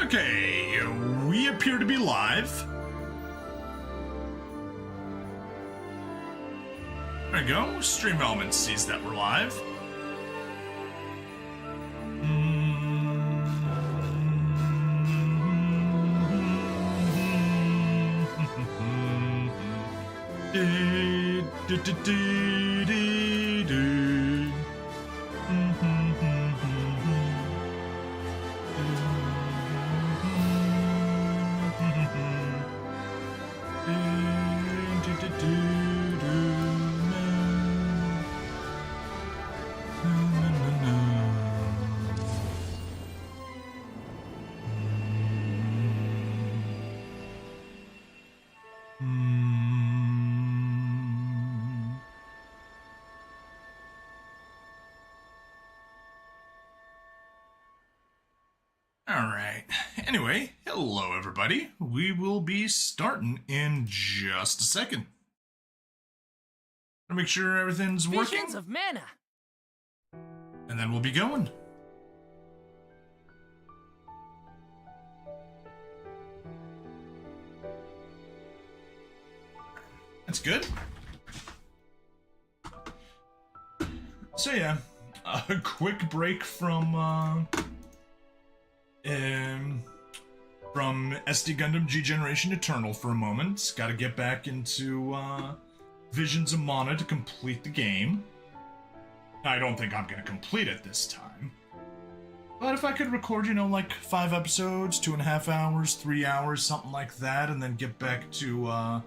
Okay, we appear to be live. There we go. Stream Elements sees that we're live. Alright, anyway, hello everybody. We will be starting in just a second. Make sure everything's working. Visions of mana. And then we'll be going. That's good. So yeah, a quick break from SD Gundam G Generation Eternal for a moment. Got to get back into Visions of Mana to complete the game. I don't think I'm gonna complete it this time. But if I could record, you know, like 5 episodes, 2.5 hours, 3 hours, something like that, and then get back to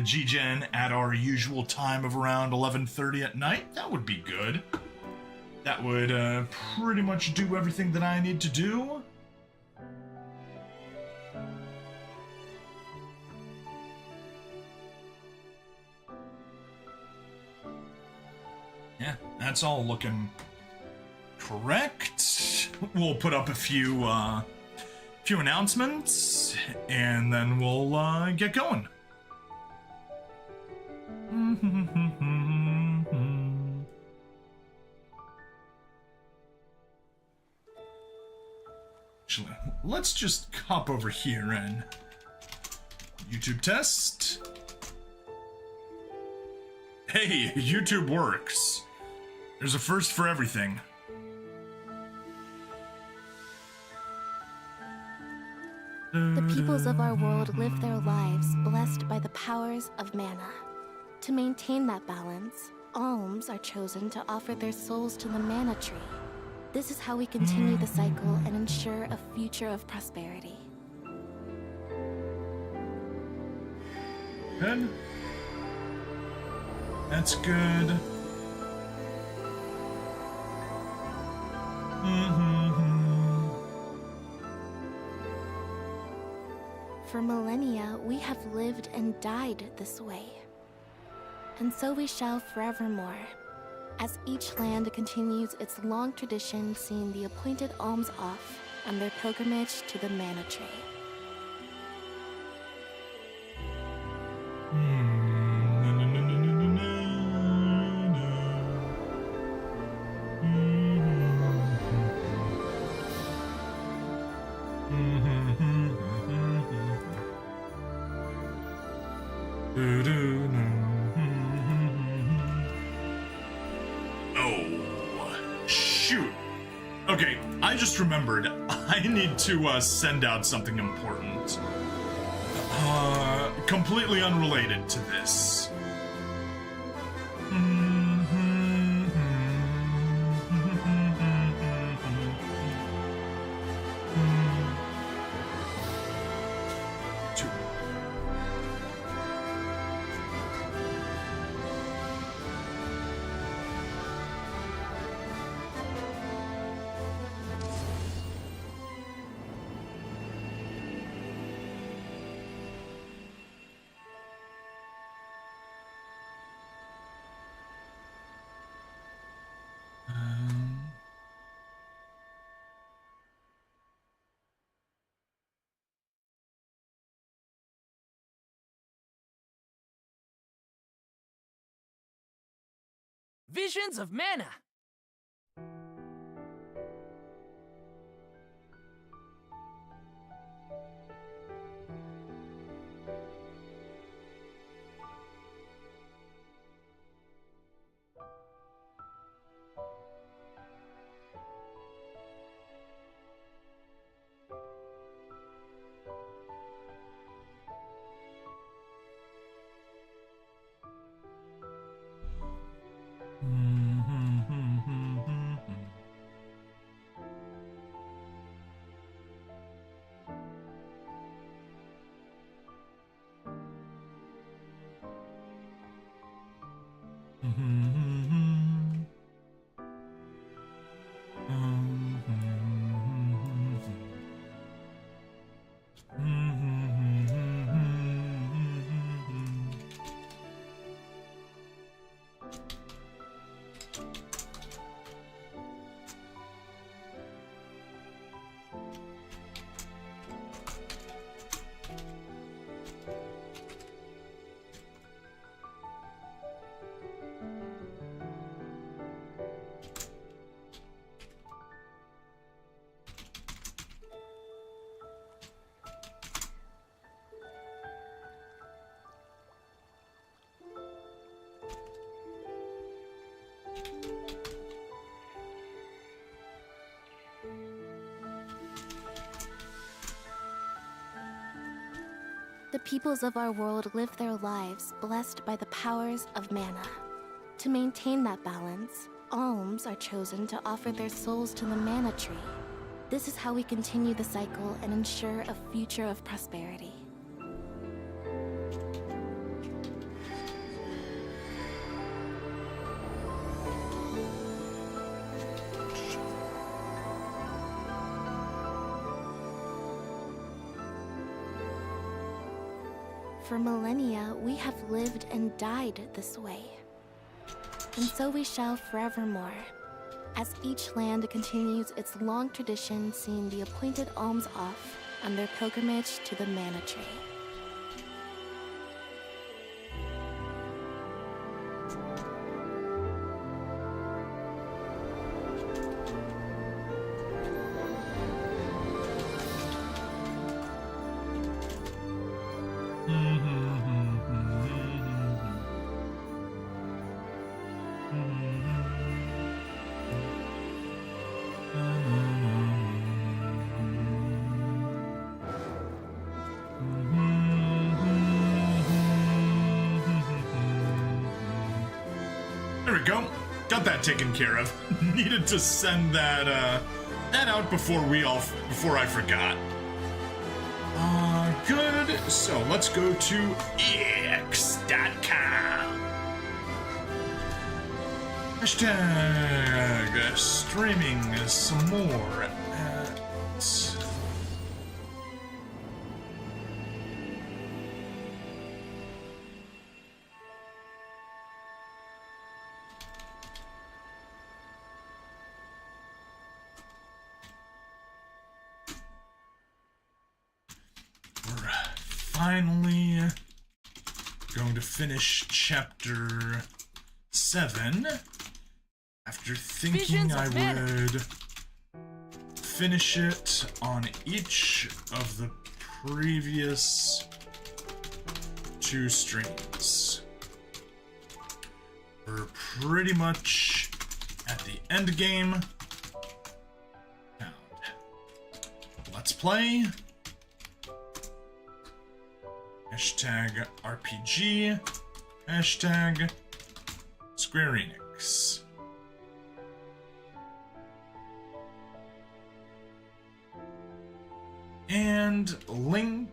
G-Gen at our usual time of around 11:30 at night, that would be good. That would pretty much do everything that I need to do. Yeah, that's all looking correct. We'll put up a few announcements, and then we'll get going. Actually, let's just hop over here and YouTube test. Hey, YouTube works. There's a first for everything. The peoples of our world live their lives blessed by the powers of mana. To maintain that balance, alms are chosen to offer their souls to the mana tree. This is how we continue the cycle and ensure a future of prosperity. Good. That's good. For millennia, we have lived and died this way. And so we shall forevermore, as each land continues its long tradition seeing the appointed alms off on their pilgrimage to the mana tree. Okay, I just remembered I need to send out something important. Completely unrelated to this. Visions of mana. The peoples of our world live their lives blessed by the powers of mana. To maintain that balance, alms are chosen to offer their souls to the mana tree. This is how we continue the cycle and ensure a future of prosperity. For millennia, we have lived and died this way. And so we shall forevermore, as each land continues its long tradition seeing the appointed alms off on their pilgrimage to the mana tree. There we go. Got that taken care of. Needed to send that out before I forgot. Good. So let's go to x.com. Hashtag streaming some more at... We're finally going to finish chapter 7 after thinking I would finish it on each of the previous 2 streams. We're pretty much at the end game. Let's play. Hashtag RPG. Hashtag Square Enix. And link.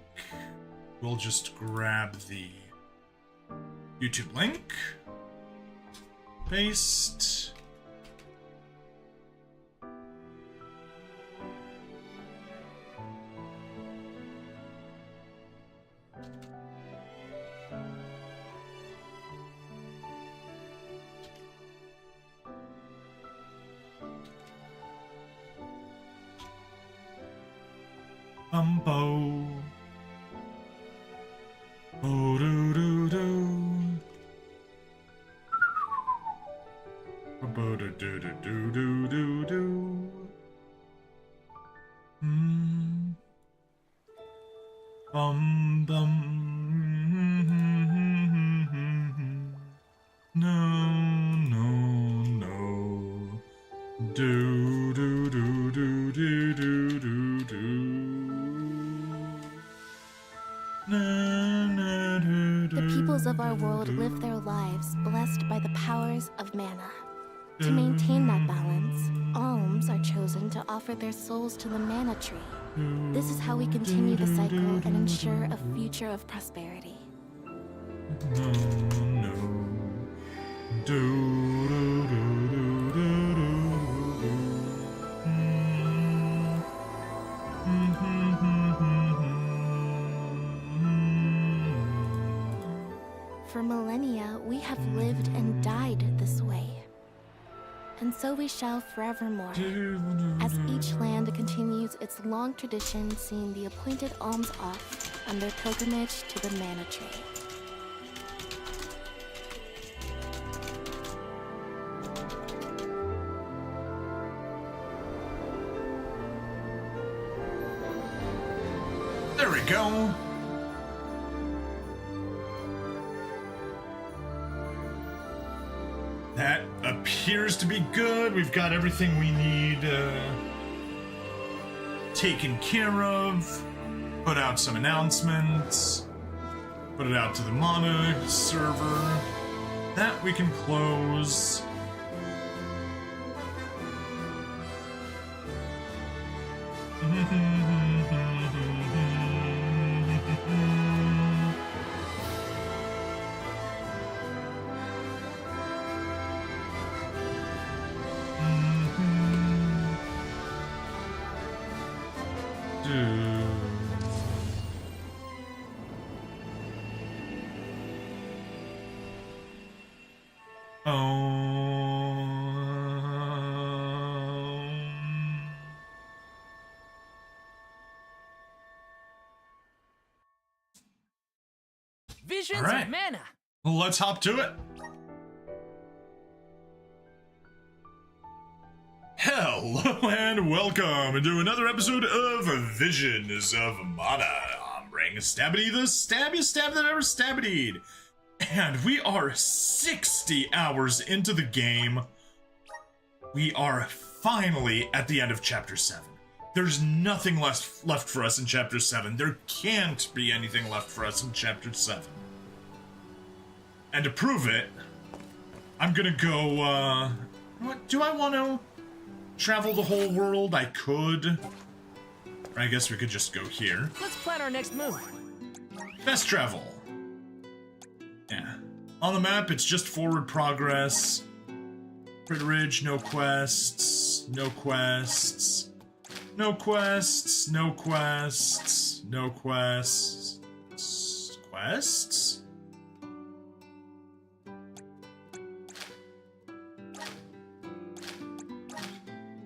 We'll just grab the YouTube link. Paste. Bumbo. Oh, do do do. Bo do do do do do do. Bum bum. No no no. Do do do do do do do do. The peoples of our world live their lives blessed by the powers of mana. To maintain that balance, alms are chosen to offer their souls to the mana tree. This is how we continue the cycle and ensure a future of prosperity. No, no. Do, do, do, do, do, do. For millennia, we have lived and died this way. And so we shall forevermore, as each land continues its long tradition seeing the appointed alms off on their pilgrimage to the mana tree. There we go. That appears to be good. We've got everything we need taken care of. Put out some announcements. Put it out to the Mana server. That we can close. Visions right. of Mana. Let's hop to it. Hello and welcome to another episode of Visions of Mana. I'm Ring Stabbity, the stabbiest stab that ever stabbitied. And we are 60 hours into the game. We are finally at the end of Chapter 7. There's nothing left for us in Chapter 7. There can't be anything left for us in Chapter 7. And to prove it, I'm gonna go, what, do I want to travel the whole world? I could. I guess we could just go here. Let's plan our next move. Fast travel. Yeah. On the map, it's just forward progress. Crit Ridge, no quests. No quests. No quests. No quests. No quests. Quests?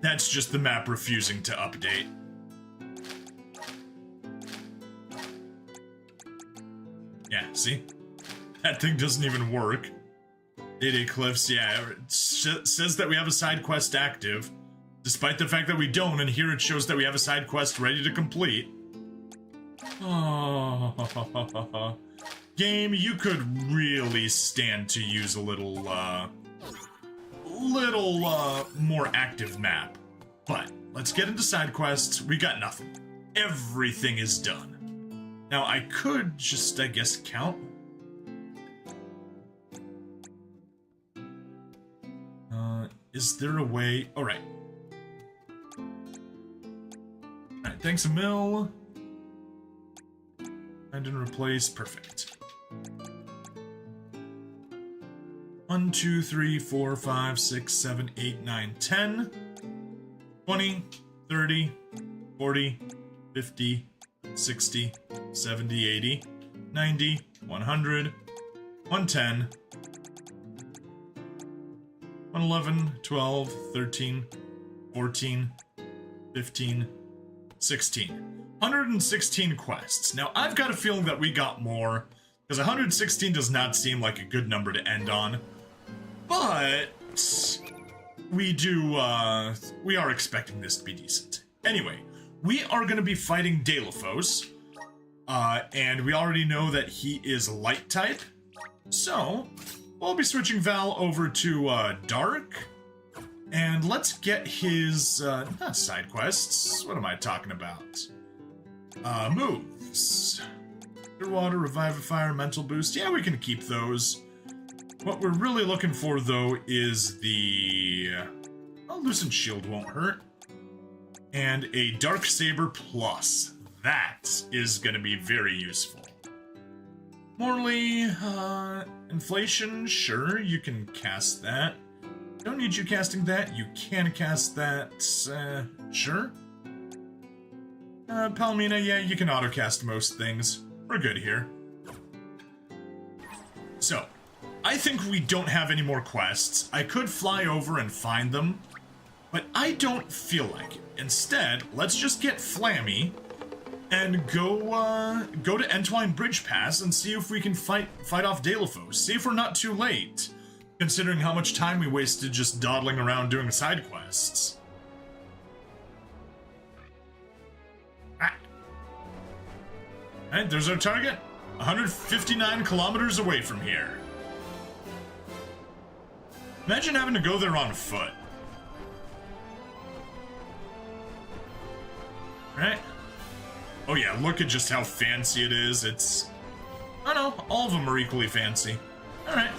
That's just the map refusing to update. Yeah, see? That thing doesn't even work. Data Cliffs, yeah, it says that we have a side quest active, despite the fact that we don't, and here it shows that we have a side quest ready to complete. Oh, game, you could really stand to use a little more active map. But let's get into side quests. We got nothing. Everything is done. Now I could just, I guess, count. Is there a way? All right. All right. Thanks a mil. Find and replace. Perfect. 1, 2, 3, 4, 5, 6, 7, 8, 9, 10, 20, 30, 40, 50, 60, 70, 80, 90, 100, 110, 111, 12, 13, 14, 15, 16. 116 quests. Now, I've got a feeling that we got more, because 116 does not seem like a good number to end on. But we are expecting this to be decent. Anyway, we are going to be fighting Delphos, and we already know that he is light type, so we'll be switching Val over to dark, and let's get his not side quests. What am I talking about? Moves. Underwater, Revivify, Mental Boost. Yeah, we can keep those. What we're really looking for, though, is the... Oh, Lucent Shield won't hurt. And a Dark Saber Plus. That is going to be very useful. Morley, Inflation, sure, you can cast that. Don't need you casting that. You can cast that, sure. Palomina, yeah, you can auto-cast most things. We're good here. So, I think we don't have any more quests. I could fly over and find them, but I don't feel like it. Instead, let's just get Flammy and go to Entwine Bridge Pass and see if we can fight off Delphos. See if we're not too late, considering how much time we wasted just dawdling around doing side quests. Alright, there's our target. 159 kilometers away from here. Imagine having to go there on foot. Right? Oh yeah, look at just how fancy it is. Oh no, all of them are equally fancy. Alright.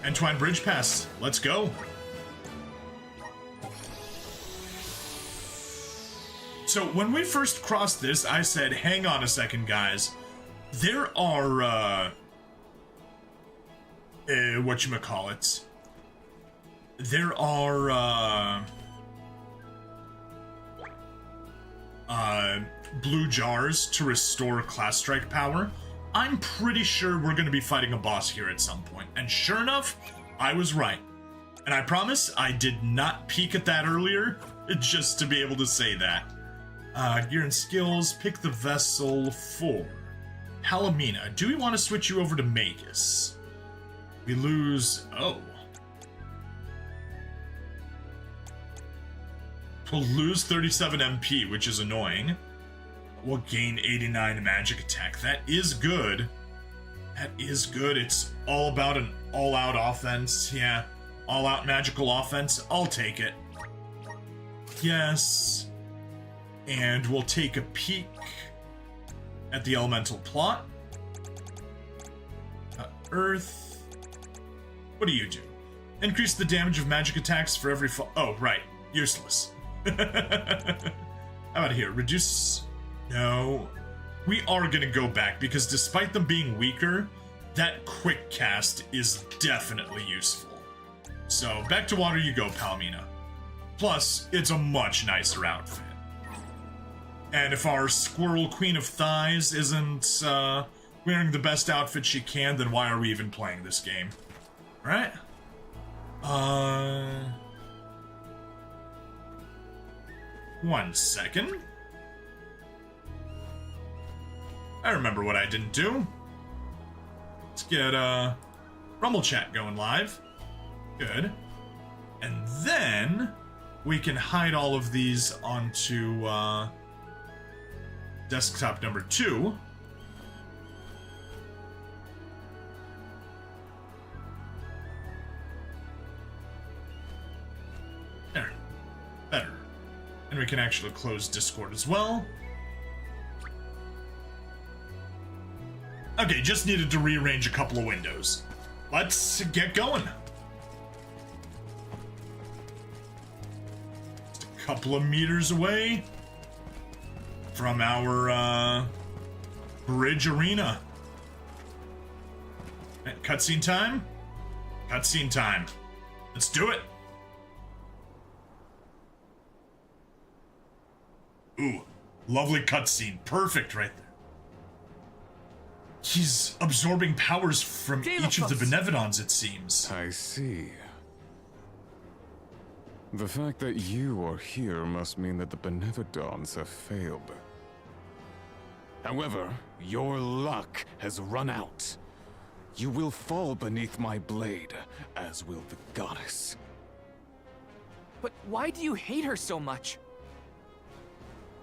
Entwine Bridge Pass. Let's go. So when we first crossed this, I said, hang on a second, guys. There are, whatchamacallit. There are, blue jars to restore class strike power. I'm pretty sure we're going to be fighting a boss here at some point. And sure enough, I was right. And I promise I did not peek at that earlier, just to be able to say that. Gear and skills, pick the vessel for Palomina. Do we want to switch you over to Magus? We lose... oh. We'll lose 37 MP, which is annoying. We'll gain 89 magic attack. That is good. That is good. It's all about an all-out offense. Yeah, all-out magical offense. I'll take it. Yes. And we'll take a peek at the elemental plot. Earth. What do you do? Increase the damage of magic attacks for every oh, right. Useless. How about here? Reduce... no. We are gonna go back, because despite them being weaker, that quick cast is definitely useful. So, back to water you go, Palomina. Plus, it's a much nicer outfit. And if our Squirrel Queen of Thighs isn't wearing the best outfit she can, then why are we even playing this game? Right? 1 second. I remember what I didn't do. Let's get Rumble Chat going live. Good. And then we can hide all of these onto desktop number 2. There. Better. And we can actually close Discord as well. Okay, just needed to rearrange a couple of windows. Let's get going. Just a couple of meters away from our bridge arena. Cutscene time? Cutscene time. Let's do it. Ooh, lovely cutscene. Perfect right there. He's absorbing powers from each of the Benevodons, it seems. I see. The fact that you are here must mean that the Benevodons have failed. However, your luck has run out. You will fall beneath my blade, as will the goddess. But why do you hate her so much?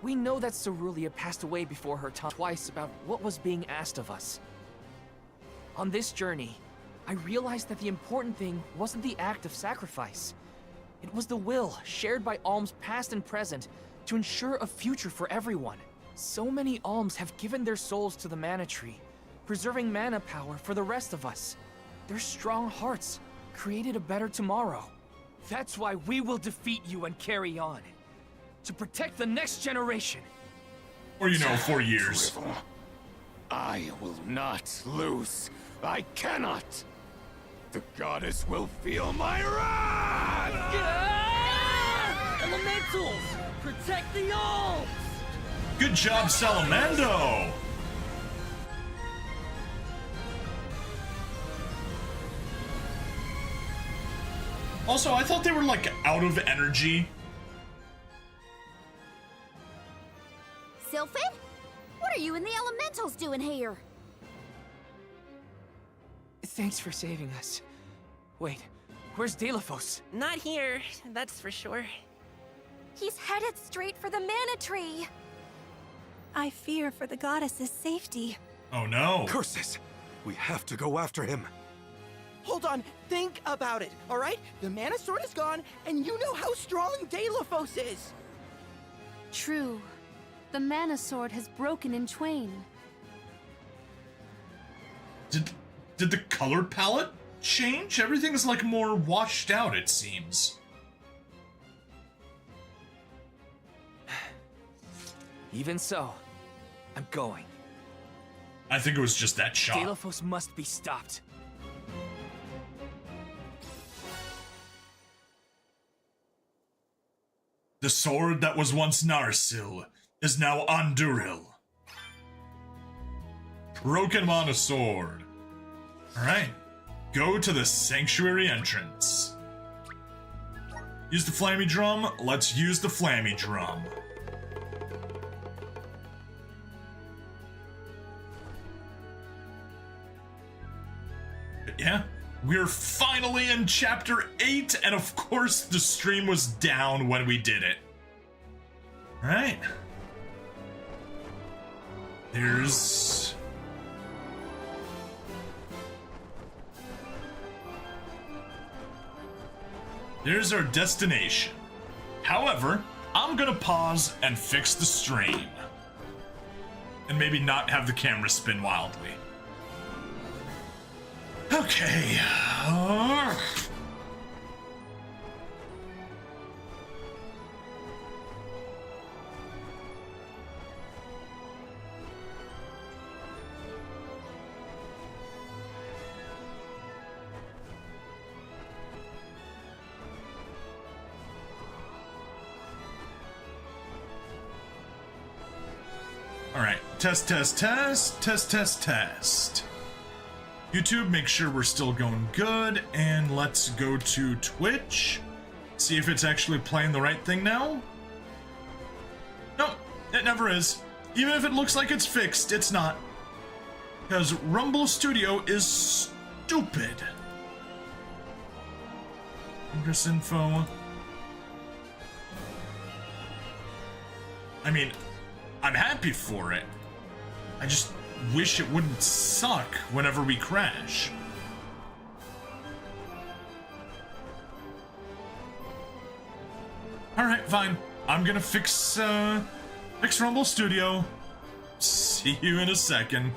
We know that Cerulia passed away before her time twice about what was being asked of us. On this journey, I realized that the important thing wasn't the act of sacrifice. It was the will shared by alms past and present to ensure a future for everyone. So many alms have given their souls to the mana tree, preserving mana power for the rest of us. Their strong hearts created a better tomorrow. That's why we will defeat you and carry on. To protect the next generation. Or, 4 years. I will not lose. I cannot. The goddess will feel my wrath! Elementals! Protect the alms! Good job, Salamando! Also, I thought they were, out of energy. Sylphid? What are you and the elementals doing here? Thanks for saving us. Wait, where's Delphos? Not here, that's for sure. He's headed straight for the mana tree. I fear for the goddess's safety. Oh no. Curses! We have to go after him. Hold on, think about it, alright? The mana sword is gone, and you know how strong Delphos is! True. The mana sword has broken in twain. Did the color palette change? Everything's like more washed out, it seems. Even so, I'm going. I think it was just that shot. Delophos must be stopped. The sword that was once Narsil is now Anduril. Broken a sword. Alright. Go to the sanctuary entrance. Use the flammy drum. Let's use the flammy drum. But yeah, we're finally in chapter 8, and of course the stream was down when we did it. Alright. There's our destination. However, I'm gonna pause and fix the stream. And maybe not have the camera spin wildly. Okay. Alright, test. YouTube, make sure we're still going good, and let's go to Twitch. See if it's actually playing the right thing now. Nope, it never is. Even if it looks like it's fixed, it's not. Because Rumble Studio is stupid. Ingress info. I mean, I'm happy for it. I just wish it wouldn't suck whenever we crash. Alright, fine. I'm gonna fix Rumble Studio. See you in a second.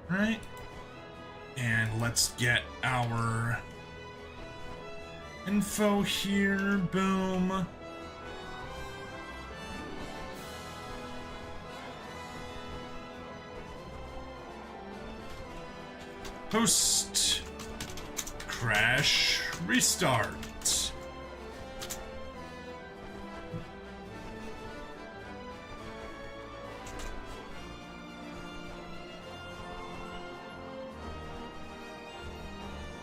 Right, and let's get our info here. Boom. Post crash restart.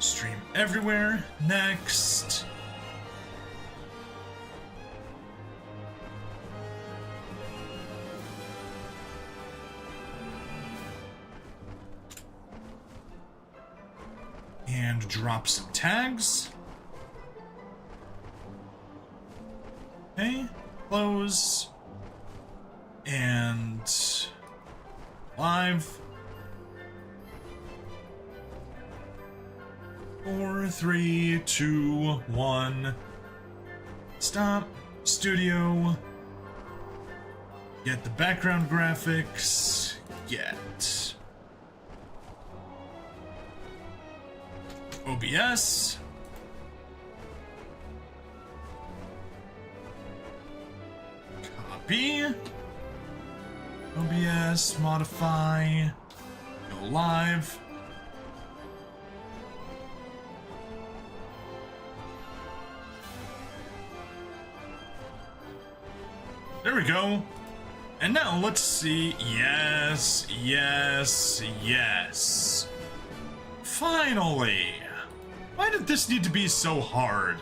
Stream everywhere. Next. And drop some tags. Okay, close. And live. 4, 3, 2, 1. Stop. Studio. Get the background graphics. Get OBS. Copy. OBS. Modify. Go live. There we go. And now let's see. Yes. Finally. Why did this need to be so hard?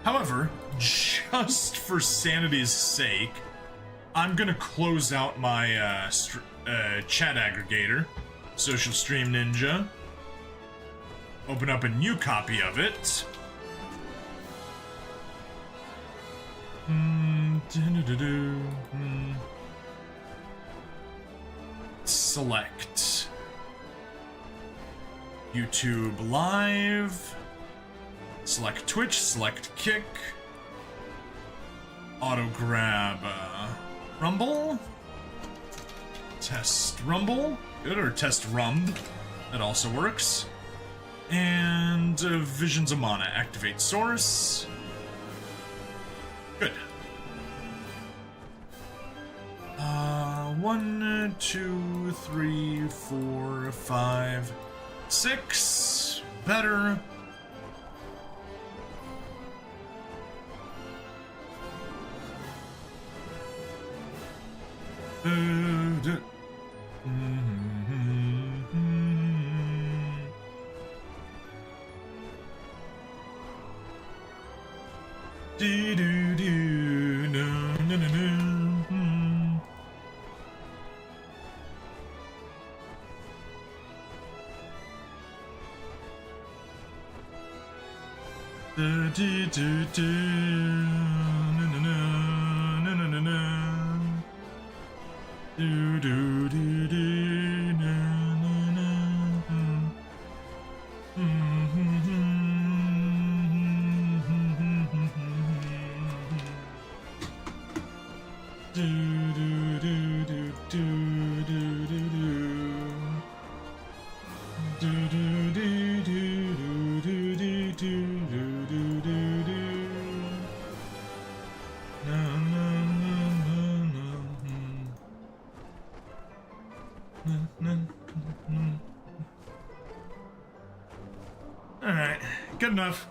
However, just for sanity's sake, I'm gonna close out my chat aggregator, Social Stream Ninja. Open up a new copy of it. Select YouTube Live. Select Twitch, select Kick. Auto grab Rumble. Test Rumble. Good, or test Rumb. That also works. And Visions of Mana. Activate Source. Good. 1, 2, 3, 4, 5, 6. Better. Alright, good enough.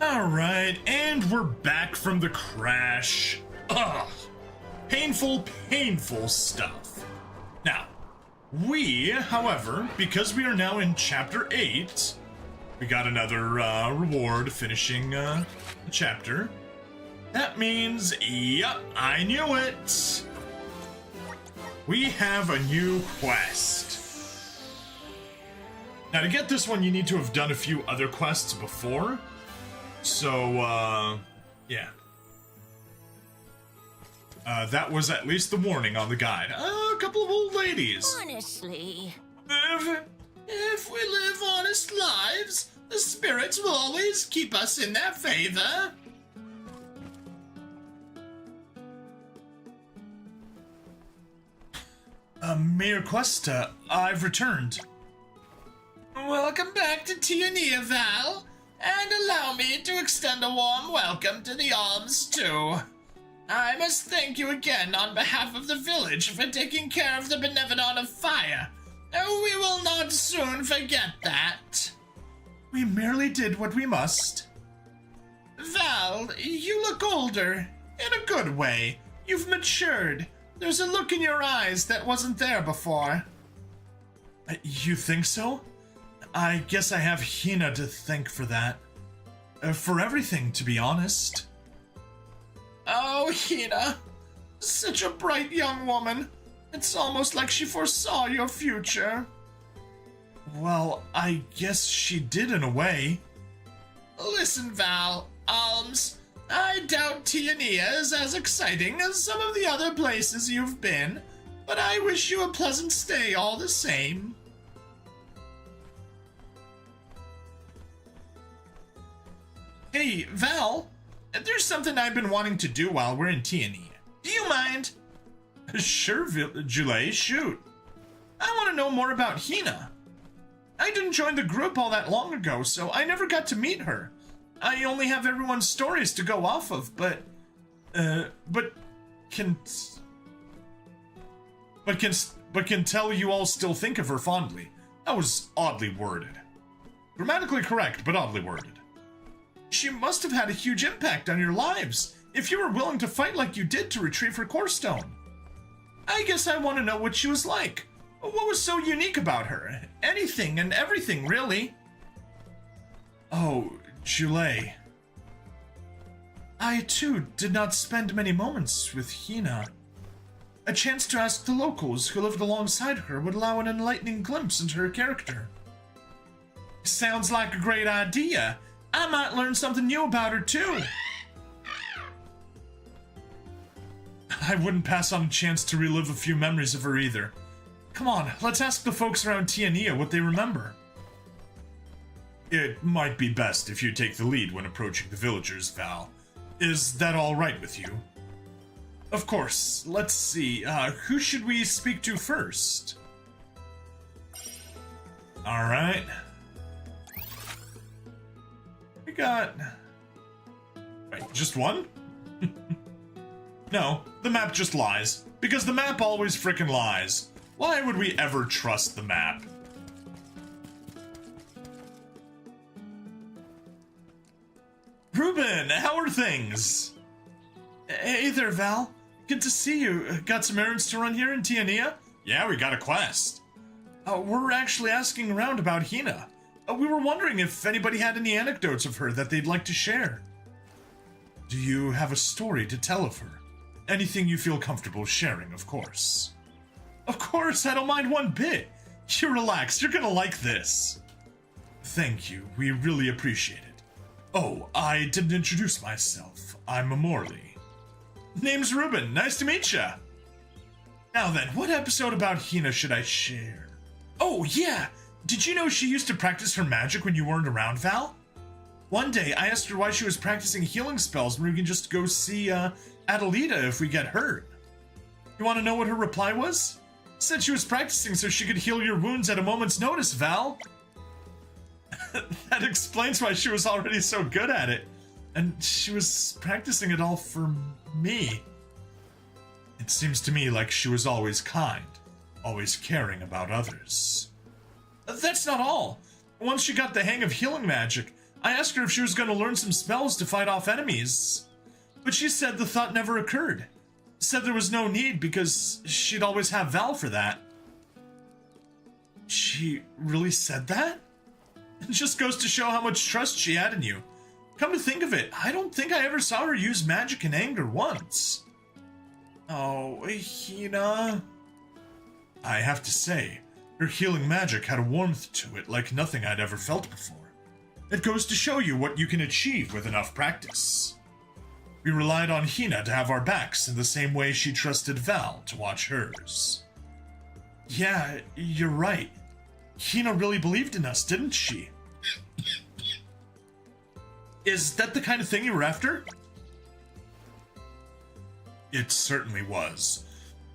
Alright, and we're back from the crash. Ugh. Painful, painful stuff. Now, we, however, because we are now in Chapter 8, we got another reward finishing the chapter. That means, yep, I knew it. We have a new quest. Now, to get this one, you need to have done a few other quests before. So, yeah. That was at least the warning on the guide. A couple of old ladies. Honestly. If we live honest lives, the spirits will always keep us in their favor. Mayor Questa, I've returned. Welcome back to Tiania, Val, and allow me to extend a warm welcome to the Alms, too. I must thank you again on behalf of the village for taking care of the Benevolent of Fire. We will not soon forget that. We merely did what we must. Val, you look older. In a good way. You've matured. There's a look in your eyes that wasn't there before. You think so? I guess I have Hina to thank for that. For everything, to be honest. Oh, Hina. Such a bright young woman. It's almost like she foresaw your future. Well, I guess she did in a way. Listen, Val, Alms, I doubt Tiania is as exciting as some of the other places you've been, but I wish you a pleasant stay all the same. Hey, Val, there's something I've been wanting to do while we're in Tiania. Do you mind? Sure, Julie, shoot. I want to know more about Hina. I didn't join the group all that long ago, so I never got to meet her. I only have everyone's stories to go off of, but can tell you all still think of her fondly. That was oddly worded. Grammatically correct, but oddly worded. She must have had a huge impact on your lives, if you were willing to fight like you did to retrieve her core stone. I guess I want to know what she was like. What was so unique about her? Anything and everything, really. Oh, Julie. I, too, did not spend many moments with Hina. A chance to ask the locals who lived alongside her would allow an enlightening glimpse into her character. Sounds like a great idea. I might learn something new about her too. I wouldn't pass on a chance to relive a few memories of her either. Come on, let's ask the folks around Tiania what they remember. It might be best if you take the lead when approaching the villagers, Val. Is that all right with you? Of course. Let's see, who should we speak to first? Alright. We got... Wait, just one? No, the map just lies. Because the map always frickin' lies. Why would we ever trust the map? Ruben, how are things? Hey there, Val. Good to see you. Got some errands to run here in Tiania? Yeah, we got a quest. We're actually asking around about Hina. We were wondering if anybody had any anecdotes of her that they'd like to share. Do you have a story to tell of her? Anything you feel comfortable sharing, of course. Of course, I don't mind one bit. You relax, you're gonna like this. Thank you, we really appreciate it. Oh, I didn't introduce myself. I'm Morley. Name's Ruben, nice to meet ya. Now then, what episode about Hina should I share? Oh, yeah! Did you know she used to practice her magic when you weren't around, Val? One day, I asked her why she was practicing healing spells when we can just go see, Adelita if we get hurt. You want to know what her reply was? Said she was practicing so she could heal your wounds at a moment's notice, Val. That explains why she was already so good at it. And she was practicing it all for me. It seems to me like she was always kind, always caring about others. That's not all. Once she got the hang of healing magic, I asked her if she was going to learn some spells to fight off enemies. But she said the thought never occurred. Said there was no need because she'd always have Val for that. She really said that? It just goes to show how much trust she had in you. Come to think of it, I don't think I ever saw her use magic in anger once. Oh, Hina. I have to say, her healing magic had a warmth to it like nothing I'd ever felt before. It goes to show you what you can achieve with enough practice. We relied on Hina to have our backs in the same way she trusted Val to watch hers. Yeah, you're right. Hina really believed in us, didn't she? Is that the kind of thing you were after? It certainly was.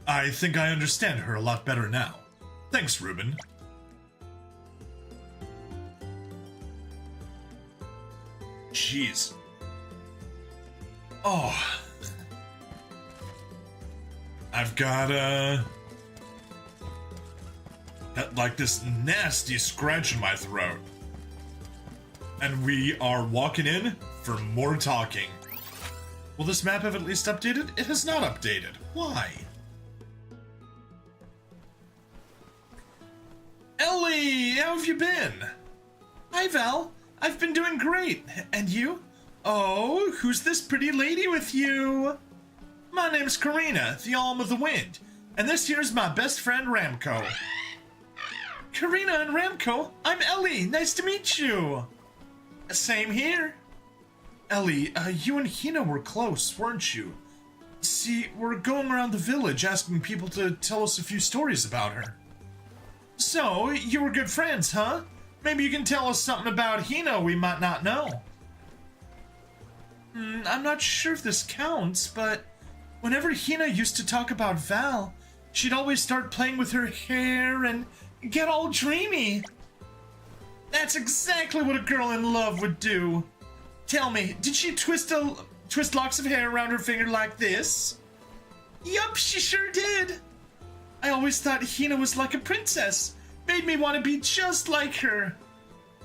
I think I understand her a lot better now. Thanks, Ruben. Jeez. Oh. I've got, like this nasty scratch in my throat. And we are walking in for more talking. Will this map have at least updated? It has not updated. Why? Ellie, how have you been? Hi, Val. I've been doing great. And you? Oh, who's this pretty lady with you? My name's Karina, the Alm of the Wind. And this here's my best friend, Ramco. Karina and Ramco, I'm Ellie. Nice to meet you. Same here. Ellie, you and Hina were close, weren't you? See, we're going around the village asking people to tell us a few stories about her. So, you were good friends, huh? Maybe you can tell us something about Hina we might not know. I'm not sure if this counts, but whenever Hina used to talk about Val, she'd always start playing with her hair and get all dreamy. That's exactly what a girl in love would do. Tell me, did she twist locks of hair around her finger like this? Yup, she sure did. I always thought Hina was like a princess. Made me want to be just like her.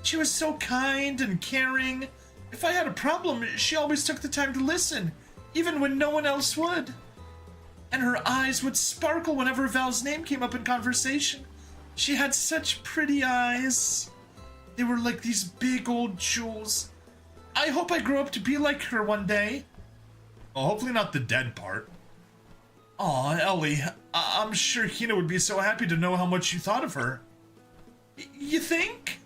She was so kind and caring. If I had a problem, she always took the time to listen, even when no one else would. And her eyes would sparkle whenever Val's name came up in conversation. She had such pretty eyes. They were like these big old jewels. I hope I grow up to be like her one day. Well, hopefully not the dead part. Aw, Ellie, I'm sure Hina would be so happy to know how much you thought of her. You think?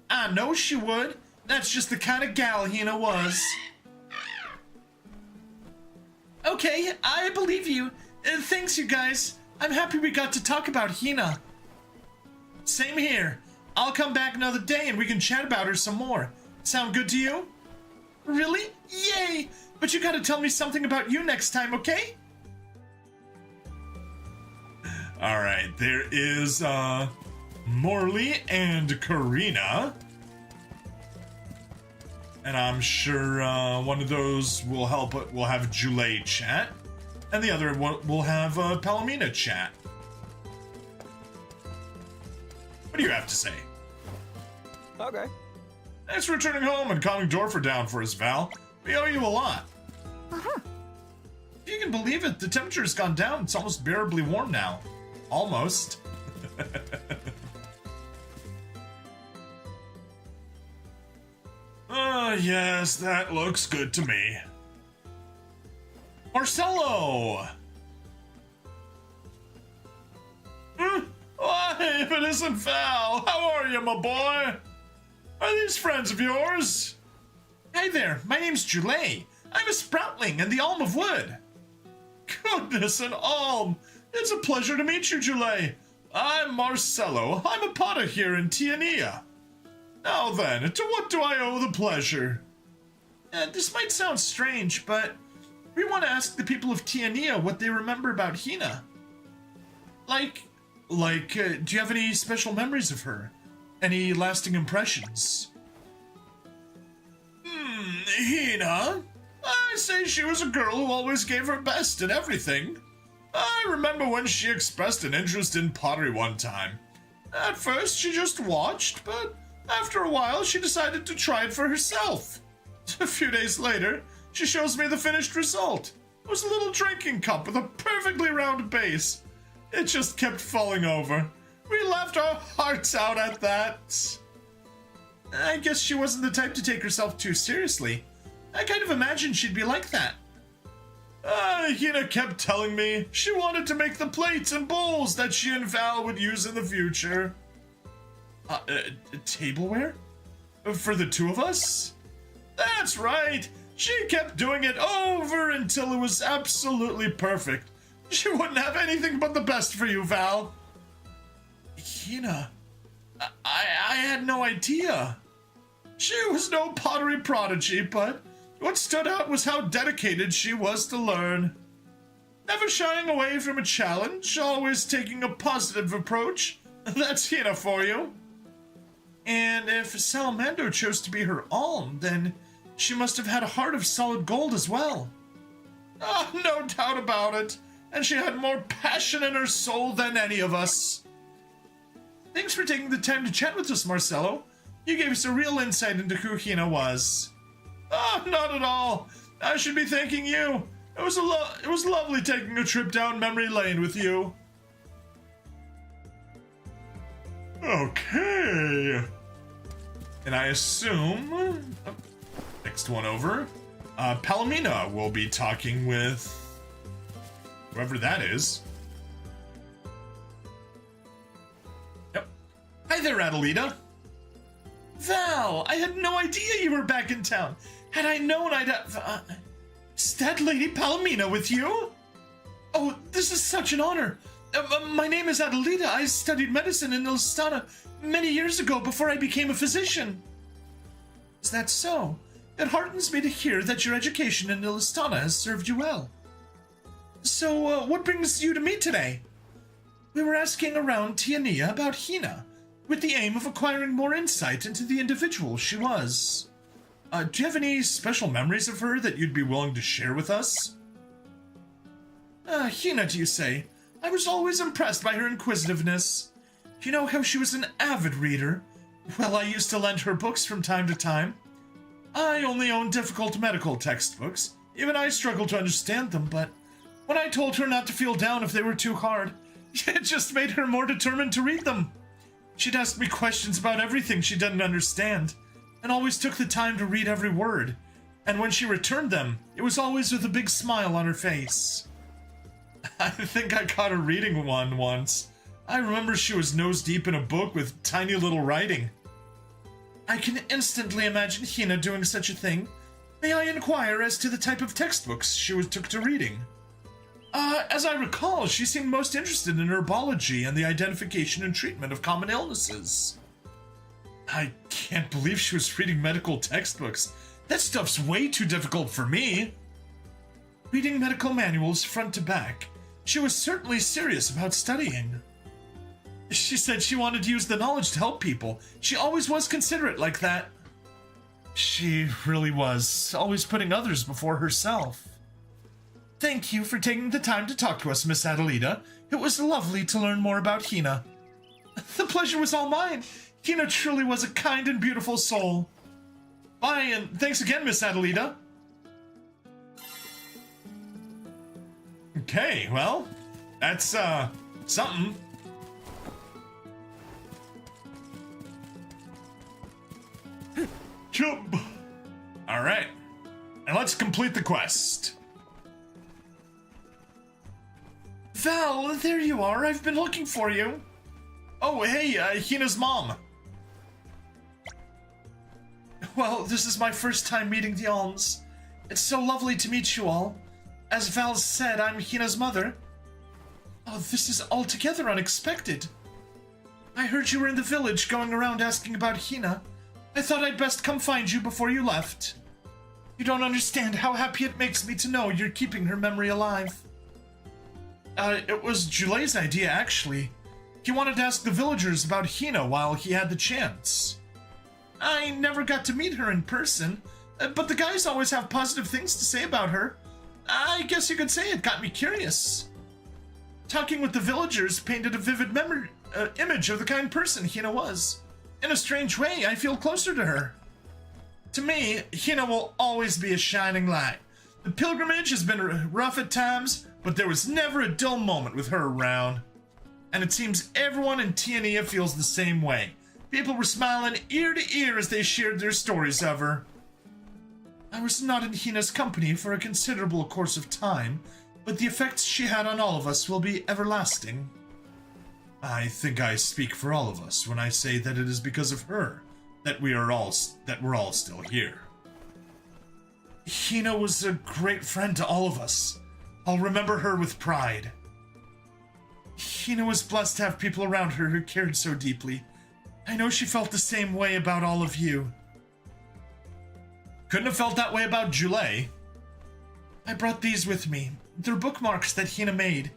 I know she would. That's just the kind of gal Hina was. Okay, I believe you. Thanks, you guys. I'm happy we got to talk about Hina. Same here. I'll come back another day and we can chat about her some more. Sound good to you? Really? Yay! But you gotta tell me something about you next time, okay? Alright, there is, Morley and Karina. And I'm sure, one of those will have Jule chat. And the other will have, Palomina chat. What do you have to say? Okay. Thanks for returning home and calming Dorfer down for us, Val. We owe you a lot. Uh-huh. If you can believe it, the temperature has gone down. It's almost bearably warm now. Almost. Yes, that looks good to me. Marcelo! Why, if it isn't Val, how are you, my boy? Are these friends of yours? Hey there, my name's Jule. I'm a sproutling in the Alm of Wood. Goodness, an alm! It's a pleasure to meet you, Jule. I'm Marcelo. I'm a potter here in Tiania. Now then, to what do I owe the pleasure? This might sound strange, but we want to ask the people of Tiania what they remember about Hina. Do you have any special memories of her? Any lasting impressions? Hina? I say she was a girl who always gave her best in everything. I remember when she expressed an interest in pottery one time. At first, she just watched, but after a while, she decided to try it for herself. A few days later, she shows me the finished result. It was a little drinking cup with a perfectly round base. It just kept falling over. We laughed our hearts out at that. I guess she wasn't the type to take herself too seriously. I kind of imagined she'd be like that. Hina kept telling me she wanted to make the plates and bowls that she and Val would use in the future. Tableware? For the two of us? That's right. She kept doing it over until it was absolutely perfect. She wouldn't have anything but the best for you, Val. Hina, I had no idea. She was no pottery prodigy, but what stood out was how dedicated she was to learn. Never shying away from a challenge, always taking a positive approach. That's Hina for you. And if Salamando chose to be her alm, then she must have had a heart of solid gold as well. No doubt about it. And she had more passion in her soul than any of us. Thanks for taking the time to chat with us, Marcelo. You gave us a real insight into who Hina was. Not at all. I should be thanking you. It was lovely taking a trip down memory lane with you. Okay. And I assume... next one over. Palomina will be talking with... whoever that is. Yep. Hi there, Adelita. Val, I had no idea you were back in town. Had I known, I'd have... is that Lady Palomina with you? Oh, this is such an honor. My name is Adelita. I studied medicine in Ilstana many years ago before I became a physician. Is that so? It heartens me to hear that your education in Ilstana has served you well. So, what brings you to me today? We were asking around Tiania about Hina, with the aim of acquiring more insight into the individual she was. Do you have any special memories of her that you'd be willing to share with us? Hina, do you say? I was always impressed by her inquisitiveness. You know how she was an avid reader? Well, I used to lend her books from time to time. I only own difficult medical textbooks. Even I struggle to understand them, but when I told her not to feel down if they were too hard, it just made her more determined to read them. She'd ask me questions about everything she didn't understand, and always took the time to read every word. And when she returned them, it was always with a big smile on her face. I think I caught her reading one once. I remember she was nose deep in a book with tiny little writing. I can instantly imagine Hina doing such a thing. May I inquire as to the type of textbooks she took to reading? As I recall, she seemed most interested in herbology and the identification and treatment of common illnesses. I can't believe she was reading medical textbooks. That stuff's way too difficult for me. Reading medical manuals front to back, she was certainly serious about studying. She said she wanted to use the knowledge to help people. She always was considerate like that. She really was, always putting others before herself. Thank you for taking the time to talk to us, Miss Adelita. It was lovely to learn more about Hina. The pleasure was all mine. Hina truly was a kind and beautiful soul. Bye, and thanks again, Miss Adelita. Okay, well, that's, something. Jump! Alright, and let's complete the quest. Val, there you are. I've been looking for you. Oh, hey, Hina's mom. Well, this is my first time meeting the Alms. It's so lovely to meet you all. As Val said, I'm Hina's mother. Oh, this is altogether unexpected. I heard you were in the village going around asking about Hina. I thought I'd best come find you before you left. You don't understand how happy it makes me to know you're keeping her memory alive. It was Julay's idea, actually. He wanted to ask the villagers about Hina while he had the chance. I never got to meet her in person, but the guys always have positive things to say about her. I guess you could say it got me curious. Talking with the villagers painted a vivid image of the kind person Hina was. In a strange way, I feel closer to her. To me, Hina will always be a shining light. The pilgrimage has been rough at times, but there was never a dull moment with her around. And it seems everyone in Tiania feels the same way. People were smiling ear to ear as they shared their stories of her. I was not in Hina's company for a considerable course of time, but the effects she had on all of us will be everlasting. I think I speak for all of us when I say that it is because of her that we're all still here. Hina was a great friend to all of us. I'll remember her with pride. Hina was blessed to have people around her who cared so deeply. I know she felt the same way about all of you. Couldn't have felt that way about Julay. I brought these with me. They're bookmarks that Hina made.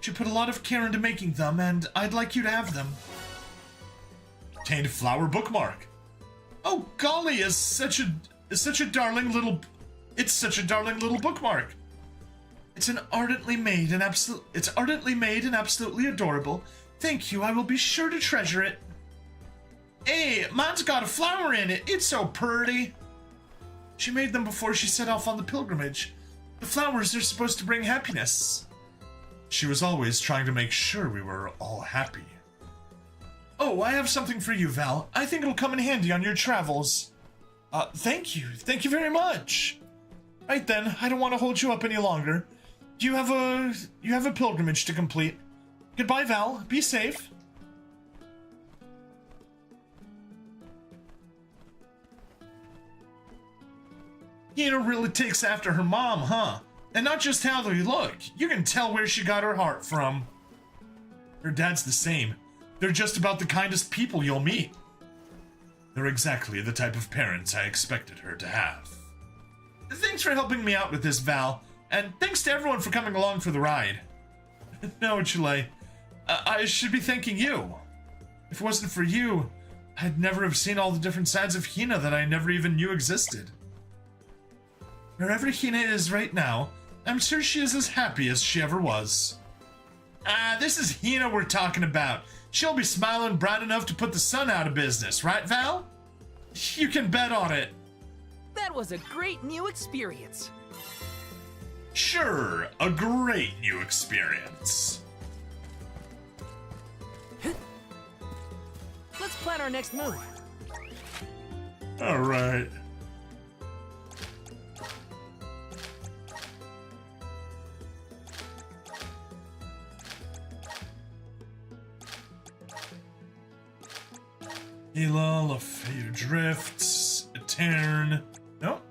She put a lot of care into making them, and I'd like you to have them. Obtained flower bookmark. Oh golly, it's such a darling little bookmark. It's ardently made and absolutely adorable. Thank you. I will be sure to treasure it. Hey, mine's got a flower in it. It's so pretty. She made them before she set off on the pilgrimage. The flowers are supposed to bring happiness. She was always trying to make sure we were all happy. Oh, I have something for you, Val. I think it'll come in handy on your travels. Thank you. Thank you very much. Right then, I don't want to hold you up any longer. You have a pilgrimage to complete. Goodbye, Val. Be safe. Hina really takes after her mom, huh? And not just how they look. You can tell where she got her heart from. Her dad's the same. They're just about the kindest people you'll meet. They're exactly the type of parents I expected her to have. Thanks for helping me out with this, Val. And thanks to everyone for coming along for the ride. No, Chile. I should be thanking you. If it wasn't for you, I'd never have seen all the different sides of Hina that I never even knew existed. Wherever Hina is right now, I'm sure she is as happy as she ever was. This is Hina we're talking about. She'll be smiling bright enough to put the sun out of business, right, Val? You can bet on it. That was a great new experience. Sure, a great new experience. Let's plan our next move. All right. Hela, Lafayette Drifts, Etern. Nope.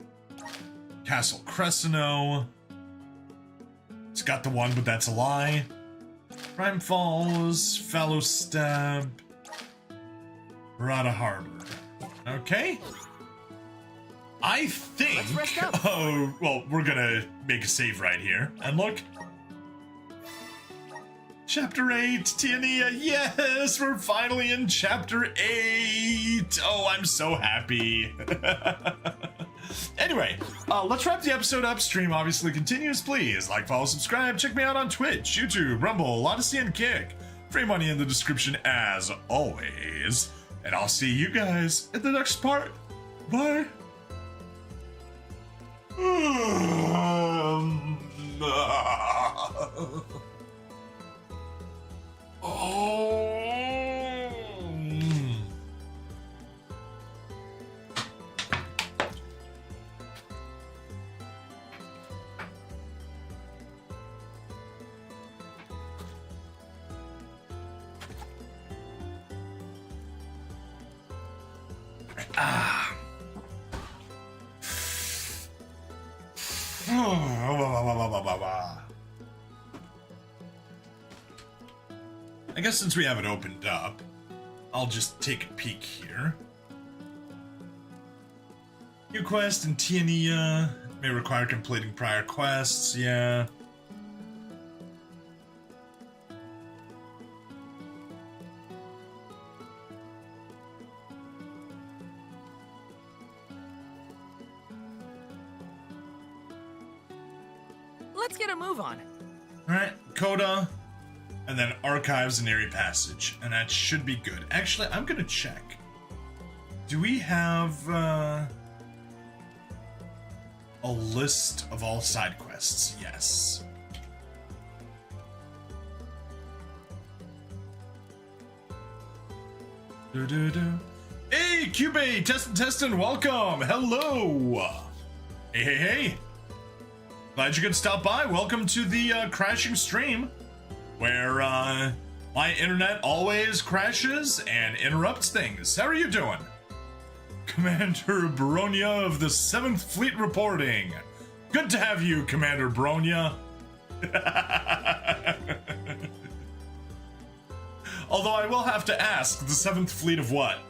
Castle Crescino. It's got the one, but that's a lie. Prime Falls, Fallow Stab, Rada Harbor. Okay. I think. Let's rest up. Oh, well, we're gonna make a save right here. And look. Chapter 8, Tiania. Yes, we're finally in Chapter 8. Oh, I'm so happy. Anyway, let's wrap the episode up. Stream obviously continues. Please like, follow, subscribe. Check me out on Twitch, YouTube, Rumble, Odyssey, and Kick. Free money in the description as always. And I'll see you guys in the next part. Bye. I guess since we have it opened up, I'll just take a peek here. New quest in Tiania may require completing prior quests, yeah. Let's get a move on. Alright, Coda, and then Archives and Airy Passage, and that should be good. Actually, I'm gonna check. Do we have a list of all side quests? Yes. Hey, Cube, testin', welcome. Hello. Hey. Glad you could stop by. Welcome to the crashing stream, where my internet always crashes and interrupts things. How are you doing? Commander Bronya of the 7th Fleet reporting. Good to have you, Commander Bronya. Although I will have to ask, the 7th Fleet of what?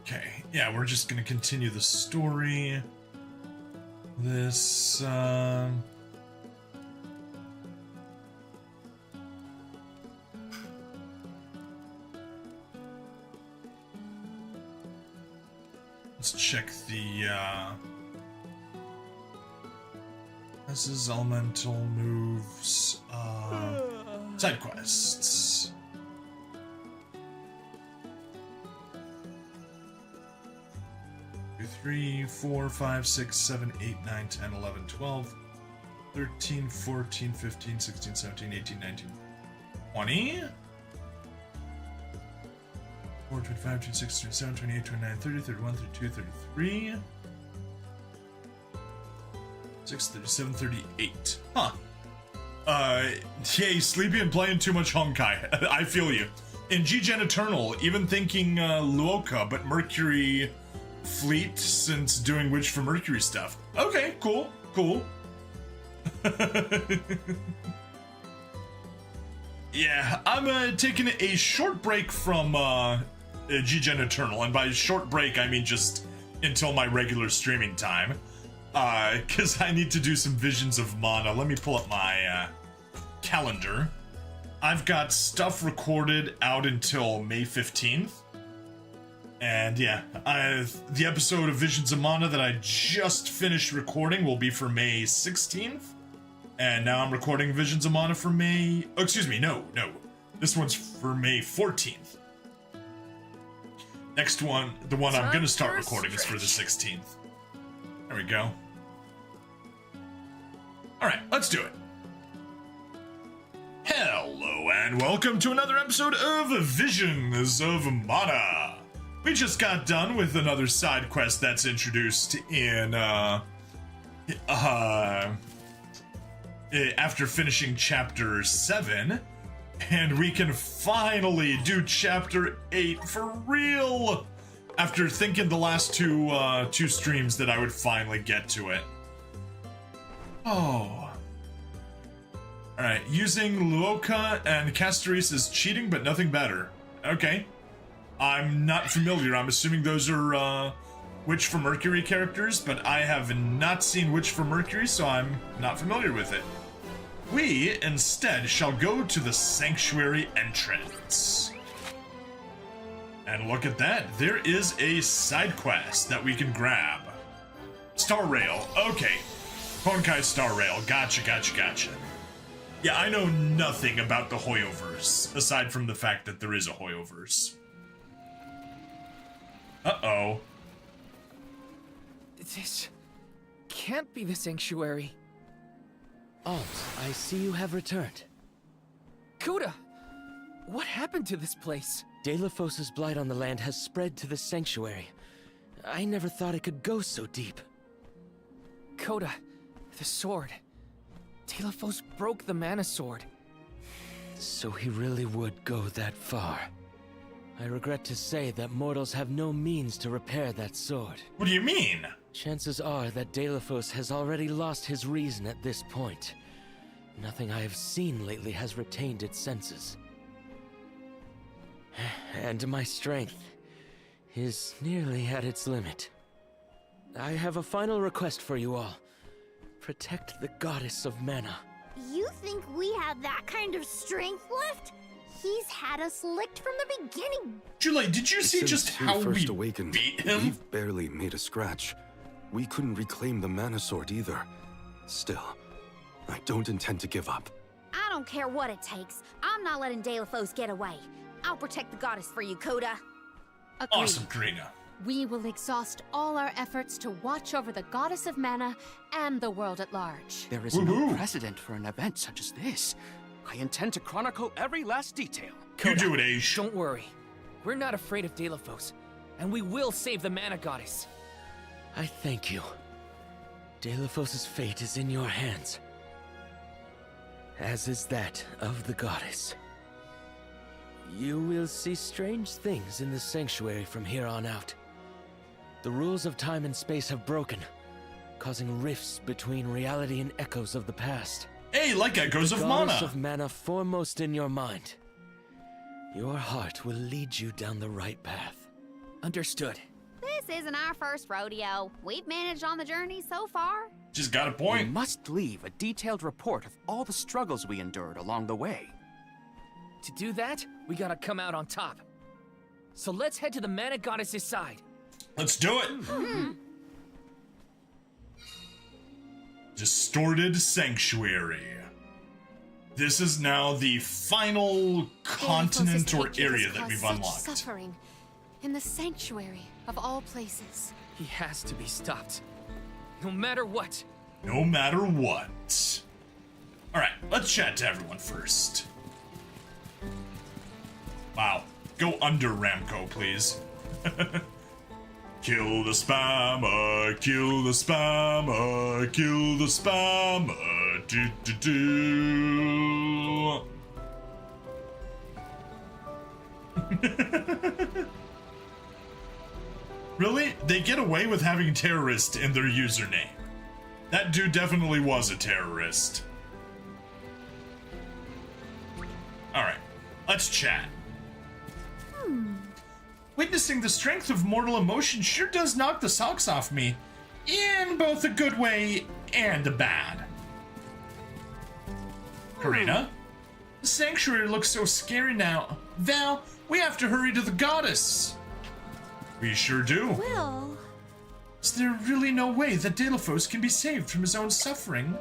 Okay, yeah, we're just gonna continue the story. This, let's check the, this is elemental moves, side quests. 3, 4, 5, 6, 7, 8, 9, 10, 11, 12, 13, 14, 15, 16, 17, 18, 19, 20, 4, 25, 26, 27, 28, 29, 30, 31, 32, 33, 6, 37, 38. Huh. Yay, sleepy and playing too much Honkai. I feel you. In G-Gen Eternal, even thinking Luoka, but Mercury Fleet since doing Witch for Mercury stuff. Okay, cool. Yeah, I'm taking a short break from G-Gen Eternal, and by short break I mean just until my regular streaming time, because I need to do some Visions of Mana. Let me pull up my calendar. I've got stuff recorded out until May 15th. And yeah, the episode of Visions of Mana that I just finished recording will be for May 16th. And now I'm recording Visions of Mana for May... Oh, excuse me, no. This one's for May 14th. Next one, the one I'm going to start recording is for the 16th. There we go. Alright, let's do it. Hello and welcome to another episode of Visions of Mana. We just got done with another side quest that's introduced in, after finishing Chapter 7, And we can finally do Chapter 8 for real! After thinking the last two streams that I would finally get to it. Oh. Alright, using Luoka and Castoris is cheating, but nothing better. Okay. I'm not familiar. I'm assuming those are, Witch from Mercury characters, but I have not seen Witch from Mercury, so I'm not familiar with it. We, instead, shall go to the Sanctuary entrance. And look at that. There is a side quest that we can grab. Star Rail. Okay. Honkai Star Rail. Gotcha. Yeah, I know nothing about the Hoyoverse, aside from the fact that there is a Hoyoverse. Uh-oh. This can't be the Sanctuary. Alms, I see you have returned. Koda! What happened to this place? Delafos' blight on the land has spread to the Sanctuary. I never thought it could go so deep. Koda, the sword. Delafos broke the mana sword. So he really would go that far. I regret to say that mortals have no means to repair that sword. What do you mean? Chances are that Delafos has already lost his reason at this point. Nothing I have seen lately has retained its senses. And my strength is nearly at its limit. I have a final request for you all. Protect the goddess of mana. You think we have that kind of strength left? He's had us licked from the beginning. Julie, did you see just how we awakened, beat him? We've barely made a scratch. We couldn't reclaim the mana sword either. Still, I don't intend to give up. I don't care what it takes. I'm not letting Delafos get away. I'll protect the goddess for you, Koda. Agreed. Awesome, Karina. We will exhaust all our efforts to watch over the goddess of mana and the world at large. There is Woohoo. no precedent for an event such as this. I intend to chronicle every last detail. You do it, Aish. Don't worry. We're not afraid of Delafos, and we will save the mana goddess. I thank you. Delafos' fate is in your hands. As is that of the goddess. You will see strange things in the Sanctuary from here on out. The rules of time and space have broken, causing rifts between reality and echoes of the past. Hey, like Echoes of Goddess Mana. of mana foremost in your mind. Your heart will lead you down the right path. Understood. This isn't our first rodeo. We've managed on the journey so far. Just got a We point. must leave a detailed report of all the struggles we endured along the way. To do that, we gotta come out on top. So let's head to the mana goddess's side. Let's do it. Distorted Sanctuary. This is now the final continent or area that we've unlocked. Suffering in the Sanctuary of all places. He has to be stopped. No matter what. No matter what. Alright, let's chat to everyone first. Wow. Go under Ramco, please. Kill the spammer, kill the spammer, kill the spammer. Do, do, do. Really? They get away with having terrorist in their username. That dude definitely was a terrorist. Alright, let's chat. Witnessing the strength of mortal emotion sure does knock the socks off me. In both a good way and a bad. Karina? The sanctuary looks so scary now. Val, we have to hurry to the goddess. We sure do. Well, Is there really no way that Delafos can be saved from his own suffering?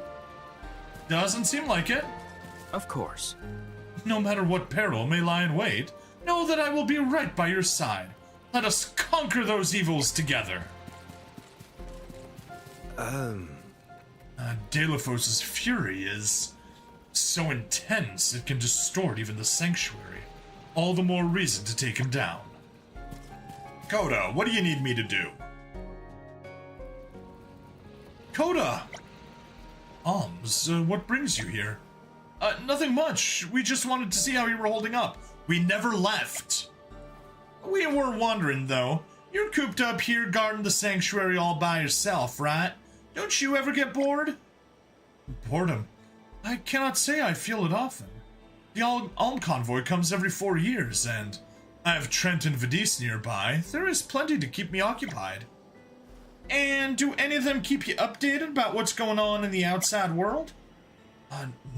Doesn't seem like it. Of course. No matter what peril may lie in wait, know that I will be right by your side. Let us conquer those evils together. Delafos' fury is so intense it can distort even the sanctuary. All the more reason to take him down. Coda, what do you need me to do? Coda! Alms, what brings you here? Nothing much. We just wanted to see how you were holding up. We never left. We were wondering, though. You're cooped up here guarding the sanctuary all by yourself, right? Don't you ever get bored? Boredom? I cannot say I feel it often. The Alm Convoy comes every 4 years, and I have Trent and Vadis nearby. There is plenty to keep me occupied. And do any of them keep you updated about what's going on in the outside world?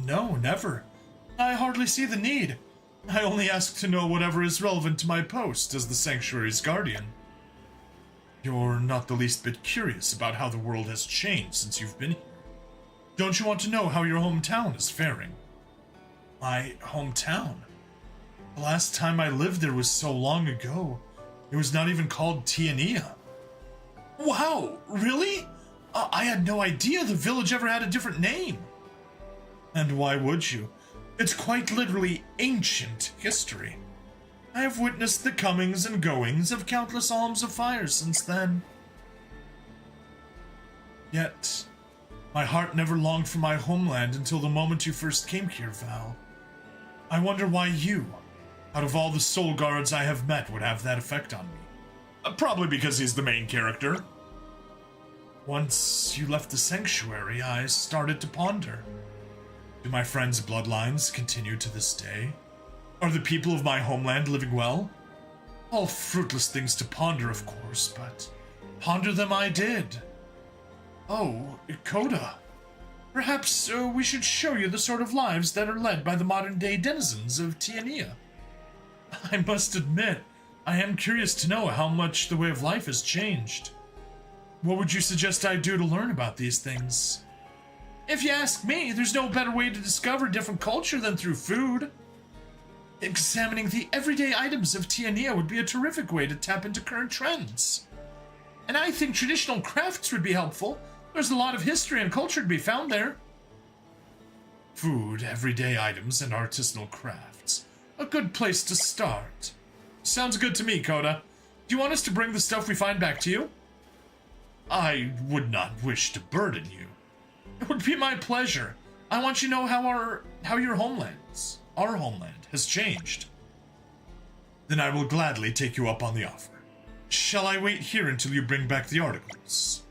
No, never. I hardly see the need. I only ask to know whatever is relevant to my post as the Sanctuary's guardian. You're not the least bit curious about how the world has changed since you've been here. Don't you want to know how your hometown is faring? My hometown? The last time I lived there was so long ago. It was not even called Tiania. Wow, really? I had no idea the village ever had a different name. And why would you? It's quite literally ancient history. I have witnessed the comings and goings of countless alms of fire since then. Yet, my heart never longed for my homeland until the moment you first came here, Val. I wonder why you, out of all the soul guards I have met, would have that effect on me. Probably because he's the main character. Once you left the sanctuary, I started to ponder. Do my friends' bloodlines continue to this day? Are the people of my homeland living well? All fruitless things to ponder, of course, but ponder them I did. Oh, Coda. Perhaps we should show you the sort of lives that are led by the modern-day denizens of Tiania. I must admit, I am curious to know how much the way of life has changed. What would you suggest I do to learn about these things? If you ask me, there's no better way to discover different culture than through food. Examining the everyday items of Tiania would be a terrific way to tap into current trends. And I think traditional crafts would be helpful. There's a lot of history and culture to be found there. Food, everyday items, and artisanal crafts. A good place to start. Sounds good to me, Coda. Do you want us to bring the stuff we find back to you? I would not wish to burden you. It would be my pleasure. I want you to know how our homeland has changed. Then I will gladly take you up on the offer. Shall I wait here until you bring back the articles?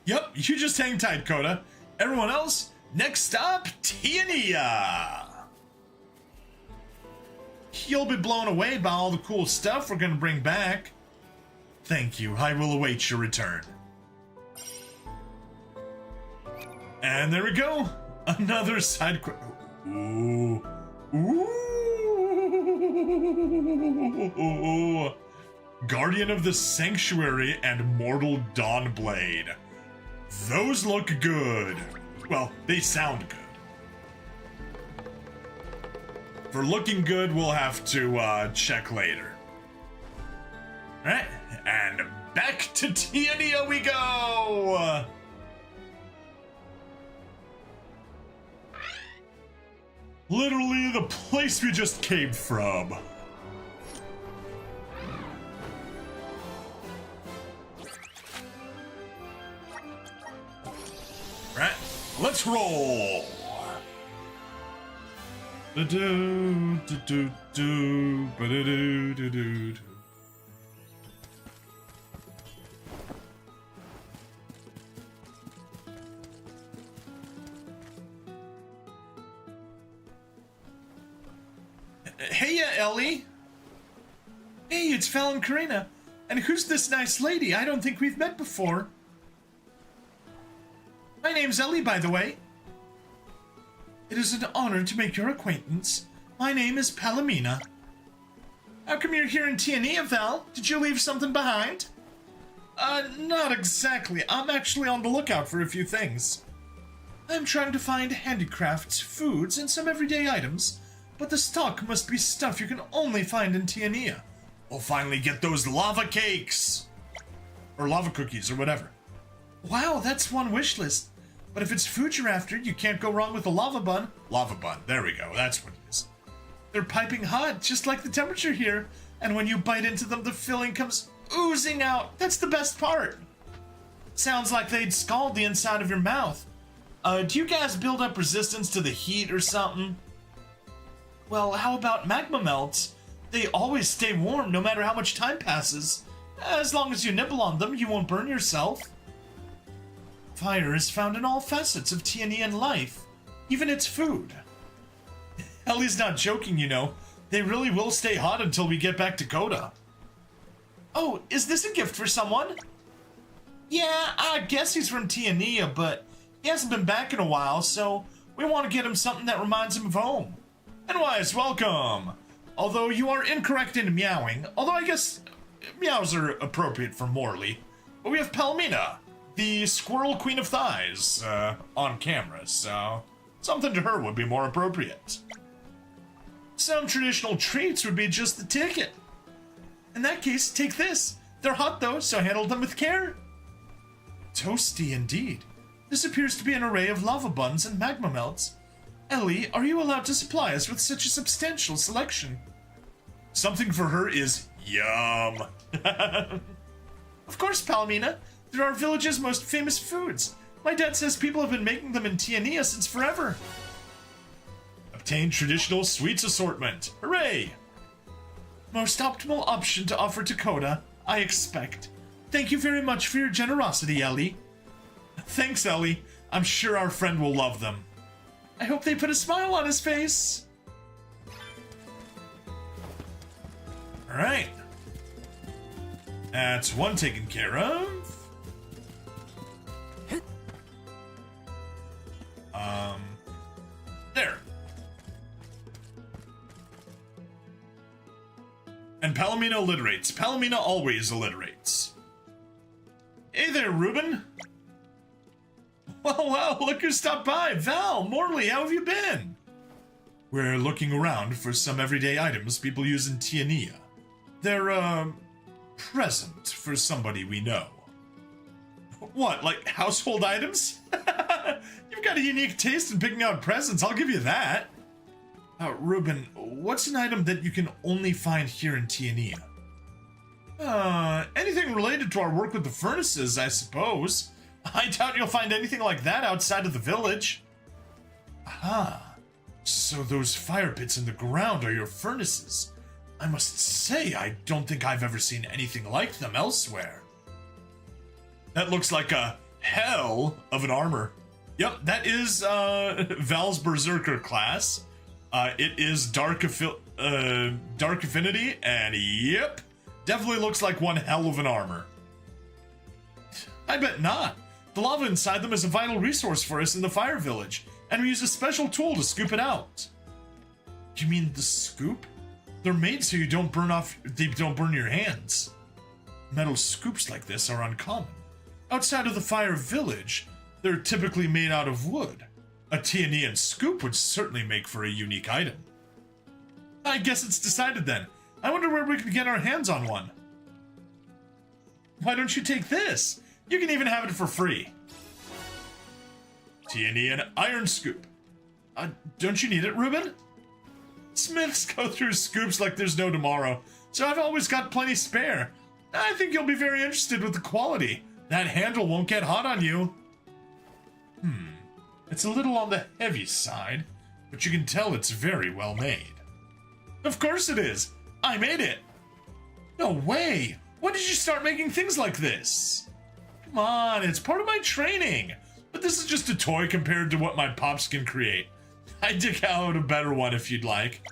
Yep, you just hang tight, Coda. Everyone else, next stop, Tiania. You'll be blown away by all the cool stuff we're gonna bring back. Thank you, I will await your return. And there we go. Another side quest. Ooh. Ooh. Guardian of the Sanctuary and Mortal Dawnblade. Those look good. Well, they sound good. For looking good, we'll have to check later. Alright, and back to Tiania we go! Literally the place we just came from. Right, let's roll. Heya, Ellie. Hey, it's Val and Karina. And who's this nice lady? I don't think we've met before. My name's Ellie, by the way. It is an honor to make your acquaintance. My name is Palomina. How come you're here in Tiania, Val? Did you leave something behind? Not exactly. I'm actually on the lookout for a few things. I'm trying to find handicrafts, foods, and some everyday items, but the stock must be stuff you can only find in Tiania. We'll finally get those lava cakes! Or lava cookies, or whatever. Wow, that's one wish list. But if it's food you're after, you can't go wrong with a lava bun. Lava bun, there we go, that's what it is. They're piping hot, just like the temperature here. And when you bite into them, the filling comes oozing out. That's the best part. Sounds like they'd scald the inside of your mouth. Do you guys build up resistance to the heat or something? Well, how about magma melts? They always stay warm no matter how much time passes. As long as you nibble on them, you won't burn yourself. Fire is found in all facets of Tianian life, even its food. Ellie's not joking, you know. They really will stay hot until we get back to Coda. Oh, is this a gift for someone? Yeah, I guess he's from Tiania, but he hasn't been back in a while, so we want to get him something that reminds him of home. Anyways, welcome! Although you are incorrect in meowing, although I guess meows are appropriate for Morley. But we have Palmina, the Squirrel Queen of Thighs, on camera, so something to her would be more appropriate. Some traditional treats would be just the ticket. In that case, take this. They're hot though, so handle them with care. Toasty indeed. This appears to be an array of lava buns and magma melts. Ellie, are you allowed to supply us with such a substantial selection? Something for her is yum. Of course, Palmina. They're our village's most famous foods. My dad says people have been making them in Tiania since forever. Obtain traditional sweets assortment. Hooray! Most optimal option to offer to Coda, I expect. Thank you very much for your generosity, Ellie. Thanks, Ellie. I'm sure our friend will love them. I hope they put a smile on his face. Alright. That's one taken care of. There. And Palomina alliterates. Palomina always alliterates. Hey there, Ruben. Well, look who stopped by. Val, Morley, how have you been? We're looking around for some everyday items people use in Tiania. They're, present for somebody we know. What, like household items? You've got a unique taste in picking out presents, I'll give you that. Ruben, what's an item that you can only find here in Tiania? Anything related to our work with the furnaces, I suppose. I doubt you'll find anything like that outside of the village. Aha. So those fire pits in the ground are your furnaces. I must say, I don't think I've ever seen anything like them elsewhere. That looks like a hell of an armor. Yep, that is Val's Berserker class. It is Dark Affinity, and yep, definitely looks like one hell of an armor. I bet not. The lava inside them is a vital resource for us in the Fire Village, and we use a special tool to scoop it out. You mean the scoop? They're made so they don't burn your hands. Metal scoops like this are uncommon. Outside of the Fire Village, they're typically made out of wood. A Tianian scoop would certainly make for a unique item. I guess it's decided then. I wonder where we can get our hands on one. Why don't you take this? You can even have it for free. Tianian iron scoop. Don't you need it, Ruben? Smiths go through scoops like there's no tomorrow, so I've always got plenty spare. I think you'll be very interested with the quality. That handle won't get hot on you. It's a little on the heavy side, but you can tell it's very well made. Of course it is. I made it. No way. When did you start making things like this? Come on, it's part of my training. But this is just a toy compared to what my pops can create. I'd dig out a better one if you'd like.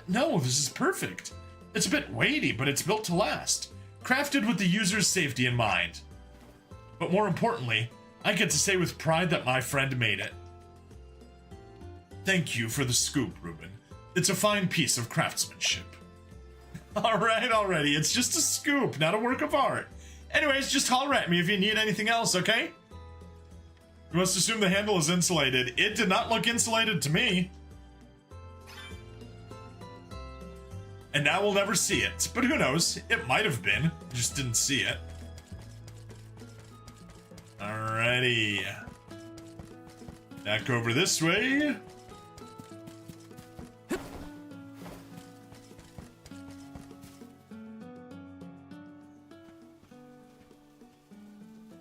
No, this is perfect. It's a bit weighty, but it's built to last. Crafted with the user's safety in mind. But more importantly, I get to say with pride that my friend made it. Thank you for the scoop, Ruben. It's a fine piece of craftsmanship. Alright, already. It's just a scoop, not a work of art. Anyways, just holler at me if you need anything else, okay? You must assume the handle is insulated. It did not look insulated to me. And now we'll never see it. But who knows? It might have been. Just didn't see it. Alrighty. Back over this way.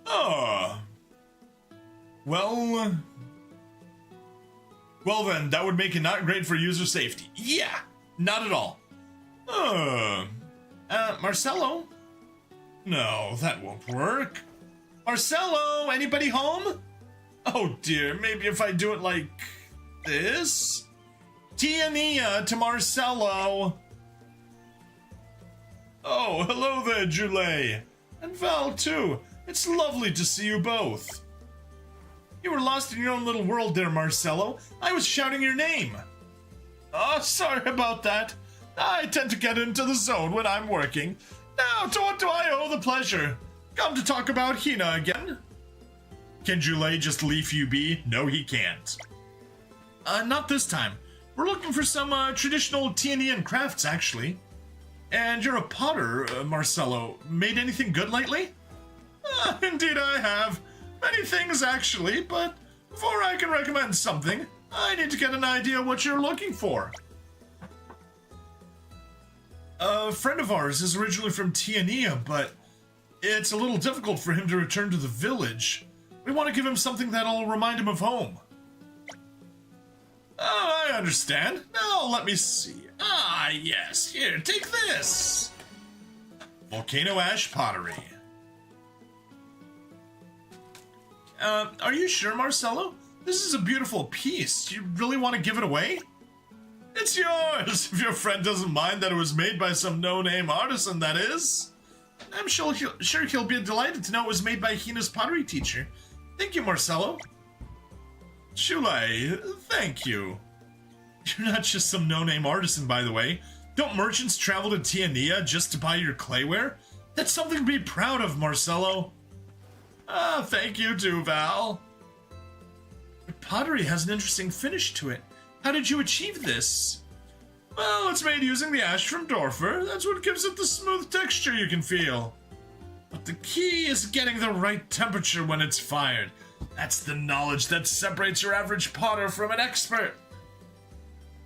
Oh. Well, Well then, that would make it not great for user safety. Yeah, not at all. Marcelo? No, that won't work. Marcelo, anybody home? Oh dear, maybe if I do it like this? Tia to Marcelo. Oh, hello there, Julie. And Val, too. It's lovely to see you both. You were lost in your own little world there, Marcelo. I was shouting your name. Oh, sorry about that. I tend to get into the zone when I'm working. Now, to what do I owe the pleasure? Come to talk about Hina again? Can Julie just leave you be? No, he can't. Not this time. We're looking for some traditional Tianian crafts, actually. And you're a potter, Marcelo. Made anything good lately? Indeed I have. Many things, actually, but before I can recommend something, I need to get an idea what you're looking for. A friend of ours is originally from Tiania, but it's a little difficult for him to return to the village. We want to give him something that'll remind him of home. Oh, I understand. Now, let me see. Ah, yes. Here, take this. Volcano ash pottery. Are you sure, Marcelo? This is a beautiful piece. Do you really want to give it away? It's yours, if your friend doesn't mind that it was made by some no-name artisan, that is. I'm sure he'll be delighted to know it was made by Hina's pottery teacher. Thank you, Marcelo. Shulei, thank you. You're not just some no-name artisan, by the way. Don't merchants travel to Tiania just to buy your clayware? That's something to be proud of, Marcelo. Thank you too, Val. Your pottery has an interesting finish to it. How did you achieve this? Well, it's made using the ash from Dorfer. That's what gives it the smooth texture you can feel. But the key is getting the right temperature when it's fired. That's the knowledge that separates your average potter from an expert.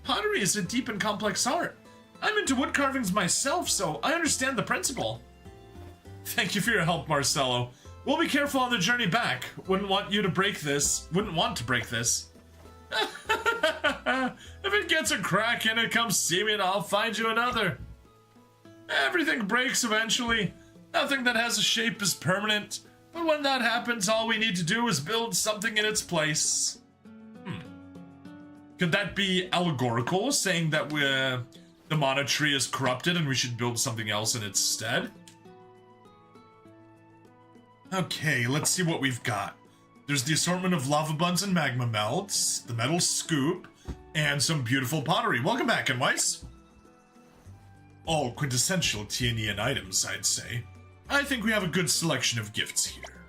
Pottery is a deep and complex art. I'm into wood carvings myself, so I understand the principle. Thank you for your help, Marcelo. We'll be careful on the journey back. Wouldn't want to break this. If it gets a crack in it, come see me and I'll find you another. Everything breaks eventually. Nothing that has a shape is permanent. But when that happens, all we need to do is build something in its place. Could that be allegorical, saying that the mana tree is corrupted and we should build something else in its stead? Okay, let's see what we've got. There's the assortment of lava buns and magma melts, the metal scoop, and some beautiful pottery. Welcome back, Enweiss. All quintessential Tianian items, I'd say. I think we have a good selection of gifts here.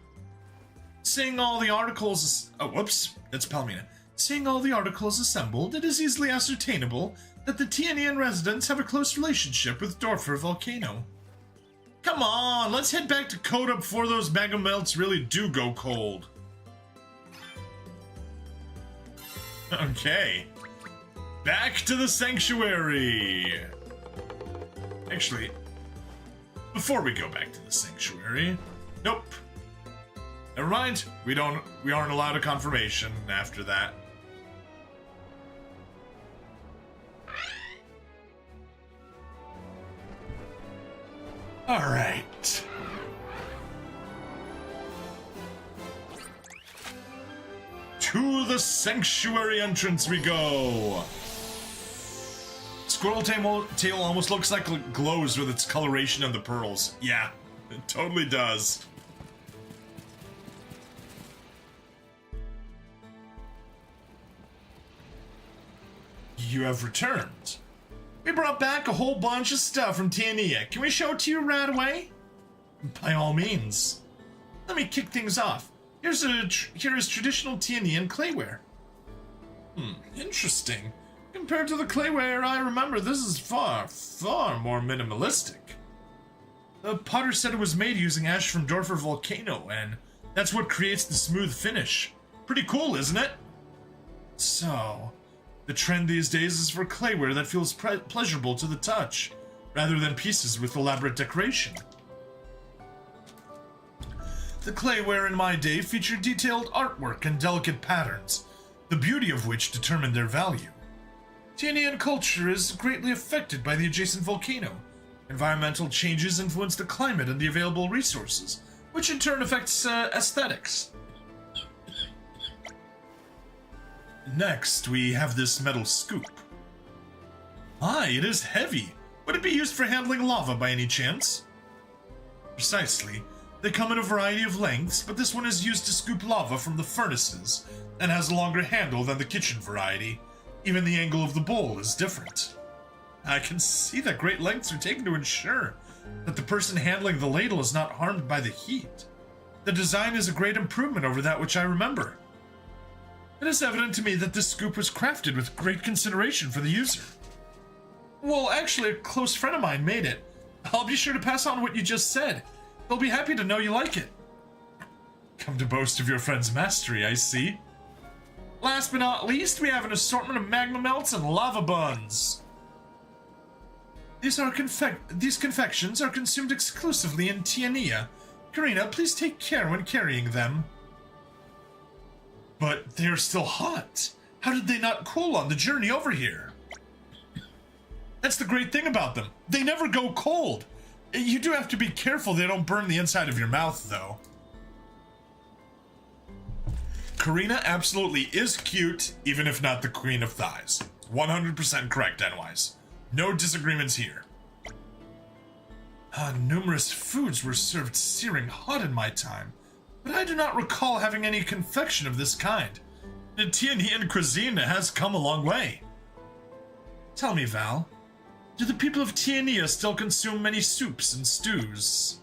Seeing all the articles... Oh, whoops, that's Palmina. Seeing all the articles assembled, it is easily ascertainable that the Tianian residents have a close relationship with Dorfer Volcano. Come on, let's head back to Coda before those magma melts really do go cold. Okay. Back to the sanctuary. Actually, before we go back to the sanctuary... Nope. Never mind. We aren't allowed a confirmation after that. Alright. To the sanctuary entrance we go. Squirrel tail almost looks like it glows with its coloration of the pearls. Yeah, it totally does. You have returned. We brought back a whole bunch of stuff from Tiania. Can we show it to you right away? By all means. Let me kick things off. Here is traditional Tianian clayware. Interesting. Compared to the clayware I remember, this is far, far more minimalistic. The potter said it was made using ash from Dorfer Volcano, and that's what creates the smooth finish. Pretty cool, isn't it? So, the trend these days is for clayware that feels pleasurable to the touch, rather than pieces with elaborate decoration. The clayware in my day featured detailed artwork and delicate patterns. the beauty of which determined their value. Tianian culture is greatly affected by the adjacent volcano. Environmental changes influence the climate and the available resources, which in turn affects aesthetics. Next, we have this metal scoop. Aye, it is heavy. Would it be used for handling lava by any chance? Precisely. They come in a variety of lengths, but this one is used to scoop lava from the furnaces, and has a longer handle than the kitchen variety. Even the angle of the bowl is different. I can see that great lengths are taken to ensure that the person handling the ladle is not harmed by the heat. The design is a great improvement over that which I remember. It is evident to me that this scoop was crafted with great consideration for the user. Well, actually, a close friend of mine made it. I'll be sure to pass on what you just said. They'll be happy to know you like it. Come to boast of your friend's mastery, I see. Last but not least, we have an assortment of magma melts and lava buns. These confections are consumed exclusively in Tiania. Karina, please take care when carrying them. But they are still hot. How did they not cool on the journey over here? That's the great thing about them. They never go cold. You do have to be careful they don't burn the inside of your mouth, though. Karina absolutely is cute, even if not the queen of thighs. 100% correct, Enwise. No disagreements here. Numerous foods were served searing hot in my time, but I do not recall having any confection of this kind. The Tianian cuisine has come a long way. Tell me, Val, do the people of Tiania still consume many soups and stews?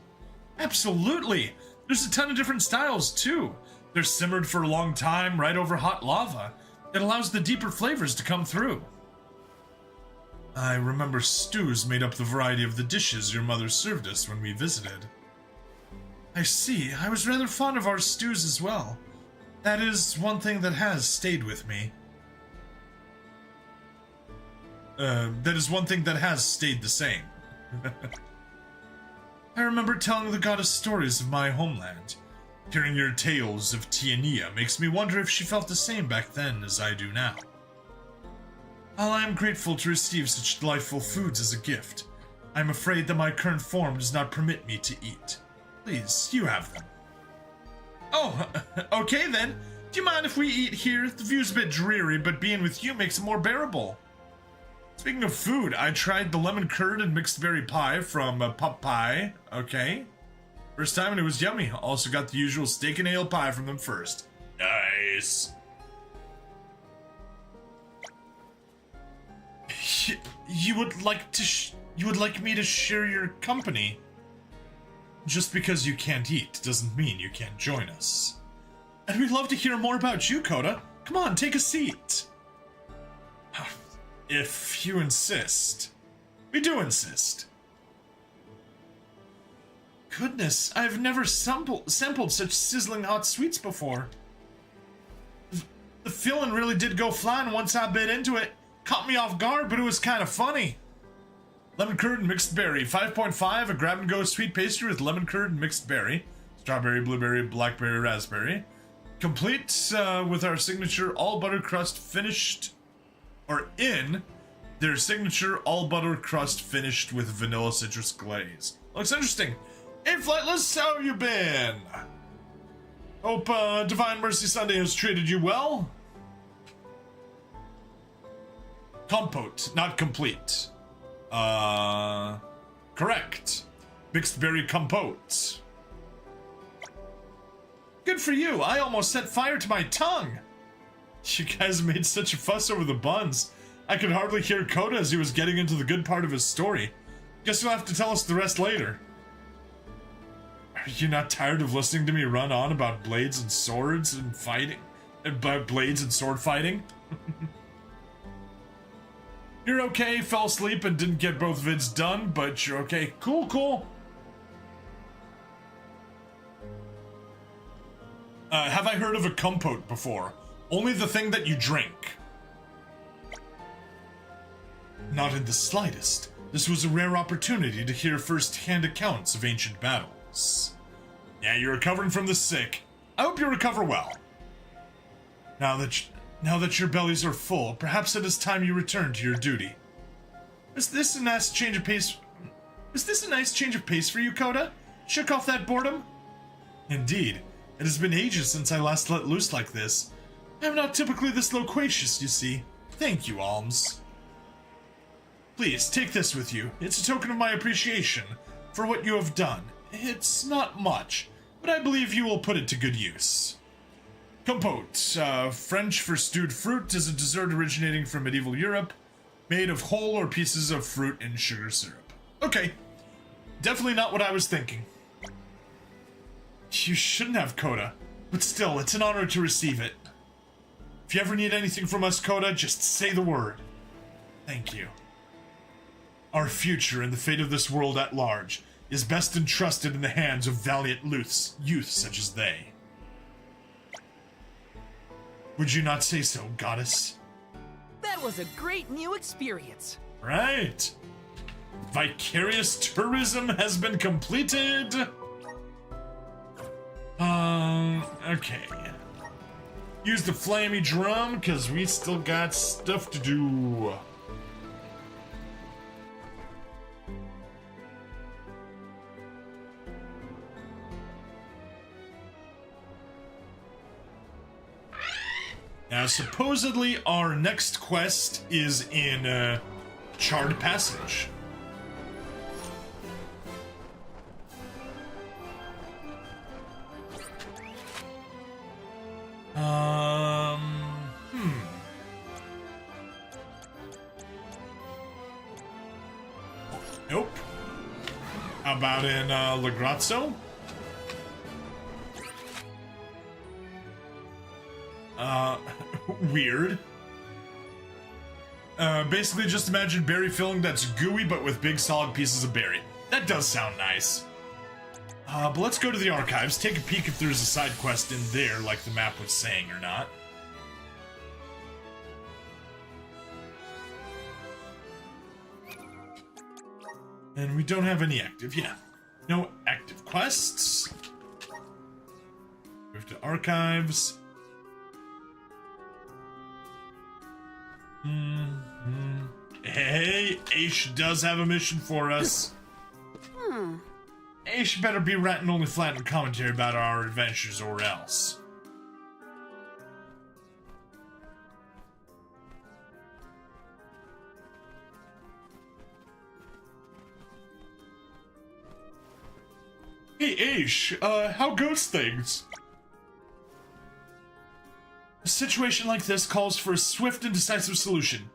Absolutely! There's a ton of different styles, too. They're simmered for a long time right over hot lava. It allows the deeper flavors to come through. I remember stews made up the variety of the dishes your mother served us when we visited. I see. I was rather fond of our stews as well. That is one thing that has stayed with me. That is one thing that has stayed the same. I remember telling the goddess stories of my homeland. Hearing your tales of Tiania makes me wonder if she felt the same back then as I do now. While I am grateful to receive such delightful foods as a gift, I am afraid that my current form does not permit me to eat. Please, you have them. Oh, okay then. Do you mind if we eat here? The view's a bit dreary, but being with you makes it more bearable. Speaking of food, I tried the lemon curd and mixed berry pie from Pup Pie. Okay. First time and it was yummy. Also got the usual steak and ale pie from them first. Nice. You would like me to share your company? Just because you can't eat doesn't mean you can't join us. And we'd love to hear more about you, Coda. Come on, take a seat. If you insist. We do insist. Goodness, I've never sampled such sizzling hot sweets before. The feeling really did go flying once I bit into it. Caught me off guard, but it was kind of funny. Lemon curd and mixed berry, 5.5, a grab-and-go sweet pastry with lemon curd and mixed berry. Strawberry, blueberry, blackberry, raspberry. Complete with our signature all-butter crust finished, or in their signature all-butter crust finished with vanilla citrus glaze. Looks interesting. Hey, Flightless, how have you been? Hope Divine Mercy Sunday has treated you well. Compote, not complete. Correct. Mixed berry compote. Good for you. I almost set fire to my tongue. You guys made such a fuss over the buns. I could hardly hear Coda as he was getting into the good part of his story. Guess you'll have to tell us the rest later. Are you not tired of listening to me run on about blades and swords and fighting? About blades and sword fighting? You're okay, fell asleep and didn't get both vids done, but you're okay. Cool, cool. Have I heard of a compote before? Only the thing that you drink. Not in the slightest. This was a rare opportunity to hear first-hand accounts of ancient battles. Yeah, you're recovering from the sick. I hope you recover well. Now Now that your bellies are full, perhaps it is time you return to your duty. Is this a nice change of pace? Is this a nice change of pace for you, Coda? Shook off that boredom? Indeed. It has been ages since I last let loose like this. I am not typically this loquacious, you see. Thank you, Alms. Please, take this with you. It's a token of my appreciation for what you have done. It's not much, but I believe you will put it to good use. Compote, French for stewed fruit, is a dessert originating from medieval Europe, made of whole or pieces of fruit in sugar syrup. Okay, definitely not what I was thinking. You shouldn't have, Coda, but still, it's an honor to receive it. If you ever need anything from us, Coda, just say the word. Thank you. Our future and the fate of this world at large is best entrusted in the hands of valiant youth such as they. Would you not say so, Goddess? That was a great new experience. Right. Vicarious tourism has been completed. Okay. Use the flammy drum, because we still got stuff to do. Now, supposedly, our next quest is in, Charred Passage. Nope. How about in, Lagrazzo? Weird. Basically just imagine berry filling that's gooey but with big solid pieces of berry. That does sound nice. But let's go to the archives, take a peek if there's a side quest in there like the map was saying or not. And we don't have any active, yeah. No active quests. Move to archives. Hey, Aish does have a mission for us. Aish better be writing only flat and commentary about our adventures or else. Hey Aish, how goes things? A situation like this calls for a swift and decisive solution.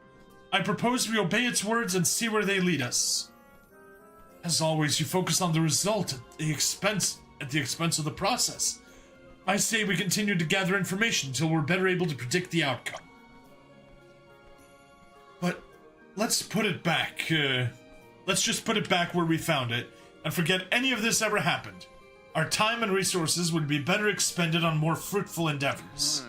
I propose we obey its words and see where they lead us. As always, you focus on the result at the expense of the process. I say we continue to gather information until we're better able to predict the outcome. But let's put it back. Let's just put it back where we found it and forget any of this ever happened. Our time and resources would be better expended on more fruitful endeavors.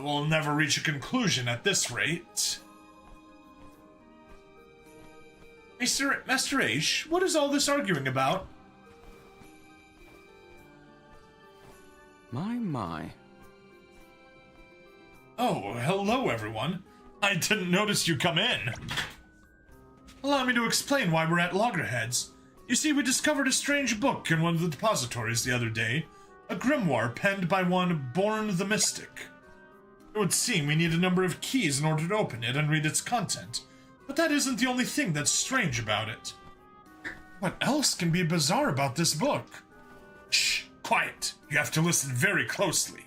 We'll never reach a conclusion at this rate. Master Aish, what is all this arguing about? My. Oh, hello everyone. I didn't notice you come in. Allow me to explain why we're at loggerheads. You see, we discovered a strange book in one of the depositories the other day. A grimoire penned by one Born the Mystic. It would seem we need a number of keys in order to open it and read its content. But that isn't the only thing that's strange about it. What else can be bizarre about this book? Shh, quiet. You have to listen very closely.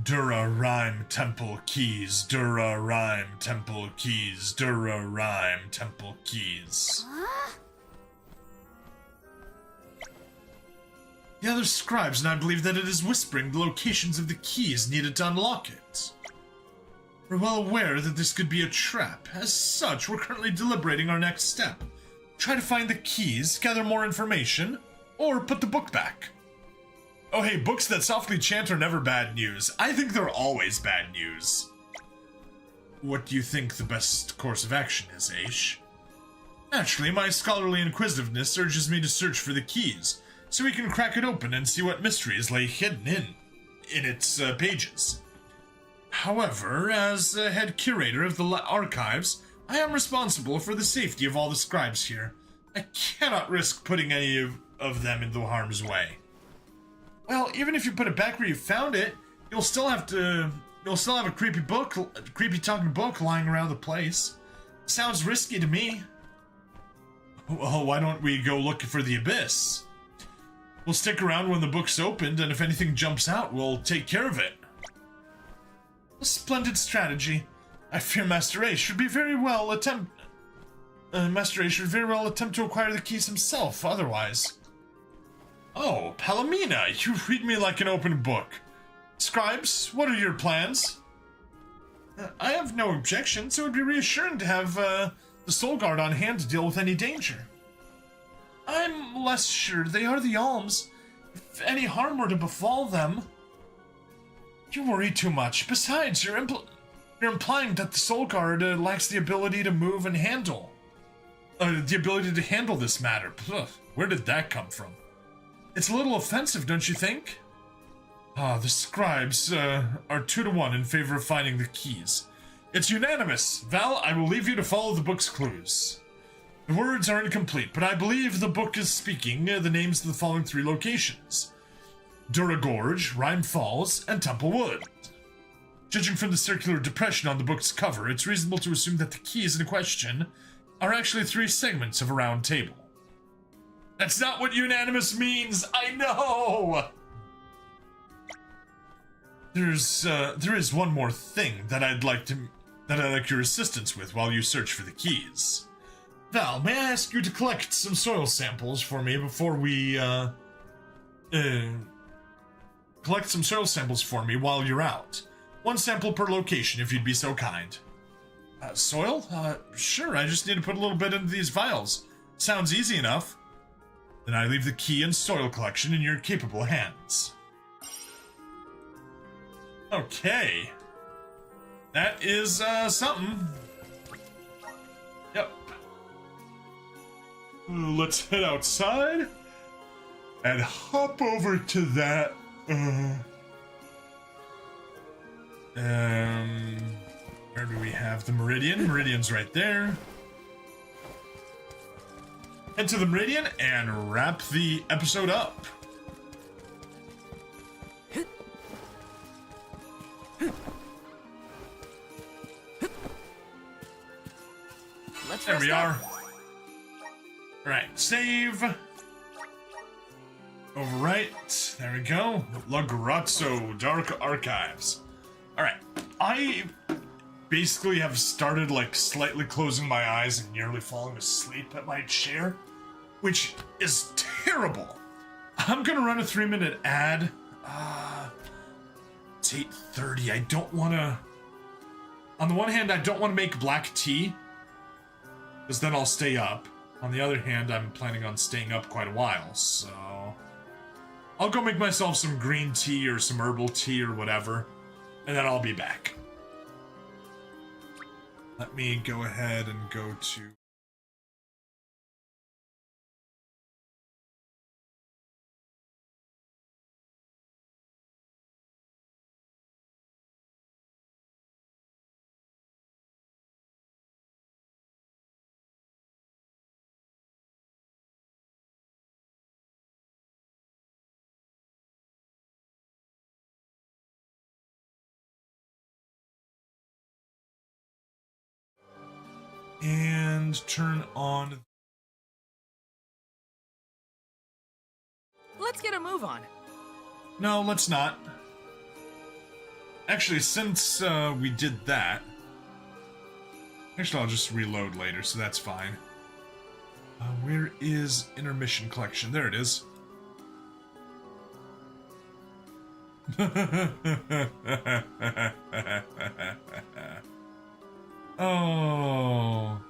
Dura Rhyme Temple Keys, Dura Rhyme Temple Keys, Dura Rhyme Temple Keys. The other scribes and I believe that it is whispering the locations of the keys needed to unlock it. We're well aware that this could be a trap. As such, we're currently deliberating our next step. Try to find the keys, gather more information, or put the book back. Oh hey, books that softly chant are never bad news. I think they're always bad news. What do you think the best course of action is, Aish? Naturally, my scholarly inquisitiveness urges me to search for the keys, so we can crack it open and see what mysteries lay hidden in its pages. However, as head curator of the archives, I am responsible for the safety of all the scribes here. I cannot risk putting any of them into harm's way. Well, even if you put it back where you found it, you'll still have a creepy talking book lying around the place. Sounds risky to me. Well, why don't we go looking for the abyss? We'll stick around when the book's opened, and if anything jumps out, we'll take care of it. A splendid strategy. I fear Master A should very well attempt to acquire the keys himself, otherwise. Oh, Palomina, you read me like an open book. Scribes, what are your plans? I have no objections. It would be reassuring to have the Soul Guard on hand to deal with any danger. I'm less sure. They are the Alms. If any harm were to befall them... You worry too much. Besides, you're implying that the Soul Guard lacks the ability to move and handle. The ability to handle this matter. Ugh, where did that come from? It's a little offensive, don't you think? The scribes are 2-1 in favor of finding the keys. It's unanimous. Val, I will leave you to follow the book's clues. The words are incomplete, but I believe the book is speaking the names of the following 3 locations. Dura Gorge, Rhyme Falls, and Temple Wood. Judging from the circular depression on the book's cover, it's reasonable to assume that the keys in question are actually 3 segments of a round table. That's not what unanimous means, I know! There is one more thing that I'd like your assistance with while you search for the keys. Val, may I ask you to collect some soil samples for me before we, collect some soil samples for me while you're out. 1 sample per location, if you'd be so kind. Soil? Sure, I just need to put a little bit into these vials. Sounds easy enough. Then I leave the key and soil collection in your capable hands. Okay. That is, something. Yep. Let's head outside and hop over to that, where do we have the Meridian? Meridian's right there. Head to the Meridian and wrap the episode up. There we are. Alright, save. Overwrite. There we go. La Grazzo Dark Archives. Alright, I basically have started like slightly closing my eyes and nearly falling asleep at my chair, which is terrible. I'm gonna run a 3-minute ad. It's 8:30. I don't wanna... On the one hand, I don't want to make black tea, because then I'll stay up. On the other hand, I'm planning on staying up quite a while, so... I'll go make myself some green tea or some herbal tea or whatever, and then I'll be back. Let me go ahead and go to... and turn on... Let's get a move on. No, let's not. Actually, since we did that... Actually, I'll just reload later, so that's fine. Where is intermission collection? There it is. Oh...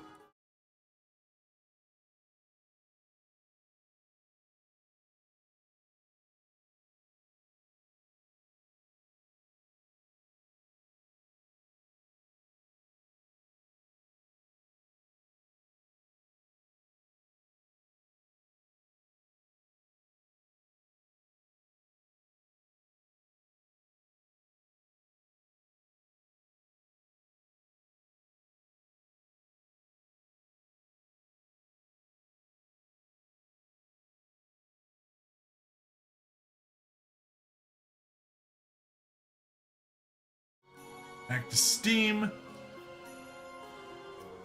Back to Steam.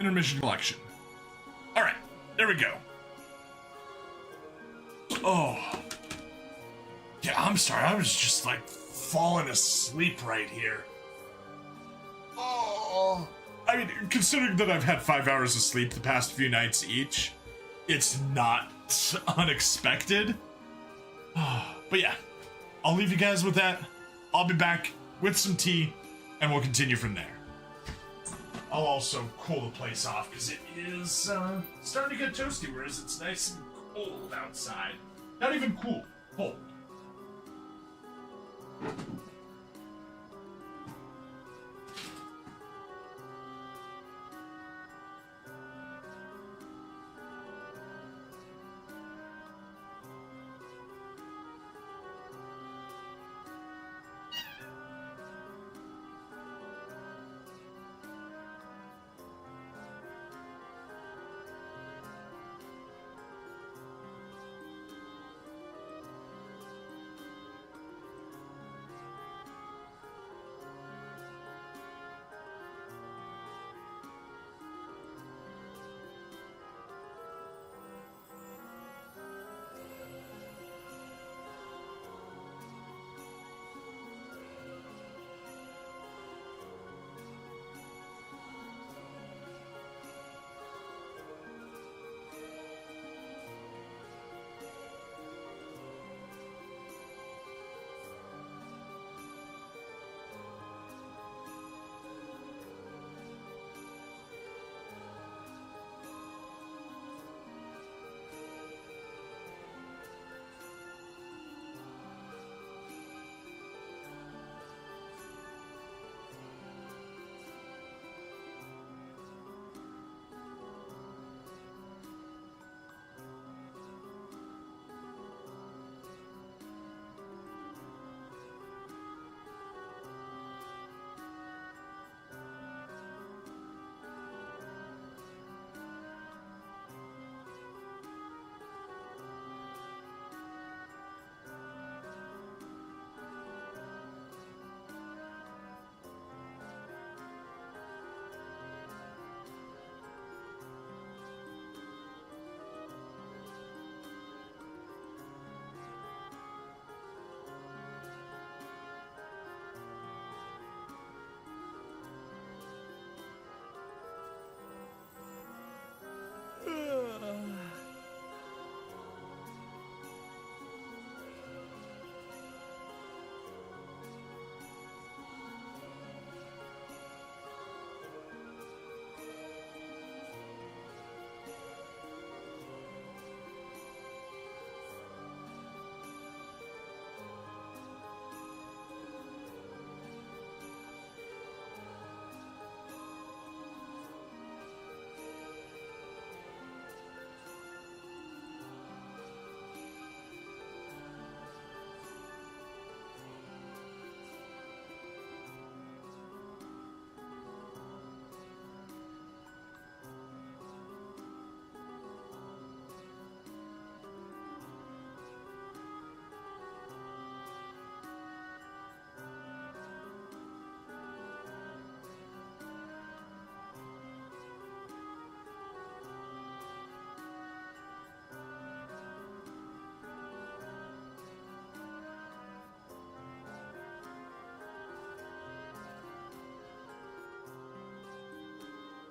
Intermission collection. Alright, there we go. Oh. Yeah, I'm sorry, I was just like falling asleep right here. Oh. I mean, considering that I've had 5 hours of sleep the past few nights each, it's not unexpected. But yeah, I'll leave you guys with that. I'll be back with some tea, and we'll continue from there. I'll also cool the place off, because it is starting to get toasty, whereas it's nice and cold outside. Not even cool, cold.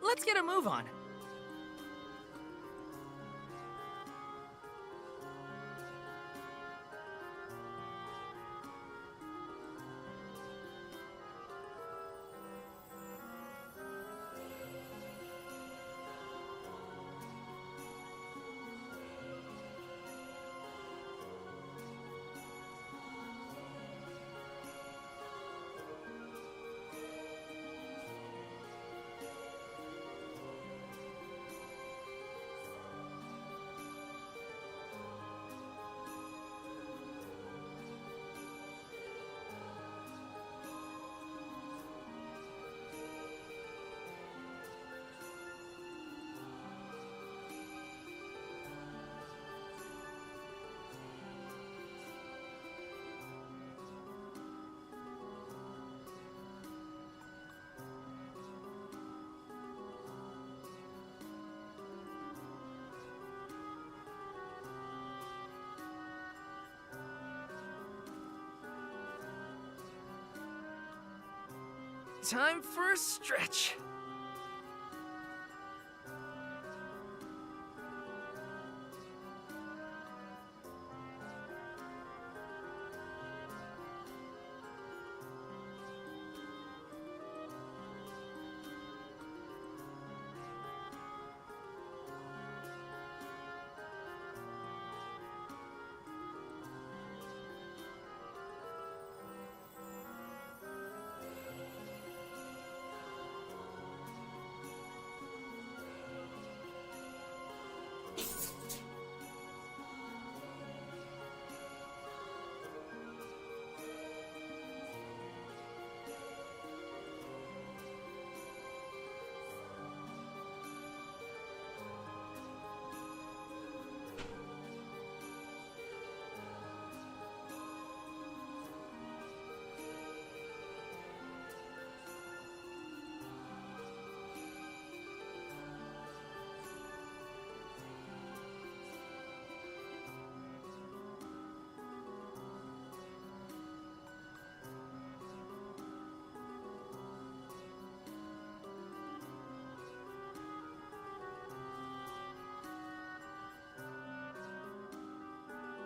Let's get a move on. Time for a stretch.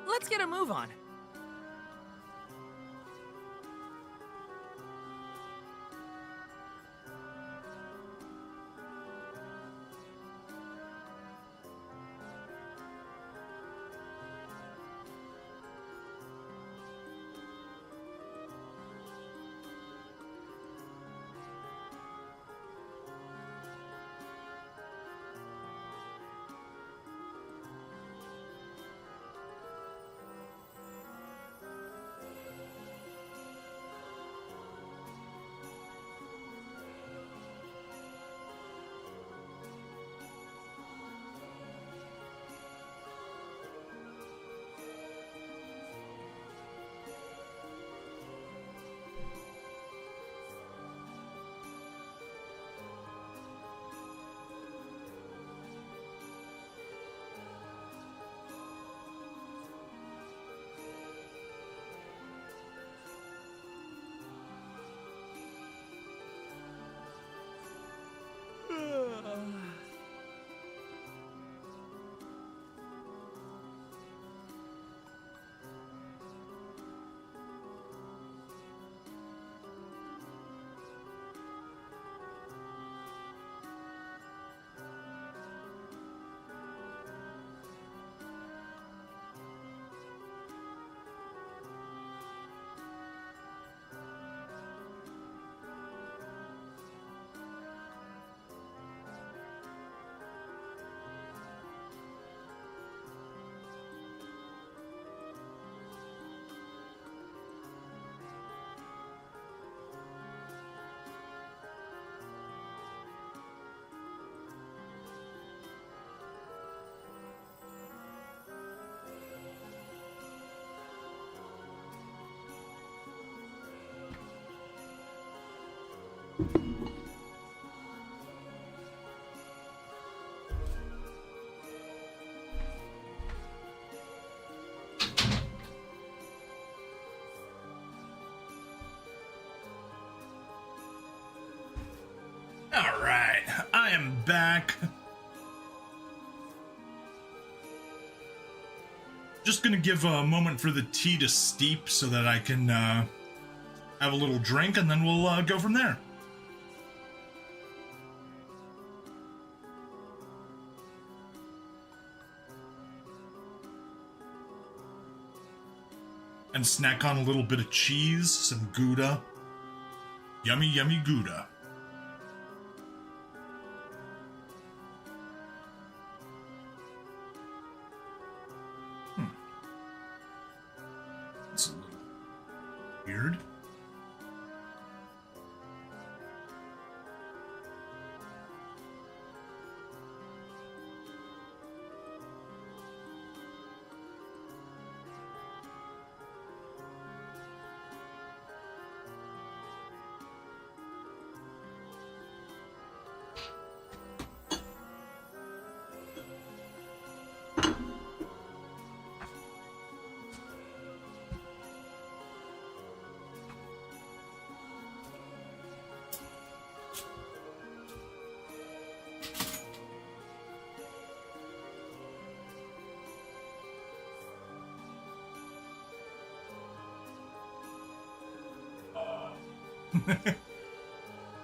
Let's get a move on. Alright, I am back. Just gonna give a moment for the tea to steep so that I can have a little drink, and then we'll go from there. And snack on a little bit of cheese, some Gouda. Yummy, yummy Gouda. It's a little weird.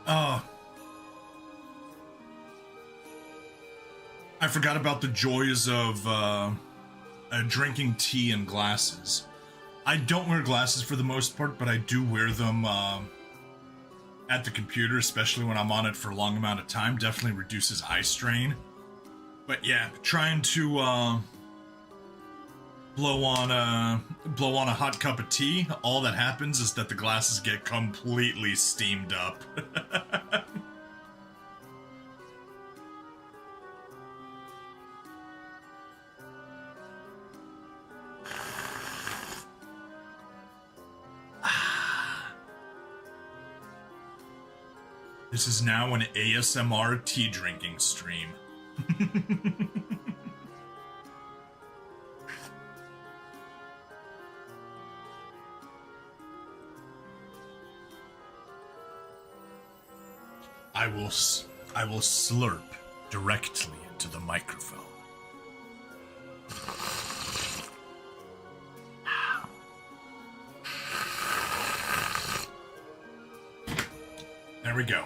Oh. I forgot about the joys of drinking tea in glasses. I don't wear glasses for the most part, but I do wear them at the computer, especially when I'm on it for a long amount of time. Definitely reduces eye strain. But yeah, trying to blow on a hot cup of tea, all that happens is that the glasses get completely steamed up. This is now an ASMR tea drinking stream. I will slurp directly into the microphone. There we go.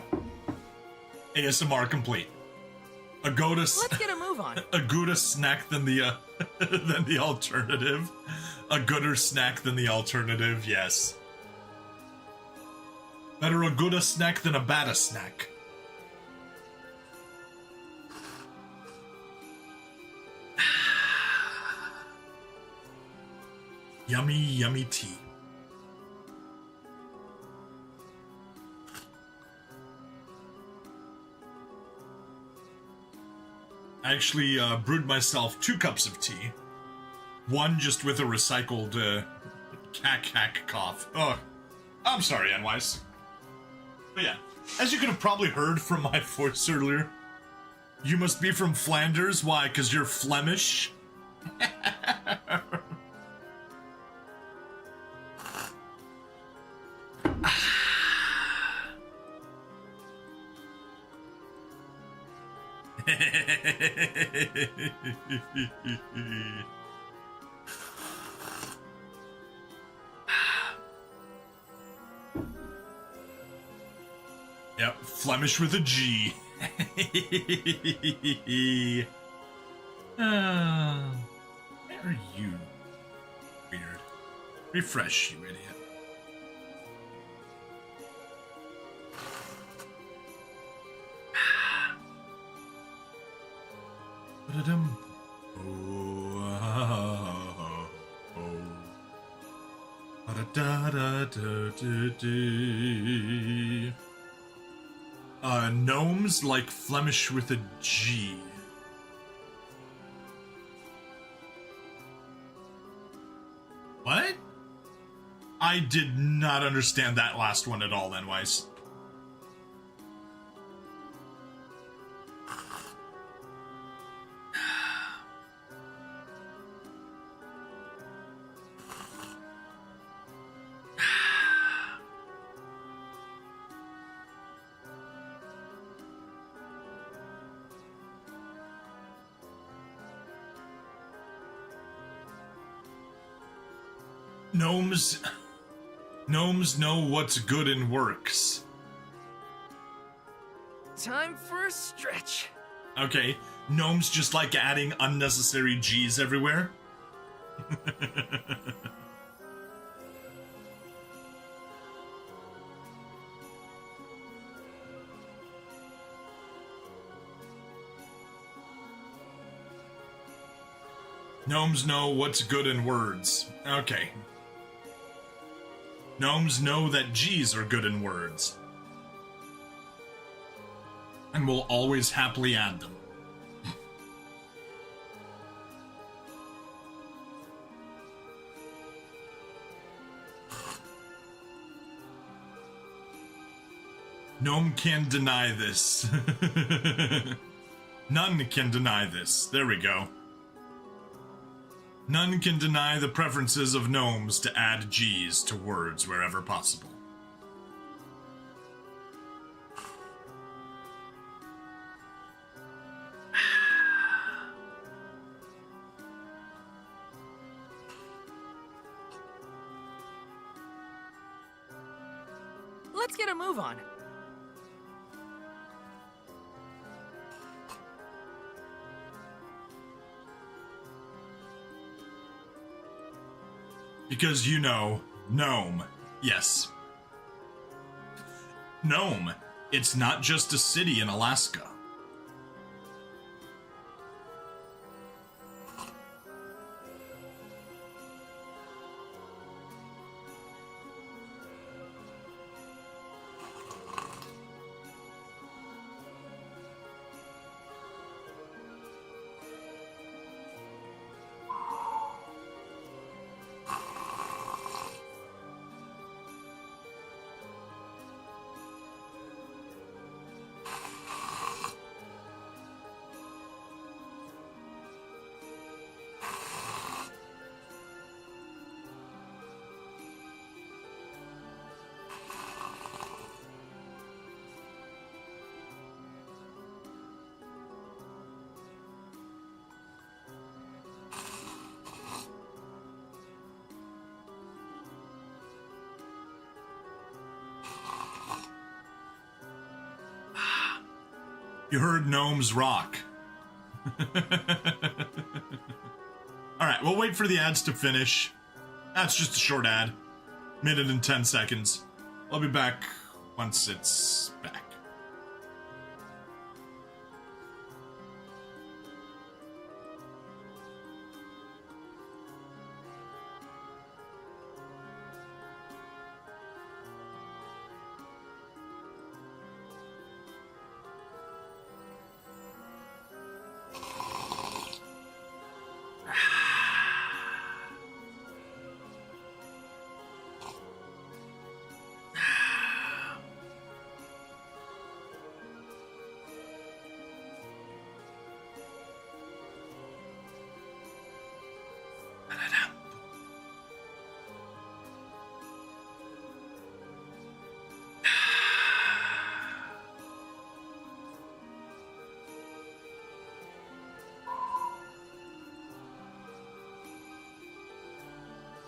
ASMR complete. A Gouda. Let's get a move on. A gooder snack than the than the alternative. A gooder snack than the alternative. Yes. Better a gooder snack than a badder snack. Yummy, yummy tea. I actually brewed myself 2 cups of tea. One just with a recycled cack cough. Ugh. I'm sorry, Anwise. But yeah, as you could have probably heard from my voice earlier, you must be from Flanders. Why? 'Cause you're Flemish? Yep, Flemish with a G. Where are you? Weird. Refresh, you idiot. Ba-da-dum. Ba-da-da-da-da-da-dee. Gnomes like Flemish with a G. What? I did not understand that last one at all, then, Weiss. Gnomes know what's good and works. Time for a stretch. Okay, gnomes just like adding unnecessary G's everywhere. Gnomes know what's good in words. Okay. Gnomes know that G's are good in words. And will always happily add them. Gnome can deny this. None can deny this. There we go. None can deny the preferences of gnomes to add G's to words wherever possible. let's get a move on. Because you know, Nome. Yes. Nome. It's not just a city in Alaska. You heard gnomes rock. Alright, we'll wait for the ads to finish. That's just a short ad. Minute and 10 seconds. I'll be back once it's back.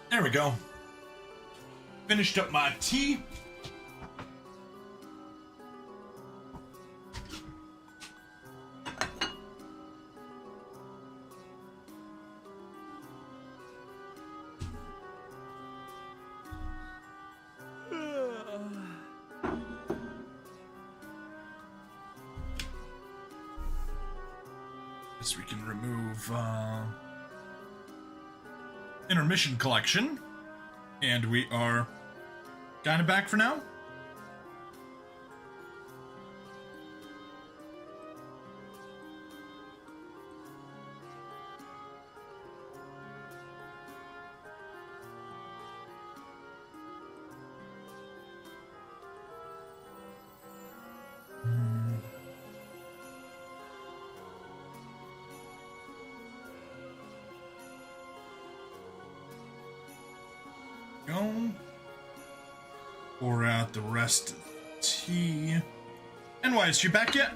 There we go. Finished up my tea. Guess we can remove intermission collection, and we are kind of back for now. Go. Pour out the rest of the tea. And why is she back yet?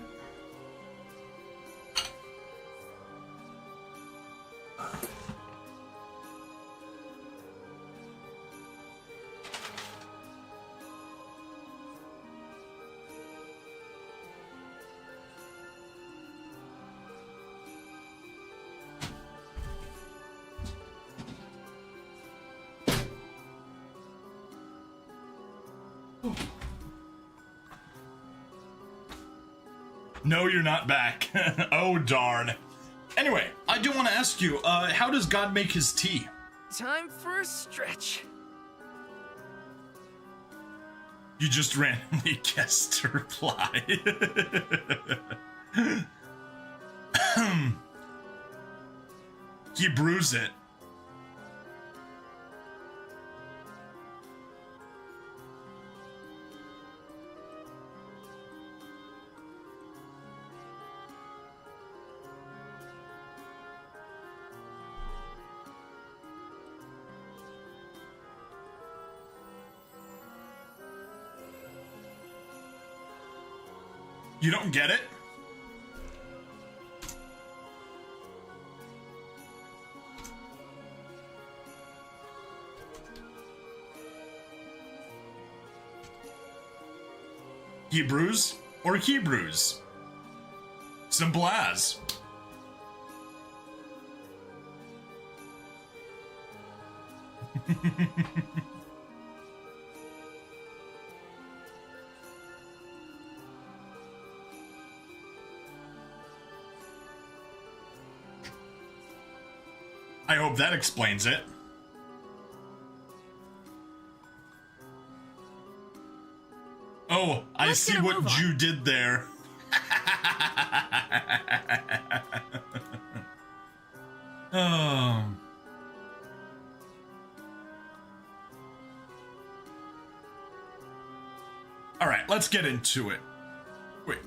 No, you're not back. Oh, darn. Anyway, I do want to ask you, how does God make his tea? Time for a stretch. You just randomly guessed to reply. He brews it. You don't get it? Hebrews or Hebrews. Simple as. I hope that explains it. Oh, I see what you did there. All right, let's get into it. Wait,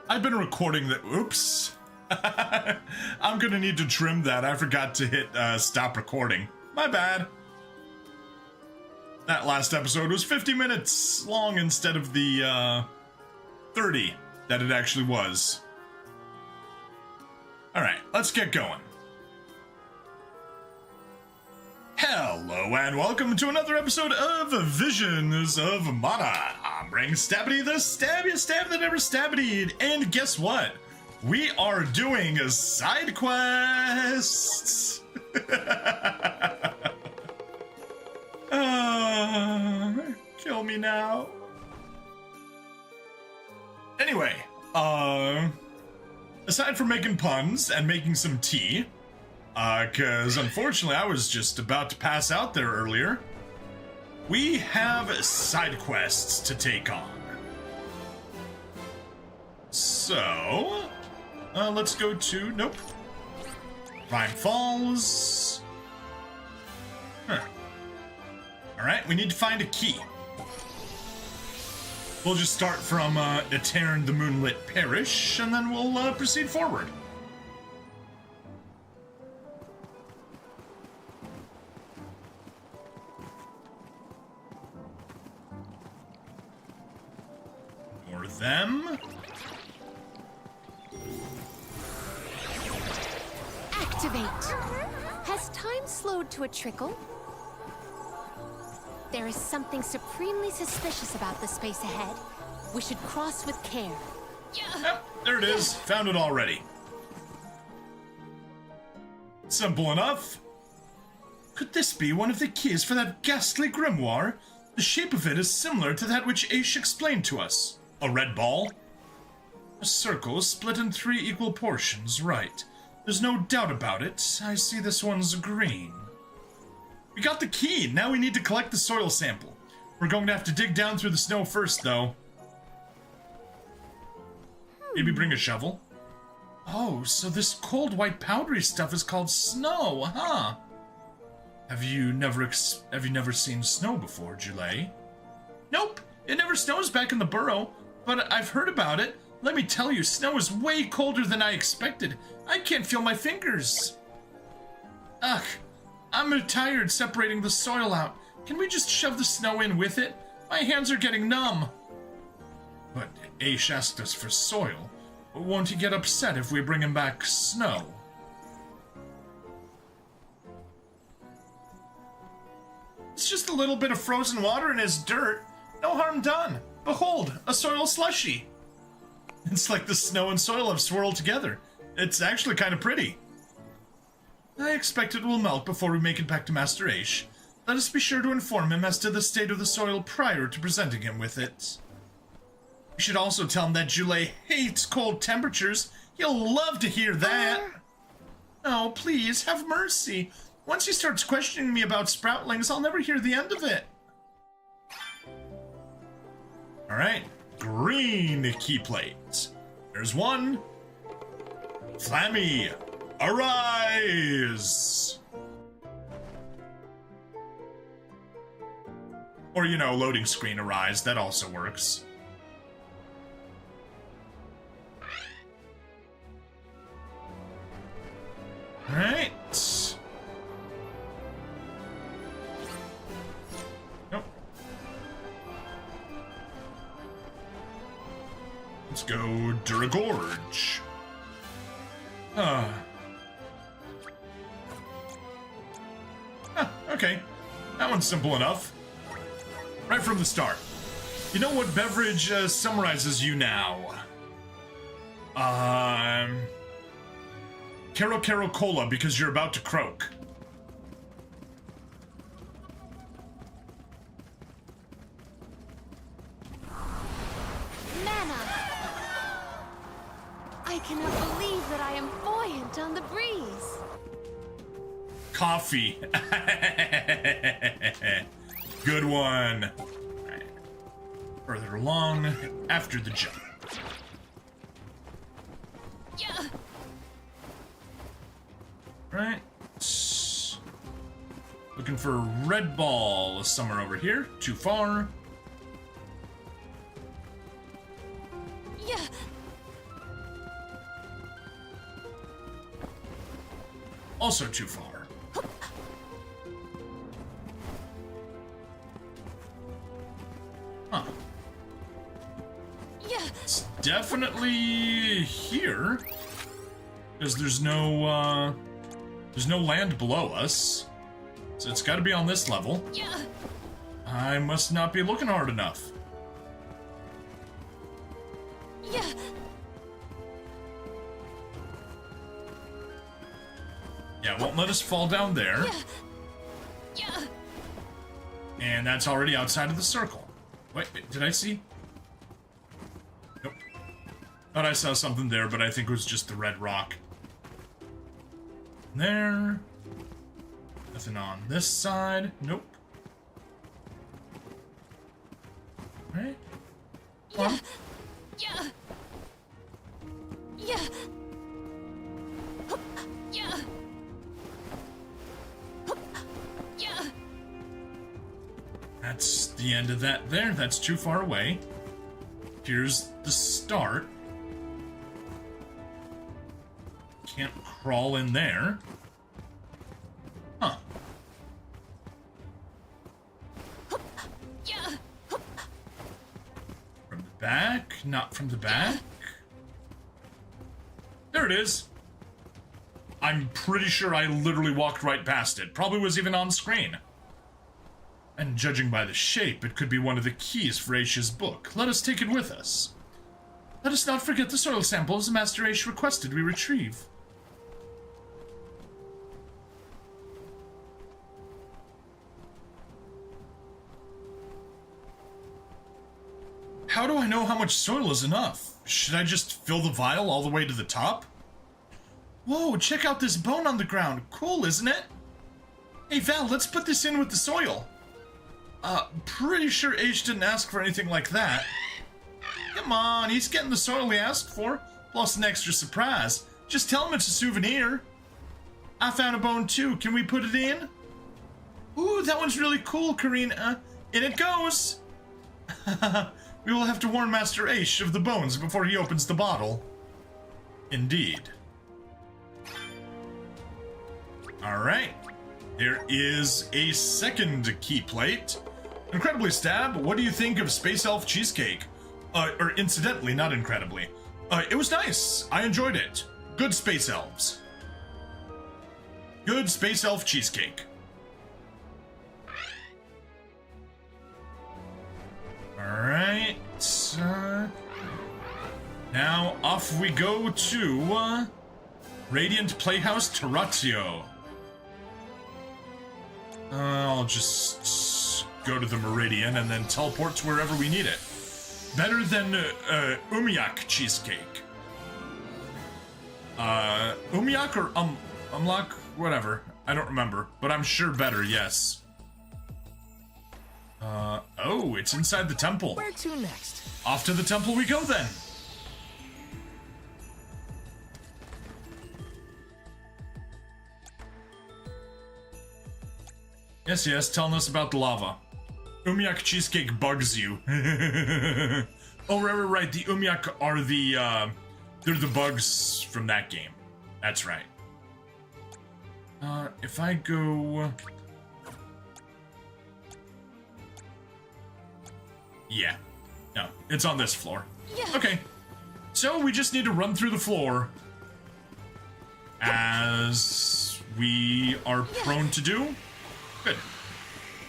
I've been recording that. Oops. I'm gonna need to trim that. I forgot to hit stop recording. My bad. That last episode was 50 minutes long instead of the 30 that it actually was. Alright, let's get going. Hello and welcome to another episode of Visions of Mana. I'm Ring Stabbity, the stabbiest stab that ever stabbityed. And guess what? We are doing side quests. Kill me now. Anyway, aside from making puns and making some tea, cause unfortunately I was just about to pass out there earlier, we have side quests to take on. So, let's go to, nope. Rhyme Falls. Huh. Alright, we need to find a key. We'll just start from Etern the Moonlit Parish, and then we'll proceed forward. Or them. Activate. Has time slowed to a trickle? There is something supremely suspicious about the space ahead. We should cross with care. Yep, there it is. Found it already. Simple enough. Could this be one of the keys for that ghastly grimoire? The shape of it is similar to that which Aish explained to us. A red ball? A circle split in 3 equal portions, right. There's no doubt about it. I see this one's green. We got the key. Now we need to collect the soil sample. We're going to have to dig down through the snow first, though. Maybe bring a shovel. Oh, so this cold white powdery stuff is called snow, huh? Have you never seen snow before, Julay? Nope. It never snows back in the burrow, but I've heard about it. Let me tell you, snow is way colder than I expected. I can't feel my fingers. Ugh. I'm tired separating the soil out. Can we just shove the snow in with it? My hands are getting numb. But Aish asked us for soil. Won't he get upset if we bring him back snow? It's just a little bit of frozen water in his dirt. No harm done. Behold, a soil slushy. It's like the snow and soil have swirled together. It's actually kind of pretty. I expect it will melt before we make it back to Master Aish. Let us be sure to inform him as to the state of the soil prior to presenting him with it. We should also tell him that Julay hates cold temperatures. He'll love to hear that. Oh, please, have mercy. Once he starts questioning me about sproutlings, I'll never hear the end of it. Alright, green key plate. There's one. Flammy. Arise! Or, you know, loading screen arise, that also works. Alright. Nope. Let's go Duragorge. Okay. That one's simple enough. Right from the start. You know what beverage summarizes you now? Caro Cola, because you're about to croak. Mana! I cannot believe that I am buoyant on the breeze. Coffee. Good one. Right. Further along, after the jump. Yeah. Right. Looking for a red ball somewhere over here. Too far. Yeah. Also too far. Huh. Yeah. It's definitely here. Because there's no land below us. So it's gotta be on this level. Yeah. I must not be looking hard enough. Yeah. Yeah, it won't let us fall down there. Yeah. Yeah. And that's already outside of the circle. Wait, did I see? Nope. Thought I saw something there, but I think it was just the red rock. There. Nothing on this side. Nope. Right? Yeah. Yeah. Yeah. Yeah. Yeah. That's the end of that there. That's too far away. Here's the start. Can't crawl in there. Huh. Yeah. From the back? Not from the back? There it is. I'm pretty sure I literally walked right past it. Probably was even on screen. And judging by the shape, it could be one of the keys for Aisha's book. Let us take it with us. Let us not forget the soil samples Master Aish requested we retrieve. How do I know how much soil is enough? Should I just fill the vial all the way to the top? Whoa, check out this bone on the ground. Cool, isn't it? Hey Val, let's put this in with the soil. Pretty sure Aish didn't ask for anything like that. Come on, he's getting the soil he asked for, plus an extra surprise. Just tell him it's a souvenir. I found a bone too. Can we put it in? Ooh, that one's really cool, Karina. In it goes. We will have to warn Master Aish of the bones before he opens the bottle. Indeed. Alright. There is a second key plate. Incredibly Stab, what do you think of Space Elf Cheesecake? Or incidentally, not incredibly. It was nice. I enjoyed it. Good Space Elves. Good Space Elf Cheesecake. Alright. Now off we go to Radiant Playhouse Terratio. I'll just go to the Meridian and then teleport to wherever we need it. Better than Umiak Cheesecake. Umiak or Umlak? Whatever. I don't remember, but I'm sure better, yes. Oh, it's inside the temple. Where to next? Off to the temple we go then. Yes, telling us about the lava. Umiak Cheesecake bugs you. Oh, right. The Umiak are they're the bugs from that game. That's right. If I go... Yeah. No, it's on this floor. Yeah. Okay. So we just need to run through the floor. As we are prone to do. Good.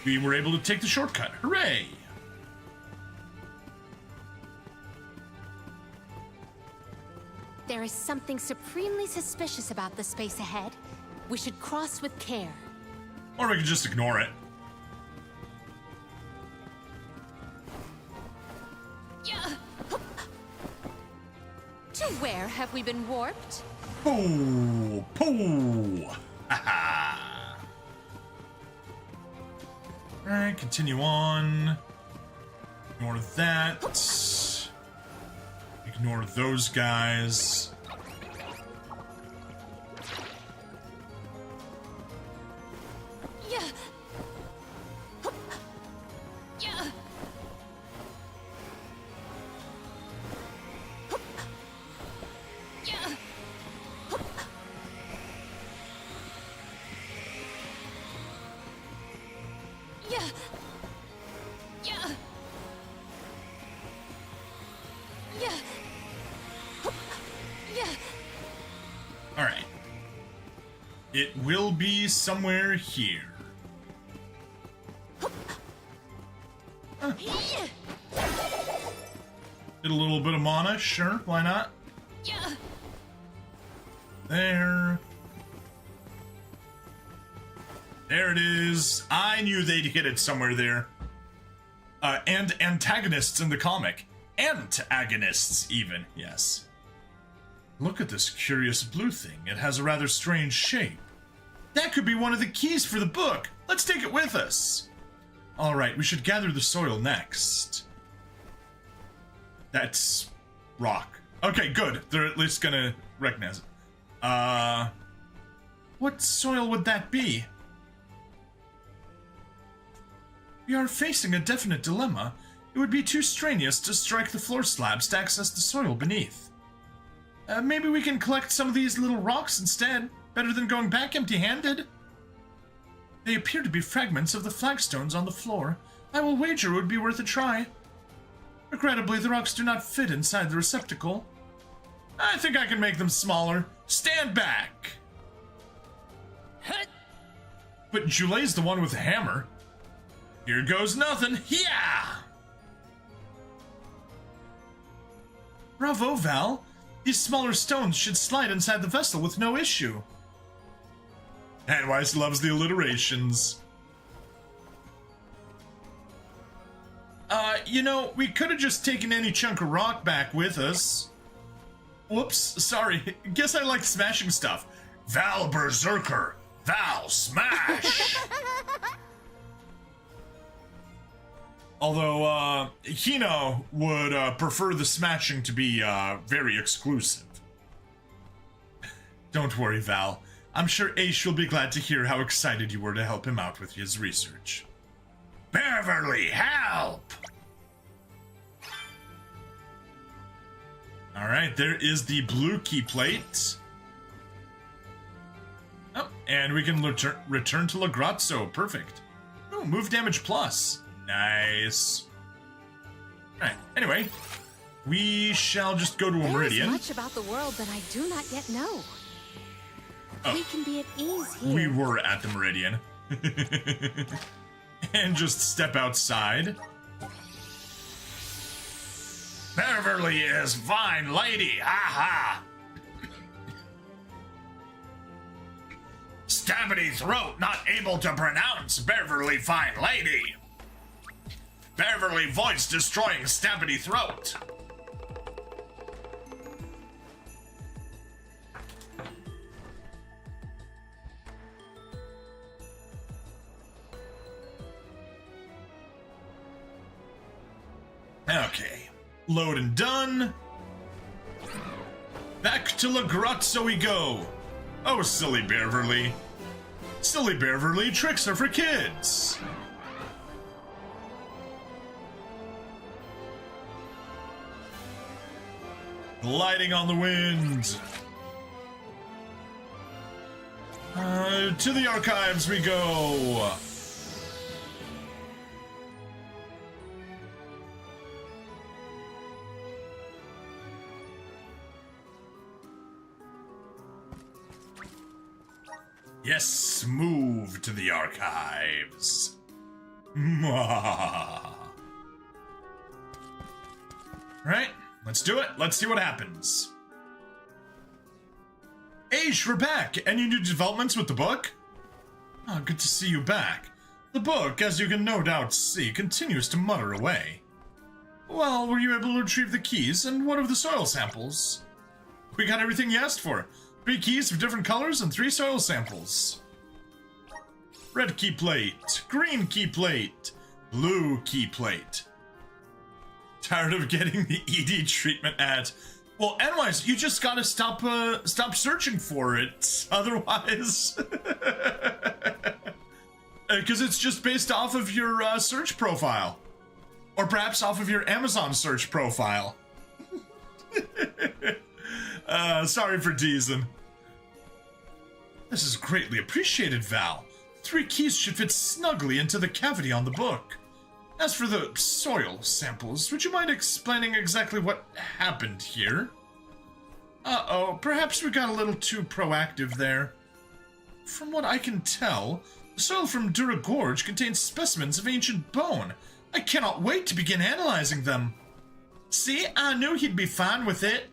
We were able to take the shortcut. Hooray! There is something supremely suspicious about the space ahead. We should cross with care. Or we could just ignore it. To where have we been warped? Pooh! Pooh! Haha! Alright, continue on. Ignore that. Ignore those guys. Alright. It will be somewhere here. Huh. Did a little bit of mana, sure, why not? There. There it is. I knew they'd hit it somewhere there. And antagonists in the comic. Antagonists, even, yes. Look at this curious blue thing. It has a rather strange shape. That could be one of the keys for the book. Let's take it with us. All right, we should gather the soil next. That's rock. Okay, good. They're at least gonna recognize it. What soil would that be? We are facing a definite dilemma. It would be too strenuous to strike the floor slabs to access the soil beneath. Maybe we can collect some of these little rocks instead. Better than going back empty-handed. They appear to be fragments of the flagstones on the floor. I will wager it would be worth a try. Regrettably, the rocks do not fit inside the receptacle. I think I can make them smaller. Stand back! But Julay's the one with the hammer. Here goes nothing. Yeah! Bravo, Val. These smaller stones should slide inside the vessel with no issue. Handwise loves the alliterations. You know, we could have just taken any chunk of rock back with us. Whoops, sorry. Guess I like smashing stuff. Val Berserker. Val Smash! Although, Hino would prefer the smashing to be very exclusive. Don't worry, Val. I'm sure Ace will be glad to hear how excited you were to help him out with his research. Beverly, help! Alright, there is the blue key plate. Oh, and we can return to Lagrazzo. Perfect. Oh, move damage plus. Nice. Alright, anyway, we shall just go to a Meridian. There is much about the world that I do not yet know. Oh. We can be at ease here. We were at the Meridian. And just step outside. Beverly is fine lady, ha ha! Stabbity throat, not able to pronounce Beverly fine lady. Beverly voice destroying stabbity throat. Okay, load and done. Back to Lagrazzo we go. Oh, silly Beverly. Silly Beverly, tricks are for kids. Gliding on the wind. To the archives we go. Yes, move to the archives. Right, let's do it. Let's see what happens. Aish, we're back! Any new developments with the book? Oh, good to see you back. The book, as you can no doubt see, continues to mutter away. Well, were you able to retrieve the keys, and what of the soil samples? We got everything you asked for. 3 keys of different colors and 3 soil samples. Red key plate, green key plate, blue key plate. Tired of getting the ED treatment ads? Well, anyways, you just gotta stop searching for it. Otherwise, because it's just based off of your search profile, or perhaps off of your Amazon search profile. Sorry for teasing. This is greatly appreciated, Val. 3 keys should fit snugly into the cavity on the book. As for the soil samples, would you mind explaining exactly what happened here? Uh-oh, perhaps we got a little too proactive there. From what I can tell, the soil from Dura Gorge contains specimens of ancient bone. I cannot wait to begin analyzing them. See, I knew he'd be fine with it.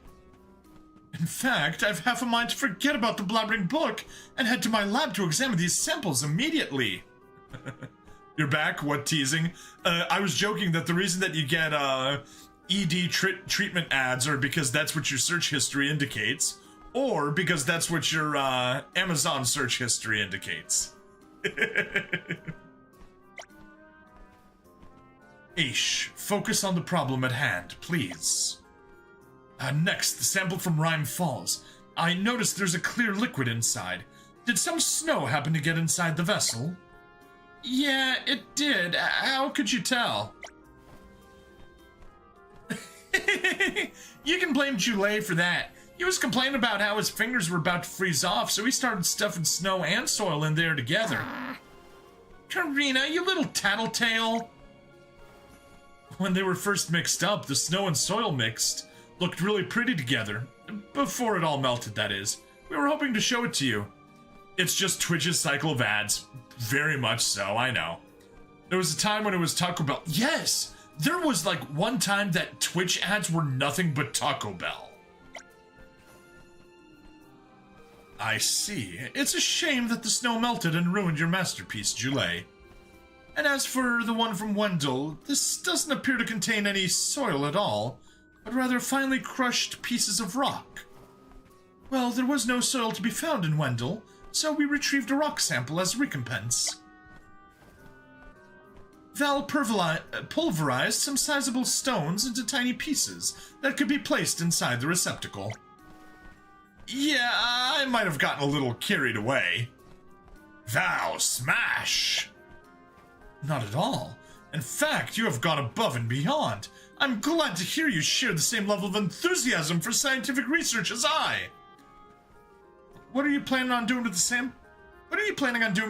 In fact, I've half a mind to forget about the blabbering book and head to my lab to examine these samples immediately. You're back? What teasing? I was joking that the reason that you get ED treatment ads are because that's what your search history indicates, or because that's what your Amazon search history indicates. Aish, focus on the problem at hand, please. Next, the sample from Rhyme Falls. I noticed there's a clear liquid inside. Did some snow happen to get inside the vessel? Yeah, it did. How could you tell? You can blame Joulet for that. He was complaining about how his fingers were about to freeze off, so he started stuffing snow and soil in there together. Karina, you little tattletale. When they were first mixed up, the snow and soil mixed looked really pretty together. Before it all melted, that is. We were hoping to show it to you. It's just Twitch's cycle of ads. Very much so, I know. There was a time when it was Taco Bell. Yes! There was like one time that Twitch ads were nothing but Taco Bell. I see. It's a shame that the snow melted and ruined your masterpiece, Joulet. And as for the one from Wendell, this doesn't appear to contain any soil at all, but rather finely crushed pieces of rock. Well, there was no soil to be found in Wendell, so we retrieved a rock sample as recompense. Val pulverized some sizable stones into tiny pieces that could be placed inside the receptacle. Yeah, I might have gotten a little carried away. Val, smash! Not at all. In fact, you have gone above and beyond. I'm glad to hear you share the same level of enthusiasm for scientific research as I. What are you planning on doing with the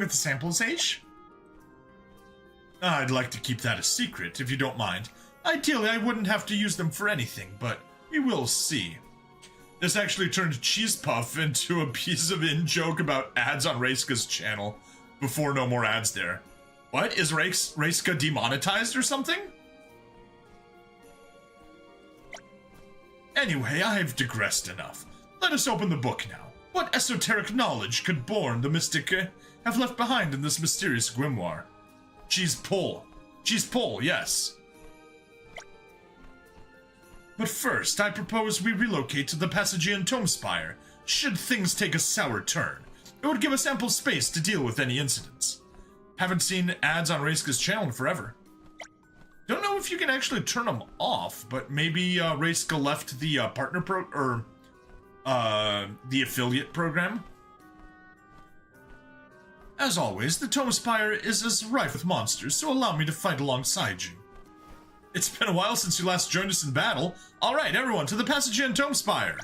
samples, Aish? I'd like to keep that a secret, if you don't mind. Ideally, I wouldn't have to use them for anything, but we will see. This actually turned Cheese Puff into a piece of in-joke about ads on Reiska's channel. Before no more ads there. What? Is Reiska demonetized or something? Anyway, I've digressed enough. Let us open the book now. What esoteric knowledge could Born, the mystic, have left behind in this mysterious grimoire? Cheese pull, yes. But first, I propose we relocate to the Passagian Tome Spire, should things take a sour turn. It would give us ample space to deal with any incidents. Haven't seen ads on Reiska's channel in forever. Don't know if you can actually turn them off, but maybe Reiska left the the affiliate program. As always, the Tome Spire is as rife with monsters, so allow me to fight alongside you. It's been a while since you last joined us in battle. Alright, everyone, to the Passagian Tome Spire!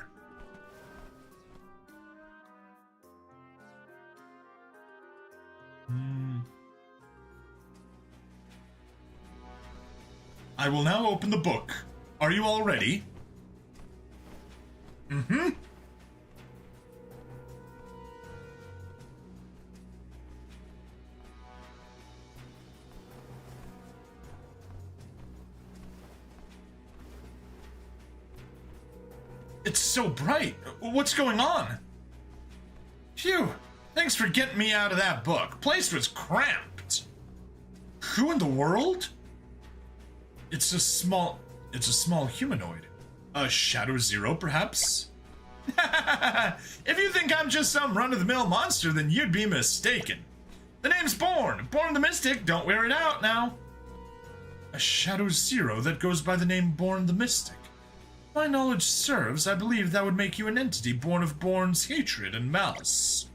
I will now open the book. Are you all ready? Mm-hmm. It's so bright. What's going on? Phew! Thanks for getting me out of that book. Place was cramped. Who in the world? It's a small humanoid. A Shadow Zero, perhaps? If you think I'm just some run-of-the-mill monster, then you'd be mistaken. The name's Born the Mystic. Don't wear it out now. A Shadow Zero that goes by the name Born the Mystic. If my knowledge serves, I believe that would make you an entity born of Born's hatred and malice.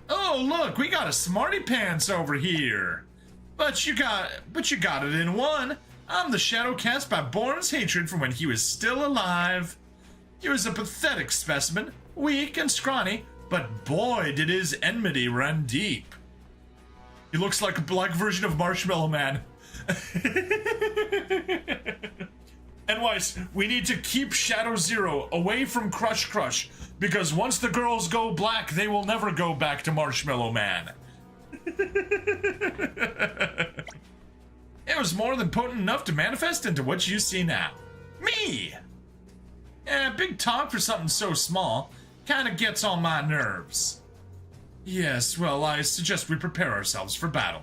Oh, look, we got a smarty pants over here. But you got it in one. I'm the shadow cast by Born's hatred from when he was still alive. He was a pathetic specimen, weak and scrawny, but boy, did his enmity run deep. He looks like a black version of Marshmallow Man. And Weiss, we need to keep Shadow Zero away from Crush, because once the girls go black, they will never go back to Marshmallow Man. It was more than potent enough to manifest into what you see now. Me! Yeah, big talk for something so small. Kinda gets on my nerves. Yes, well, I suggest we prepare ourselves for battle.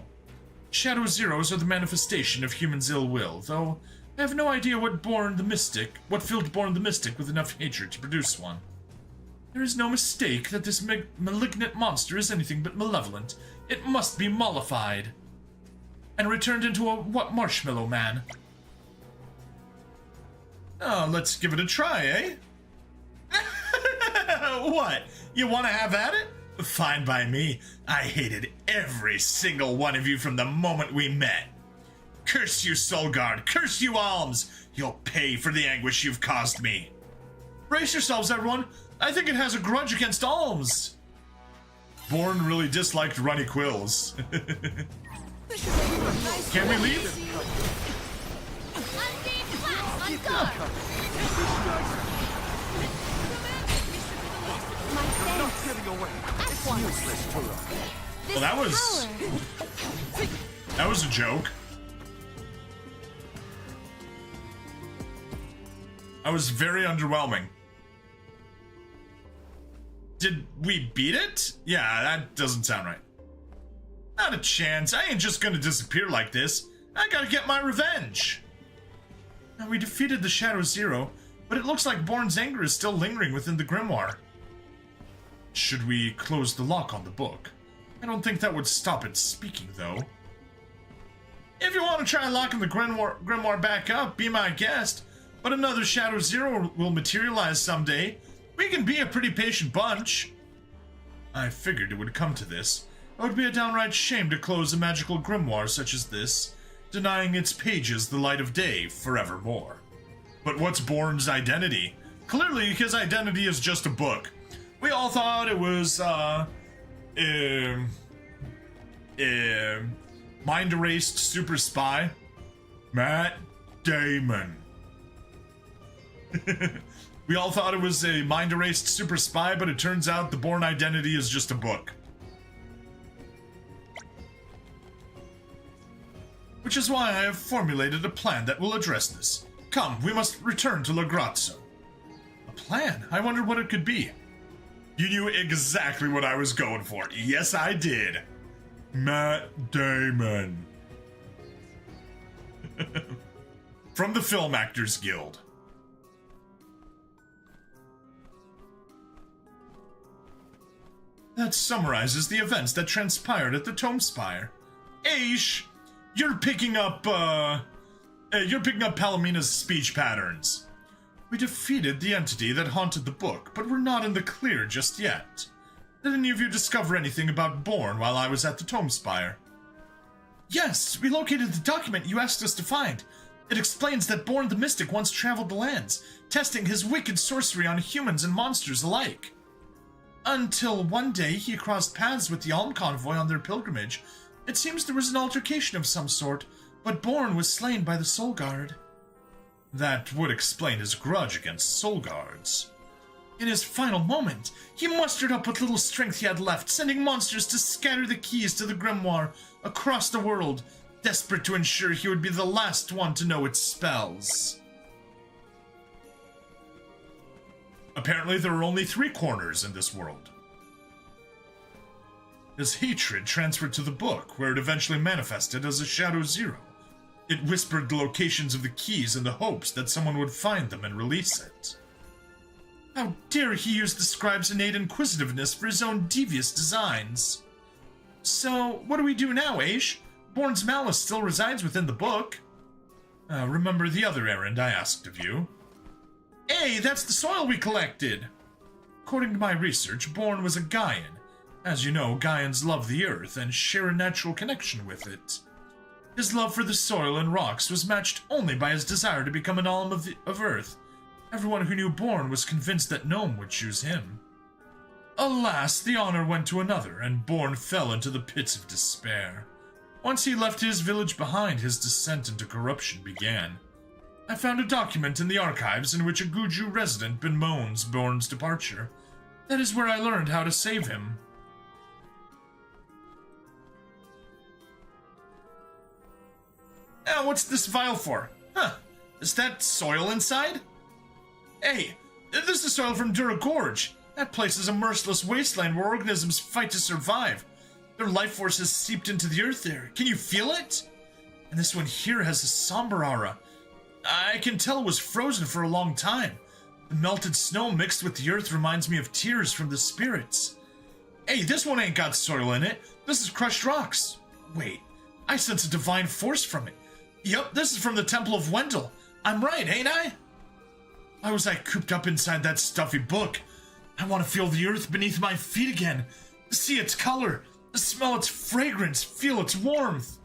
Shadow Zeros are the manifestation of humans' ill will, though I have no idea what filled Born the Mystic with enough hatred to produce one. There is no mistake that this malignant monster is anything but malevolent. It must be mollified and returned into a Marshmallow Man. Oh, let's give it a try, eh? What? You want to have at it? Fine by me. I hated every single one of you from the moment we met. Curse you, Solgard! Curse you, Alms! You'll pay for the anguish you've caused me. Brace yourselves, everyone. I think it has a grudge against Alms. Born really disliked Runny Quills. Can we leave? Well, that was a joke. That was very underwhelming. Did we beat it? Yeah, that doesn't sound right. Not a chance. I ain't just gonna disappear like this. I gotta get my revenge. Now, we defeated the Shadow Zero, but it looks like Born's anger is still lingering within the grimoire. Should we close the lock on the book? I don't think that would stop it speaking, though. If you want to try locking the grimoire back up, be my guest. But another Shadow Zero will materialize someday. We can be a pretty patient bunch. I figured it would come to this. It would be a downright shame to close a magical grimoire such as this, denying its pages the light of day forevermore. But what's Born's identity? Clearly, his identity is just a book. We all thought it was, mind-erased super spy. Matt Damon. We all thought it was a mind-erased super spy, but it turns out the Born identity is just a book. Which is why I have formulated a plan that will address this. Come, we must return to Lagrazzo. A plan? I wonder what it could be. You knew exactly what I was going for. Yes, I did. Matt Damon. From the Film Actors Guild. That summarizes the events that transpired at the Tome Spire. Aish, you're picking up Palomina's speech patterns. We defeated the entity that haunted the book, but we're not in the clear just yet. Did any of you discover anything about Born while I was at the Tome Spire? Yes, we located the document you asked us to find. It explains that Born the Mystic once traveled the lands, testing his wicked sorcery on humans and monsters alike. Until one day he crossed paths with the Alm Convoy on their pilgrimage. It seems there was an altercation of some sort, but Born was slain by the Soul Guard. That would explain his grudge against Soul Guards. In his final moment, he mustered up what little strength he had left, sending monsters to scatter the keys to the grimoire across the world, desperate to ensure he would be the last one to know its spells. Apparently there are only 3 corners in this world. His hatred transferred to the book, where it eventually manifested as a Shadow Zero. It whispered the locations of the keys in the hopes that someone would find them and release it. How dare he use the scribe's innate inquisitiveness for his own devious designs? So, what do we do now, Aish? Born's malice still resides within the book. Remember the other errand I asked of you? Hey, that's the soil we collected! According to my research, Born was a Gaian. As you know, Gaians love the earth and share a natural connection with it. His love for the soil and rocks was matched only by his desire to become an alm of Earth. Everyone who knew Born was convinced that Gnome would choose him. Alas, the honor went to another, and Born fell into the pits of despair. Once he left his village behind, his descent into corruption began. I found a document in the archives in which a Guju resident bemoans Born's departure. That is where I learned how to save him. Now, what's this vial for? Huh, is that soil inside? Hey, this is soil from Dura Gorge. That place is a merciless wasteland where organisms fight to survive. Their life force has seeped into the earth there. Can you feel it? And this one here has a somber aura. I can tell it was frozen for a long time. The melted snow mixed with the earth reminds me of tears from the spirits. Hey, this one ain't got soil in it. This is crushed rocks. Wait, I sense a divine force from it. Yup, this is from the Temple of Wendell. I'm right, ain't I? Why was I cooped up inside that stuffy book? I want to feel the earth beneath my feet again. See its color, smell its fragrance, feel its warmth.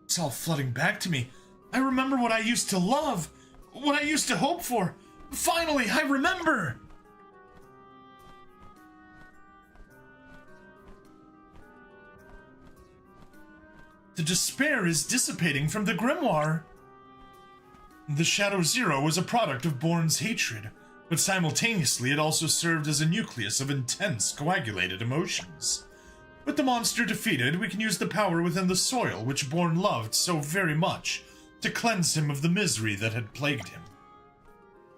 It's all flooding back to me. I remember what I used to love, what I used to hope for. Finally, I remember! The despair is dissipating from the grimoire. The Shadow Zero was a product of Born's hatred, but simultaneously it also served as a nucleus of intense, coagulated emotions. With the monster defeated, we can use the power within the soil which Born loved so very much to cleanse him of the misery that had plagued him.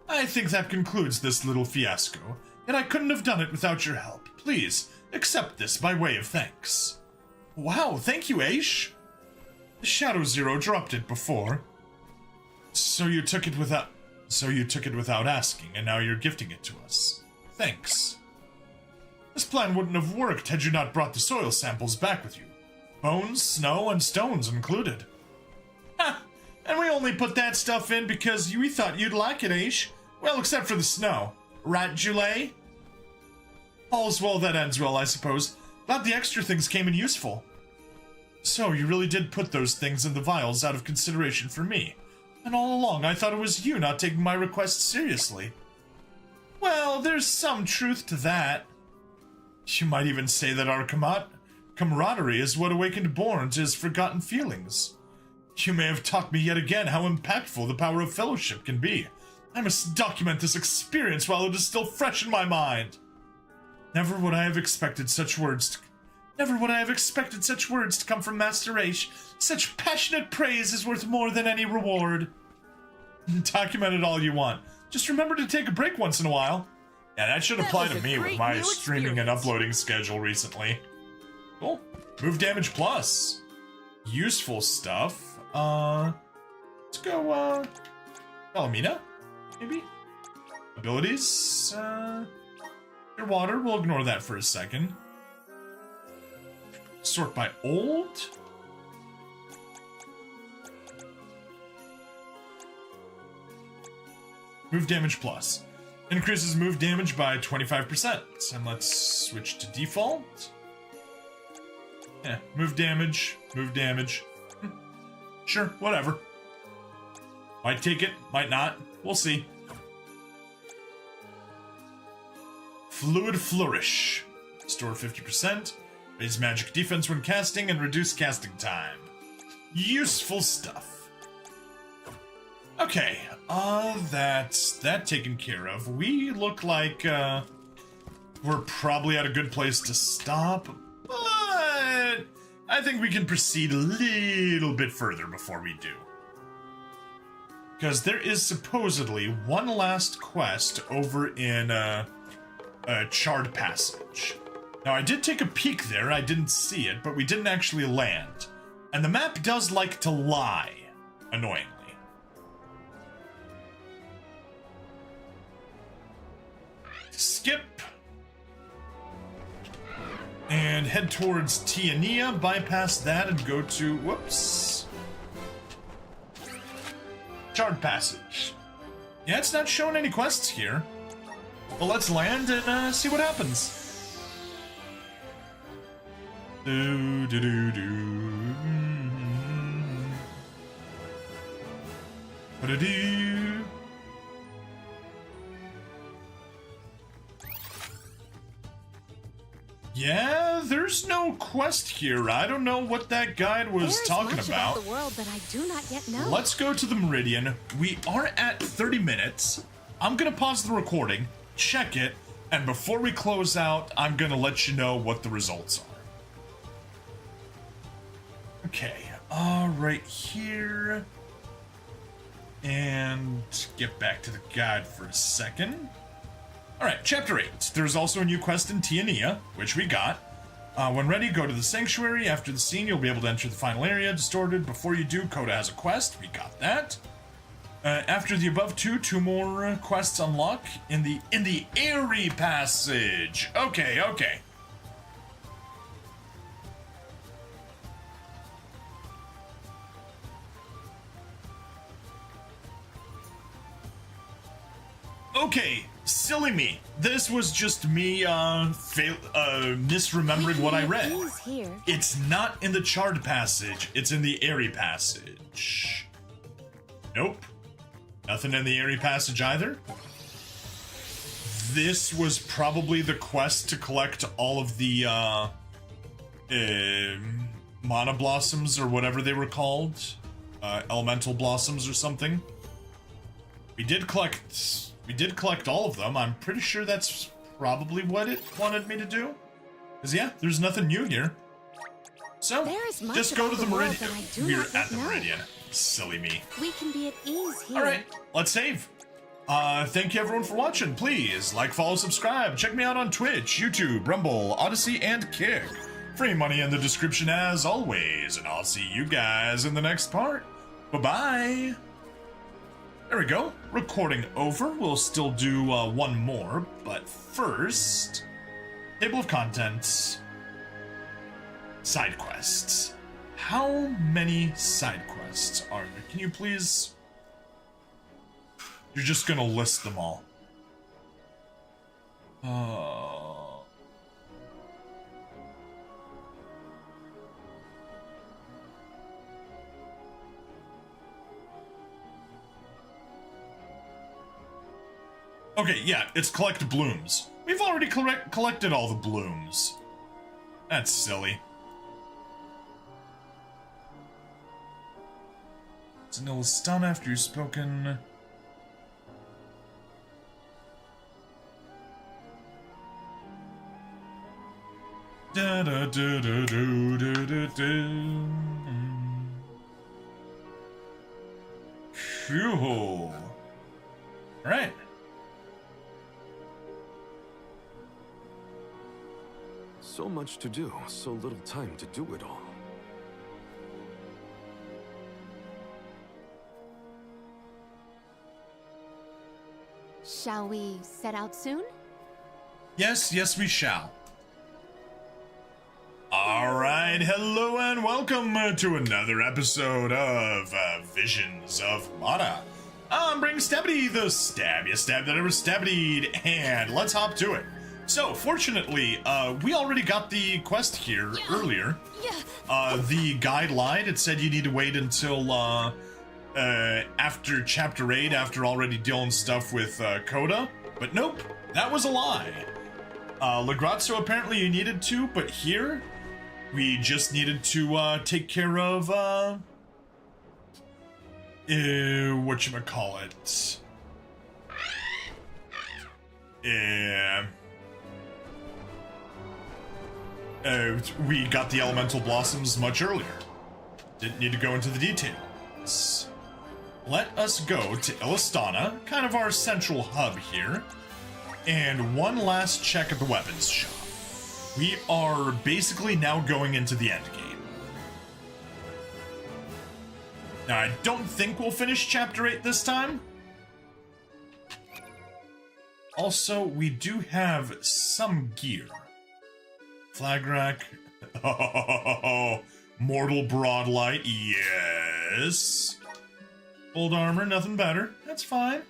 I think that concludes this little fiasco, and I couldn't have done it without your help. Please, accept this by way of thanks. Wow, thank you, Aish. The Shadow Zero dropped it before. So you took it without asking, and now you're gifting it to us. Thanks. This plan wouldn't have worked had you not brought the soil samples back with you. Bones, snow, and stones included. Ha! And we only put that stuff in because we thought you'd like it, Aish. Well, except for the snow. Right, Julie? All's well that ends well, I suppose. Glad the extra things came in useful. So, you really did put those things in the vials out of consideration for me. And all along, I thought it was you not taking my request seriously. Well, there's some truth to that. You might even say that our camaraderie is what awakened Born to his forgotten feelings. You may have taught me yet again how impactful the power of fellowship can be. I must document this experience while it is still fresh in my mind. Never would I have expected such words to come from Master Aish. Such passionate praise is worth more than any reward. Document it all you want. Just remember to take a break once in a while. Yeah, that should apply to me with my streaming and uploading schedule recently. Cool. Move damage plus. Useful stuff. Let's go, Palomina? Maybe? Abilities? Your water, we'll ignore that for a second. Sort by old? Move damage plus. Increases move damage by 25%. And let's switch to default. Yeah, move damage. Sure, whatever. Might take it, might not. We'll see. Fluid Flourish. Store 50%. Raise magic defense when casting and reduce casting time. Useful stuff. Okay, that's that taken care of. We look like, we're probably at a good place to stop, but I think we can proceed a little bit further before we do. Because there is supposedly one last quest over in, Charred Passage. Now, I did take a peek there, I didn't see it, but we didn't actually land. And the map does like to lie, annoyingly. Skip. And head towards Tiania, bypass that, and go to, whoops. Shard Passage. Yeah, it's not showing any quests here. Well, let's land and see what happens. Do do do do. Ba-da-doo. Yeah, there's no quest here. I don't know what that guide was talking about. The world that I do not yet know. Let's go to the Meridian. We are at 30 minutes. I'm gonna pause the recording, check it, and before we close out, I'm gonna let you know what the results are. Okay, right here. And get back to the guide for a second. Alright, Chapter 8. There's also a new quest in Tiania, which we got. When ready, go to the Sanctuary. After the scene, you'll be able to enter the final area, Distorted. Before you do, Coda has a quest. We got that. After the above two more quests unlock in the Airy Passage. Okay, okay. Okay, silly me. This was just me misremembering what I read. It's not in the Charred Passage, it's in the Airy Passage. Nope. Nothing in the Airy Passage either. This was probably the quest to collect all of the Mana Blossoms or whatever they were called. Elemental Blossoms or something. We did collect all of them. I'm pretty sure that's probably what it wanted me to do. Because, yeah, there's nothing new here. So, just go to the Meridian. We're at the Meridian. Silly me. We can be at ease here. Alright, let's save. Thank you everyone for watching. Please like, follow, subscribe. Check me out on Twitch, YouTube, Rumble, Odyssey, and Kick. Free money in the description as always. And I'll see you guys in the next part. Bye-bye. There we go. Recording over. We'll still do one more, but first, table of contents, side quests. How many side quests are there? Can you please? You're just gonna list them all. Okay, yeah, it's collect blooms. We've already collected all the blooms. That's silly. Vanilla stun after you've spoken. Da da da da da da da da. Cool. Alright. So much to do, so little time to do it all. Shall we set out soon? Yes, yes, we shall. Alright, hello and welcome to another episode of Visions of Mana. I'm bringing Stabbity, the stabbiest stab that ever stabbity'd, and let's hop to it. So, fortunately, we already got the quest here earlier. The guide lied. It said you need to wait until after Chapter 8, after already dealing stuff with Coda. But nope, that was a lie. Legrazzo, apparently you needed to, but here, we just needed to take care of, whatchamacallit. We got the elemental blossoms much earlier. Didn't need to go into the details. Let us go to Illistana, kind of our central hub here, and one last check at the weapons shop. We are basically now going into the end game. Now, I don't think we'll finish Chapter 8 this time. Also, we do have some gear. Flag rack. Oh, mortal broadlight. Yes. Gold armor, nothing better. That's fine.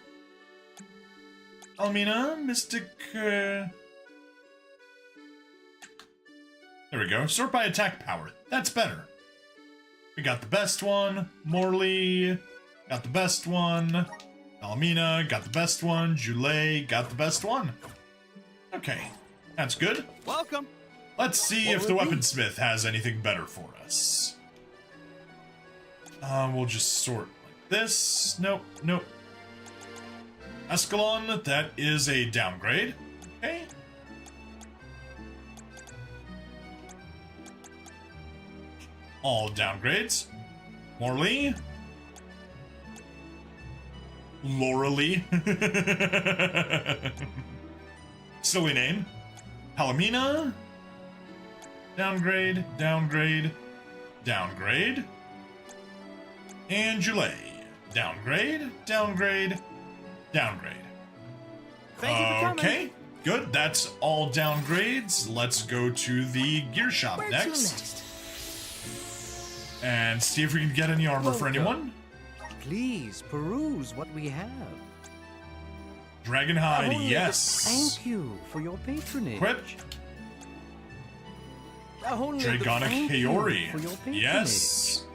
Almina, mystic. There we go. Sort by attack power. That's better. We got the best one. Morley got the best one. Almina got the best one. Jule got the best one. Okay, that's good. Welcome. Let's see if the weaponsmith has anything better for us. We'll just sort like this. Nope, nope. Escalon, that is a downgrade. Okay. All downgrades. Morley. Lauralee. Silly name. Palomina. Downgrade, downgrade, downgrade. And Jule. Downgrade, downgrade, downgrade. Thank you for coming. Okay, good. That's all downgrades. Let's go to the gear shop next. And see if we can get any armor for anyone. Please peruse what we have. Dragonhide, yes. Thank you for your patronage. Quip. Dragonic Kaori, yes.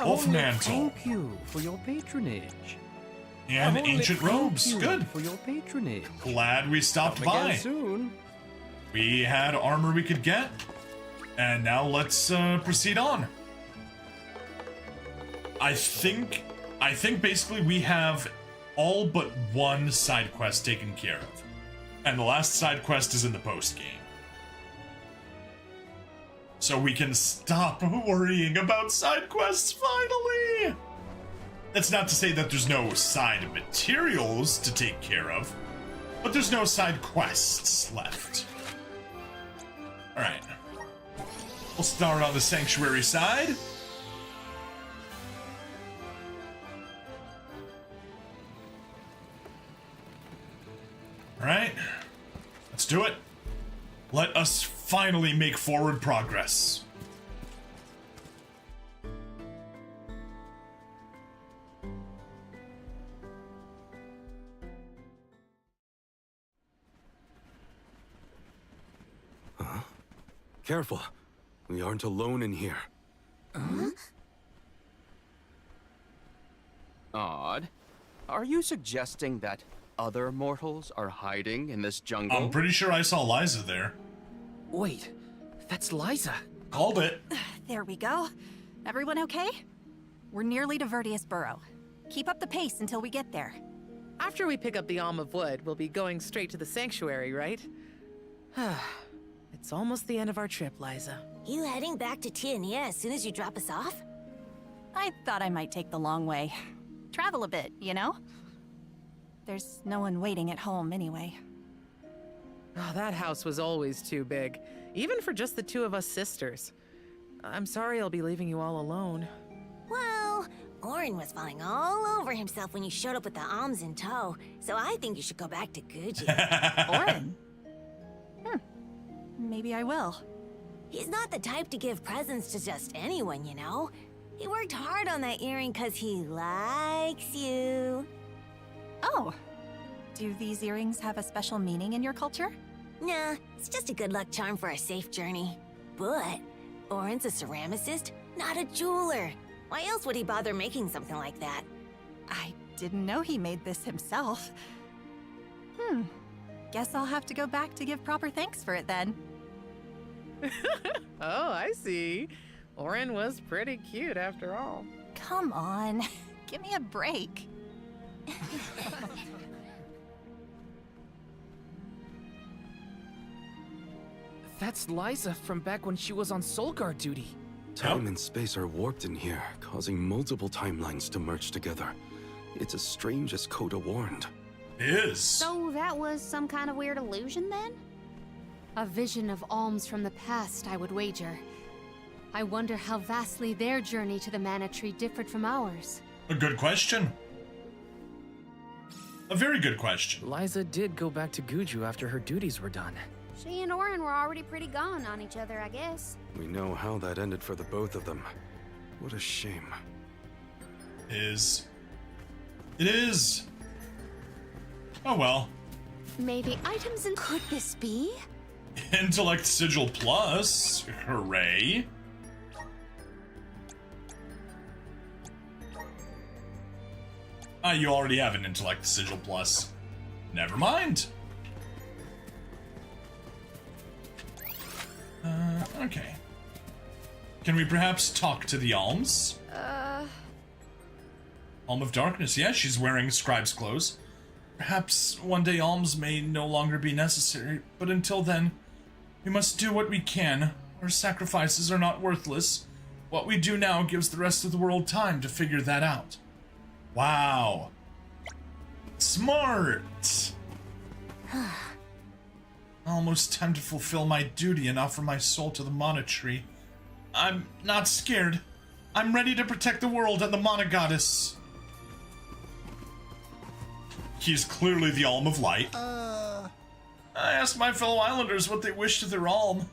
Wolf Mantle. Thank you for your patronage. And Ancient Robes, good. For your patronage. Glad we stopped by. Soon. We had armor we could get, and now let's proceed on. I think basically we have all but one side quest taken care of, and the last side quest is in the post game. So we can stop worrying about side quests finally! That's not to say that there's no side materials to take care of, but there's no side quests left. Alright. We'll start on the Sanctuary side. Alright. Let's do it. Let us finally make forward progress. Careful. We aren't alone in here. Odd. Are you suggesting that other mortals are hiding in this jungle? I'm pretty sure I saw Liza there. Wait, that's Liza. Called it. There we go. Everyone okay? We're nearly to Vertius Burrow. Keep up the pace until we get there. After we pick up the Alm of Wood, we'll be going straight to the sanctuary, right? It's almost the end of our trip, Liza. You heading back to Tiania as soon as you drop us off? I thought I might take the long way. Travel a bit, you know? There's no one waiting at home anyway. Oh, that house was always too big, even for just the two of us sisters. I'm sorry I'll be leaving you all alone. Well, Orin was falling all over himself when you showed up with the alms in tow, so I think you should go back to Gucci. Orin? Maybe I will. He's not the type to give presents to just anyone, you know? He worked hard on that earring because he likes you. Oh. Do these earrings have a special meaning in your culture? Nah, it's just a good luck charm for a safe journey. But Orin's a ceramicist, not a jeweler. Why else would he bother making something like that? I didn't know he made this himself. Guess I'll have to go back to give proper thanks for it then. Oh, I see. Orin was pretty cute after all. Come on, give me a break. That's Liza from back when she was on Soulguard duty. Time and space are warped in here, causing multiple timelines to merge together. It's as strange as Coda warned. It is. So that was some kind of weird illusion then? Yeah, it's just a good luck charm for a safe journey. But I think you should go back to Gucci. Oh, I see. All right. He's not the type to give presents to just anyone, you know? He worked hard on that earring because he likes you. A vision of alms from the past, I would wager. I wonder how vastly their journey to the Mana Tree differed from ours. A good question. A very good question. Liza did go back to Guju after her duties were done. She and Orin were already pretty gone on each other, I guess. We know how that ended for the both of them. What a shame. It is. Oh well. Maybe items in. Could this be? Intellect Sigil Plus. Hooray. You already have an Intellect Sigil Plus. Never mind. Okay. Can we perhaps talk to the Alms? Alm of Darkness, yes, she's wearing scribe's clothes. Perhaps one day alms may no longer be necessary, but until then, we must do what we can. Our sacrifices are not worthless. What we do now gives the rest of the world time to figure that out. Wow. Smart! Almost time to fulfill my duty and offer my soul to the Mana Tree. I'm not scared. I'm ready to protect the world and the Mana Goddess. He's clearly the Alm of Light. I asked my fellow islanders what they wished of their Alm.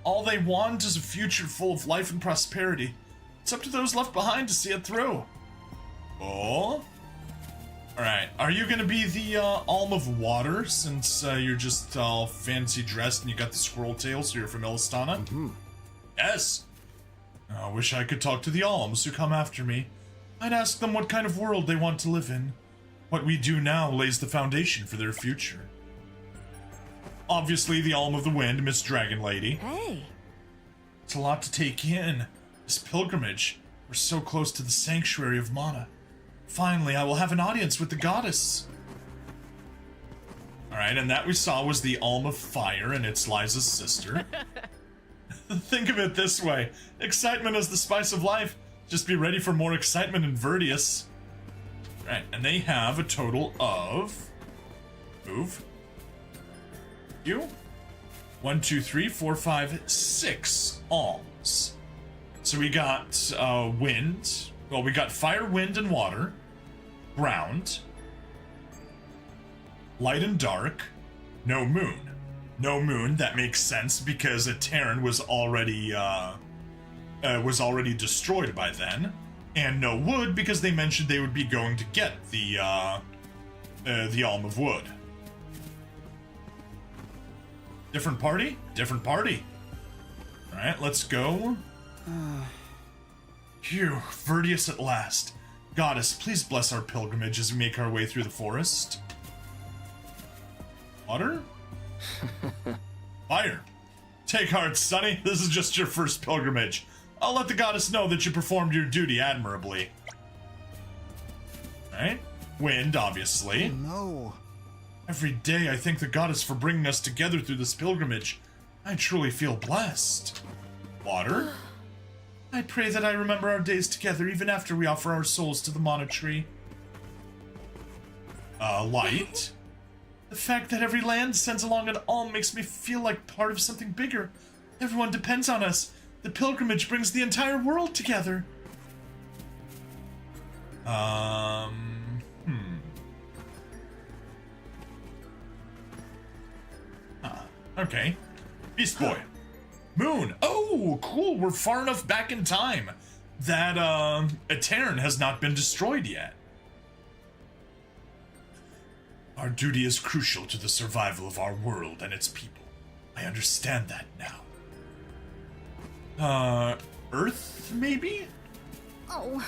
All they want is a future full of life and prosperity. It's up to those left behind to see it through. Oh? Alright, are you gonna be the Alm of Water, since you're just all fancy dressed and you got the squirrel tail, so you're from Ilistana? Mm-hmm. Yes. I wish I could talk to the Alms who come after me. I'd ask them what kind of world they want to live in. What we do now lays the foundation for their future. Obviously, the Alm of the Wind, Miss Dragon Lady. Hey. It's a lot to take in. This pilgrimage. We're so close to the sanctuary of Mana. Finally, I will have an audience with the goddess. Alright, and that we saw was the Alm of Fire, and it's Liza's sister. Think of it this way. Excitement is the spice of life. Just be ready for more excitement in Verdius. Right, and they have a total of... Move. You? 1, 2, 3, 4, 5, 6 alms. So we got wind. Well, we got fire, wind, and water. Ground. Light and dark. No moon. No moon, that makes sense because a Terran was already destroyed by then. And no wood because they mentioned they would be going to get the Alm of Wood. Different party? Different party. Alright, let's go. Phew, Verdius at last. Goddess, please bless our pilgrimage as we make our way through the forest. Water? Fire. Take heart, Sonny. This is just your first pilgrimage. I'll let the goddess know that you performed your duty admirably. Alright. Wind, obviously. Oh, no. Every day I thank the goddess for bringing us together through this pilgrimage. I truly feel blessed. Water? I pray that I remember our days together even after we offer our souls to the Mana Tree. Light? The fact that every land sends along an alm makes me feel like part of something bigger. Everyone depends on us. The pilgrimage brings the entire world together. Okay. Beast Boy. Moon. Oh, cool. We're far enough back in time that a Terran has not been destroyed yet. Our duty is crucial to the survival of our world and its people. I understand that now. Earth, maybe? Oh.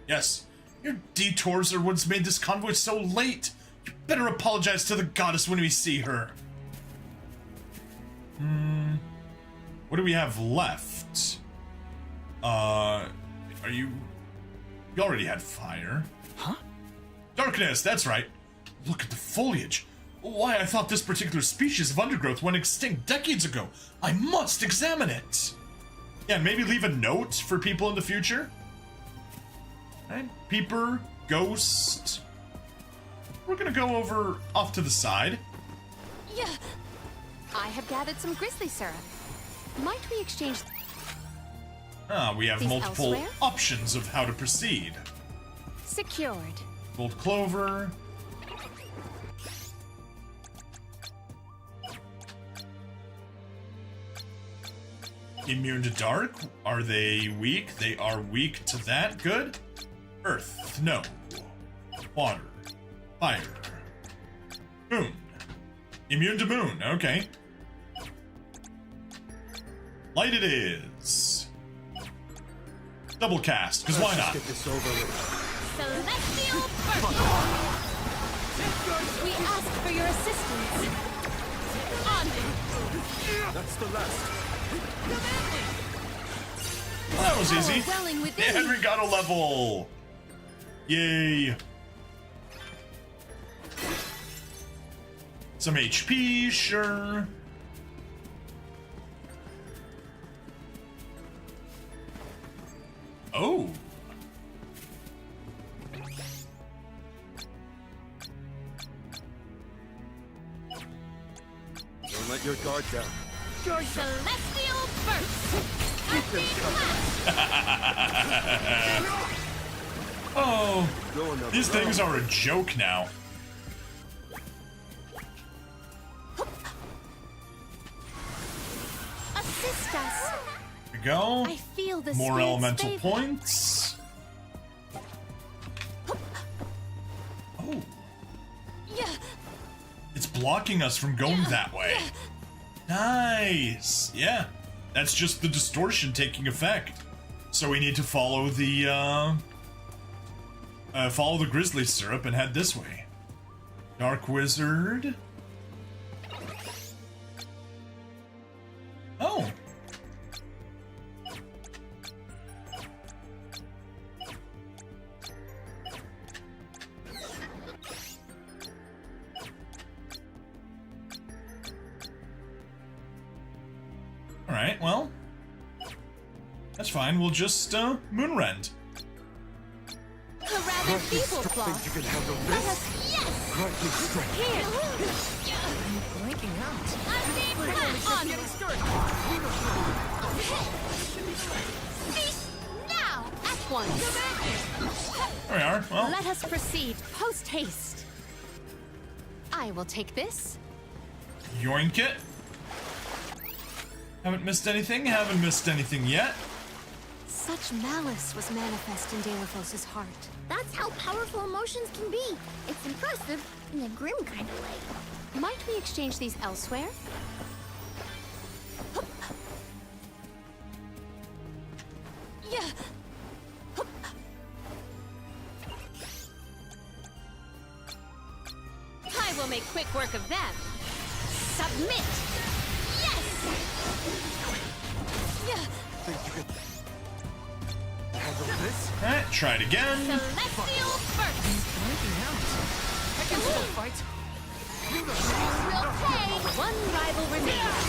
Yes. Your detours are what's made this convoy so late. You better apologize to the goddess when we see her. What do we have left? You already had fire. Huh? Darkness, that's right. Look at the foliage. Why, I thought this particular species of undergrowth went extinct decades ago. I must examine it. Yeah, maybe leave a note for people in the future. Right? Peeper, ghost. We're gonna go over off to the side. Yeah. I have gathered some grizzly syrup. Might we exchange We have these multiple elsewhere? options of how to proceed. Secured. Gold clover. Immune to dark? Are they weak? They are weak to that. Good. Earth. No. Water. Fire. Moon. Immune to moon. Okay. Light it is. Double cast, because why not? Get this over with. Celestial Burst! We ask for your assistance. On! That's the last. Well, that was easy. Power welling within. And we got a level. Yay. Some HP, sure. Oh. Don't let your guard down. Your Celestial Burst! Active Oh. Go another These things are a joke now. Assist us! Here we go. I feel the More spirit's elemental favor. points. Oh. Yeah. It's blocking us from going that way. Nice. Yeah. That's just the distortion taking effect. So we need to follow the grizzly syrup and head this way. Dark wizard. Oh. Alright, well. That's fine, we'll just, moonrend. A rather feeble claw. Think you can handle this? Yes! Grant me strength. Here! Blanking out. On! Feast now! At once! There we are, well. Let us proceed post haste. I will take this. Yoink it. Haven't missed anything, haven't missed anything yet. Such malice was manifest in Deilophos' heart. That's how powerful emotions can be. It's impressive in a grim kind of way. Might we exchange these elsewhere? Yeah! I will make quick work of them. Submit! Yes! Yeah! Think you can handle this? Alright, try it again. Celestial Burst! I can still fight. We'll play! One rival remains.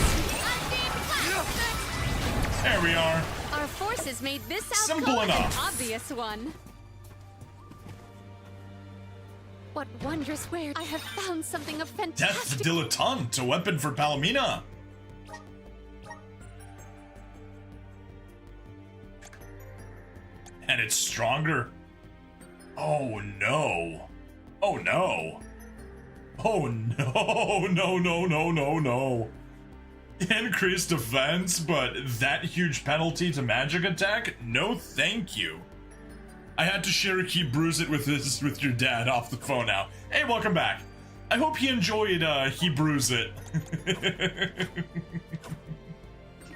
There we are. Our forces made this Simple outcome an enough. obvious one. What wondrous wares! I have found something of Death fantastic. Dilettante, a weapon for Palomina. And it's stronger. Oh no. Oh no. Oh no. No, no, no, no, no. Increased defense, but that huge penalty to magic attack? No thank you. I had to share a key bruise it with your dad off the phone now. Hey, welcome back. I hope he enjoyed he bruise it.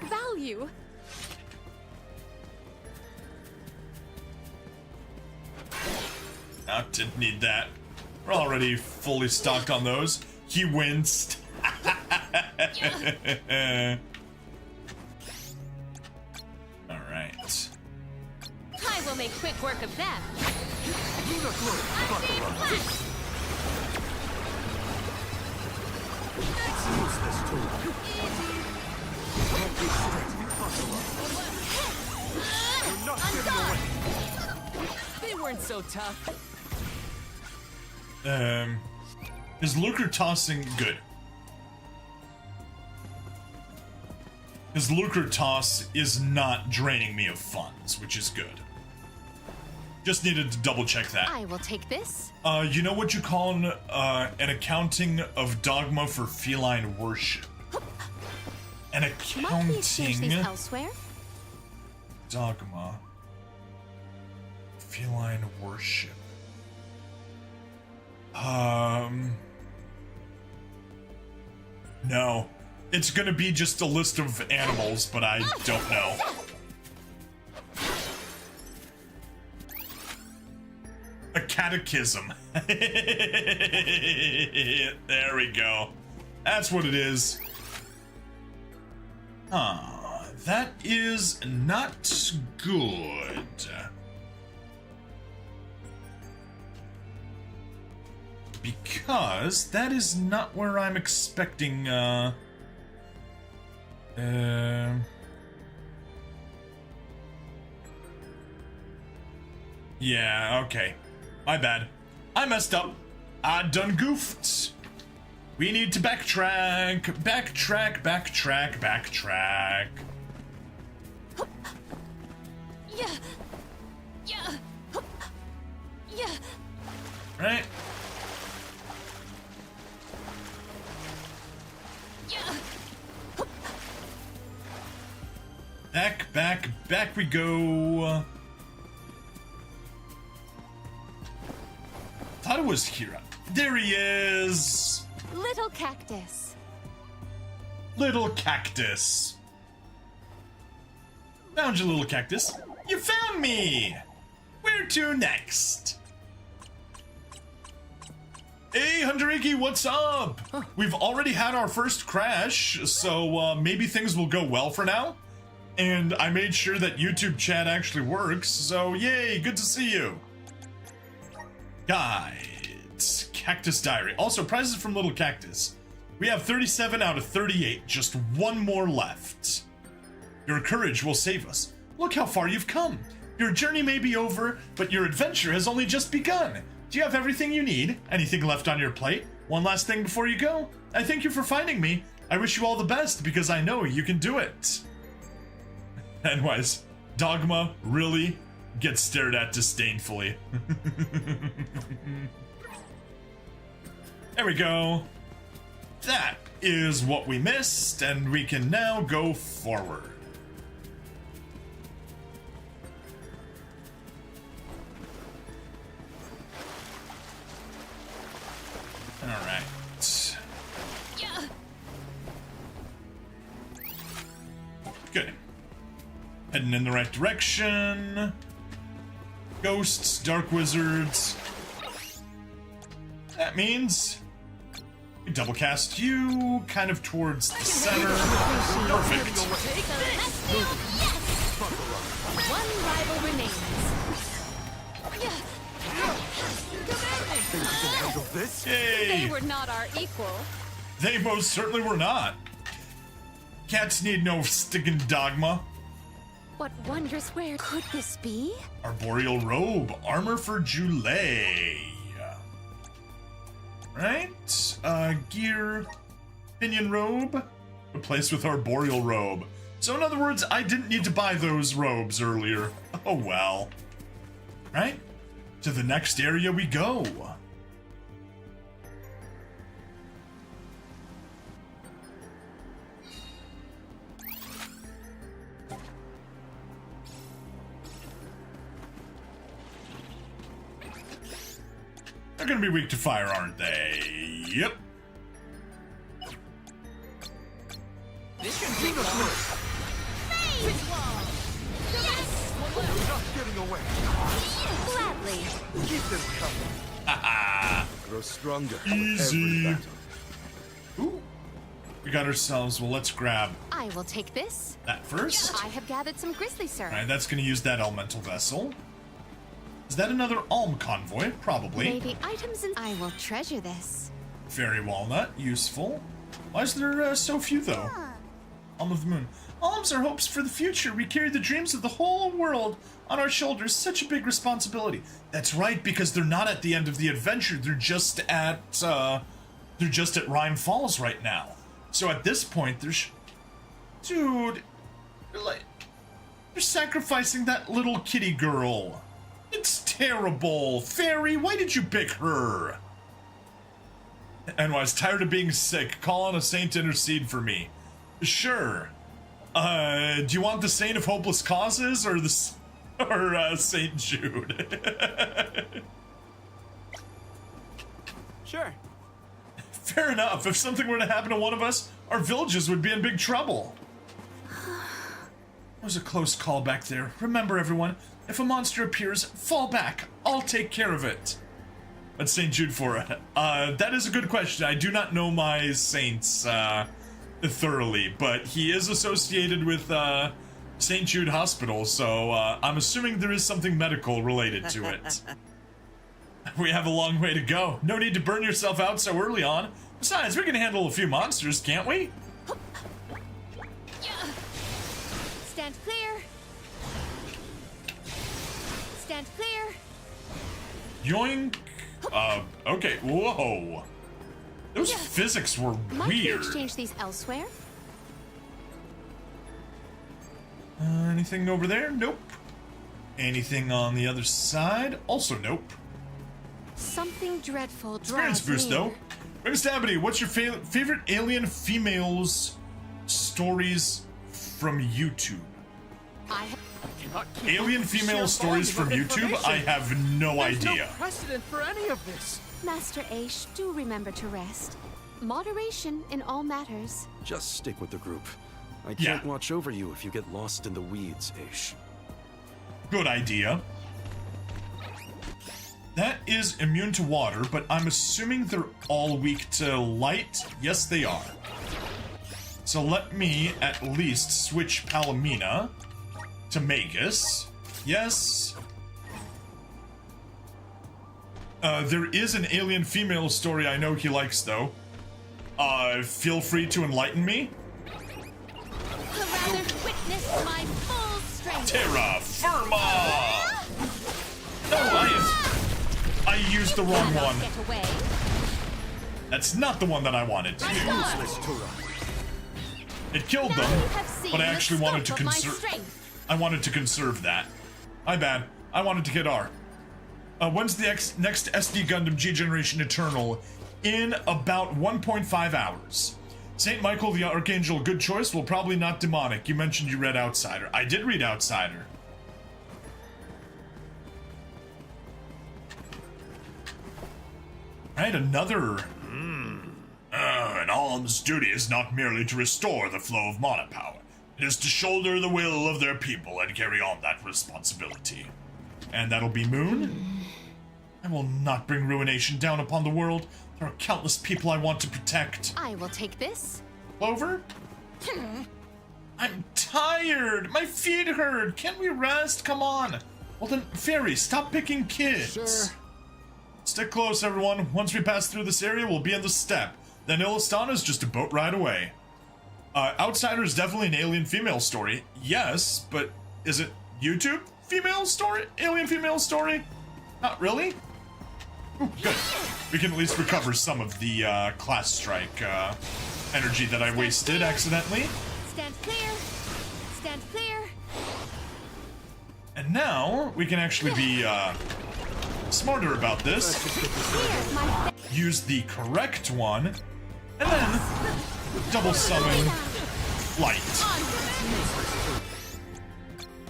Value. Oh, didn't need that. We're already fully stocked on those. He winced. Alright. I will make quick work of them. Use this tool. Grant me strength. You're not getting away. They weren't so tough. Is Lucre tossing good? Because Lucre Toss is not draining me of funds, which is good. Just needed to double check that. I will take this. You know what you call an accounting of dogma for feline worship? An Might we exchange these accounting elsewhere? dogma. Feline worship. No. It's gonna be just a list of animals, but I don't know. A catechism. There we go. That's what it is. That is not good. Because that is not where I'm expecting, yeah, okay. My bad. I messed up. I done goofed. We need to backtrack. Backtrack. Yeah. Yeah. Yeah. Right? Yeah. Back we go. Thought it was here. There he is. Little cactus. Little cactus. Found you, little cactus. You found me. Where to next? Hey, Hunteriki, what's up? We've already had our first crash, so maybe things will go well for now. And I made sure that YouTube chat actually works, so yay, good to see you. Guides, Cactus Diary. Also, prizes from Little Cactus. We have 37 out of 38, just one more left. Your courage will save us. Look how far you've come. Your journey may be over, but your adventure has only just begun. Do you have everything you need? Anything left on your plate? One last thing before you go. I thank you for finding me. I wish you all the best because I know you can do it. Anyways, Dogma really gets stared at disdainfully. There we go. That is what we missed, and we can now go forward. All right. Yeah. Good. Heading in the right direction. Ghosts, dark wizards. That means we double cast you kind of towards the center. Perfect. One rival remains. Think you can handle this? Yay! They were not our equal. They most certainly were not. Cats need no sticking dogma. What wondrous wear could this be? Arboreal robe, armor for Julay. Right? Gear, pinion robe, replaced with arboreal robe. So in other words, I didn't need to buy those robes earlier. Oh well. Right? To the next area we go. They're gonna be weak to fire, aren't they? Yep. This can be good. Yes! Not getting away. Gladly. Keep them coming. Haha. Grow stronger. Easy. Every battle. Ooh. We got ourselves, well, let's grab I will take this. that first. I have gathered some grizzly syrup. Alright, that's gonna use that elemental vessel. Is that another Alm convoy? Probably. Maybe items and I will treasure this. Fairy walnut, useful. Why is there so few though? Alm of the moon. Alms are hopes for the future. We carry the dreams of the whole world on our shoulders. Such a big responsibility. That's right, because they're not at the end of the adventure. They're just at Rhyme Falls right now. So at this point, there's... Dude, You're sacrificing that little kitty girl. It's terrible. Fairy, why did you pick her? And I was tired of being sick. Call on a saint to intercede for me. Sure. Do you want the Saint of Hopeless Causes or Saint Jude? Sure. Fair enough. If something were to happen to one of us, our villages would be in big trouble. That was a close call back there. Remember, everyone, if a monster appears, fall back. I'll take care of it. What's St. Jude for? That is a good question. I do not know my saints thoroughly, but he is associated with St. Jude Hospital, so I'm assuming there is something medical related to it. We have a long way to go. No need to burn yourself out so early on. Besides, we can handle a few monsters, can't we? Stand clear. Stand clear. Yoink. Okay. Whoa. Those physics were Might we weird. exchange these elsewhere? Anything over there? Nope. Anything on the other side? Also nope. Something dreadful Experience draws boost, me. though. Miss Stabity, what's your favorite alien females stories from YouTube? Alien female stories from YouTube? I have no idea. No precedent for any of this. Master Aish, do remember to rest. Moderation in all matters. Just stick with the group. I can't watch over you if you get lost in the weeds, Aish. Good idea. That is immune to water, but I'm assuming they're all weak to light. Yes, they are. So let me at least switch Palomina to Magus. Yes. There is an alien female story I know he likes, though. Feel free to enlighten me. Rather witness my full strength. Terra Firma! No, I used the wrong one. Get away. That's not the one that I wanted to do. It killed them, but I actually wanted to conserve. I wanted to conserve that. My bad. I wanted to get R. When's the next SD Gundam G Generation Eternal? In about 1.5 hours. Saint Michael the Archangel, good choice. Well, probably not demonic. You mentioned you read Outsider. I did read Outsider. Right, another. An alms duty is not merely to restore the flow of mana power. It is to shoulder the will of their people and carry on that responsibility. And that'll be Moon. I will not bring ruination down upon the world. There are countless people I want to protect. I will take this. Clover? I'm tired. My feet hurt. Can't we rest? Come on. Well then, Fairy, stop picking kids. Sure. Stick close, everyone. Once we pass through this area, we'll be in the steppe. Then Illistana's just a boat ride away. Outsider is definitely an alien female story. Yes, but is it YouTube female story? Alien female story? Not really? Ooh, good. We can at least recover some of the class strike energy that I wasted accidentally. Stand clear. Stand clear. And now we can actually be smarter about this. Use the correct one, and then double summon light.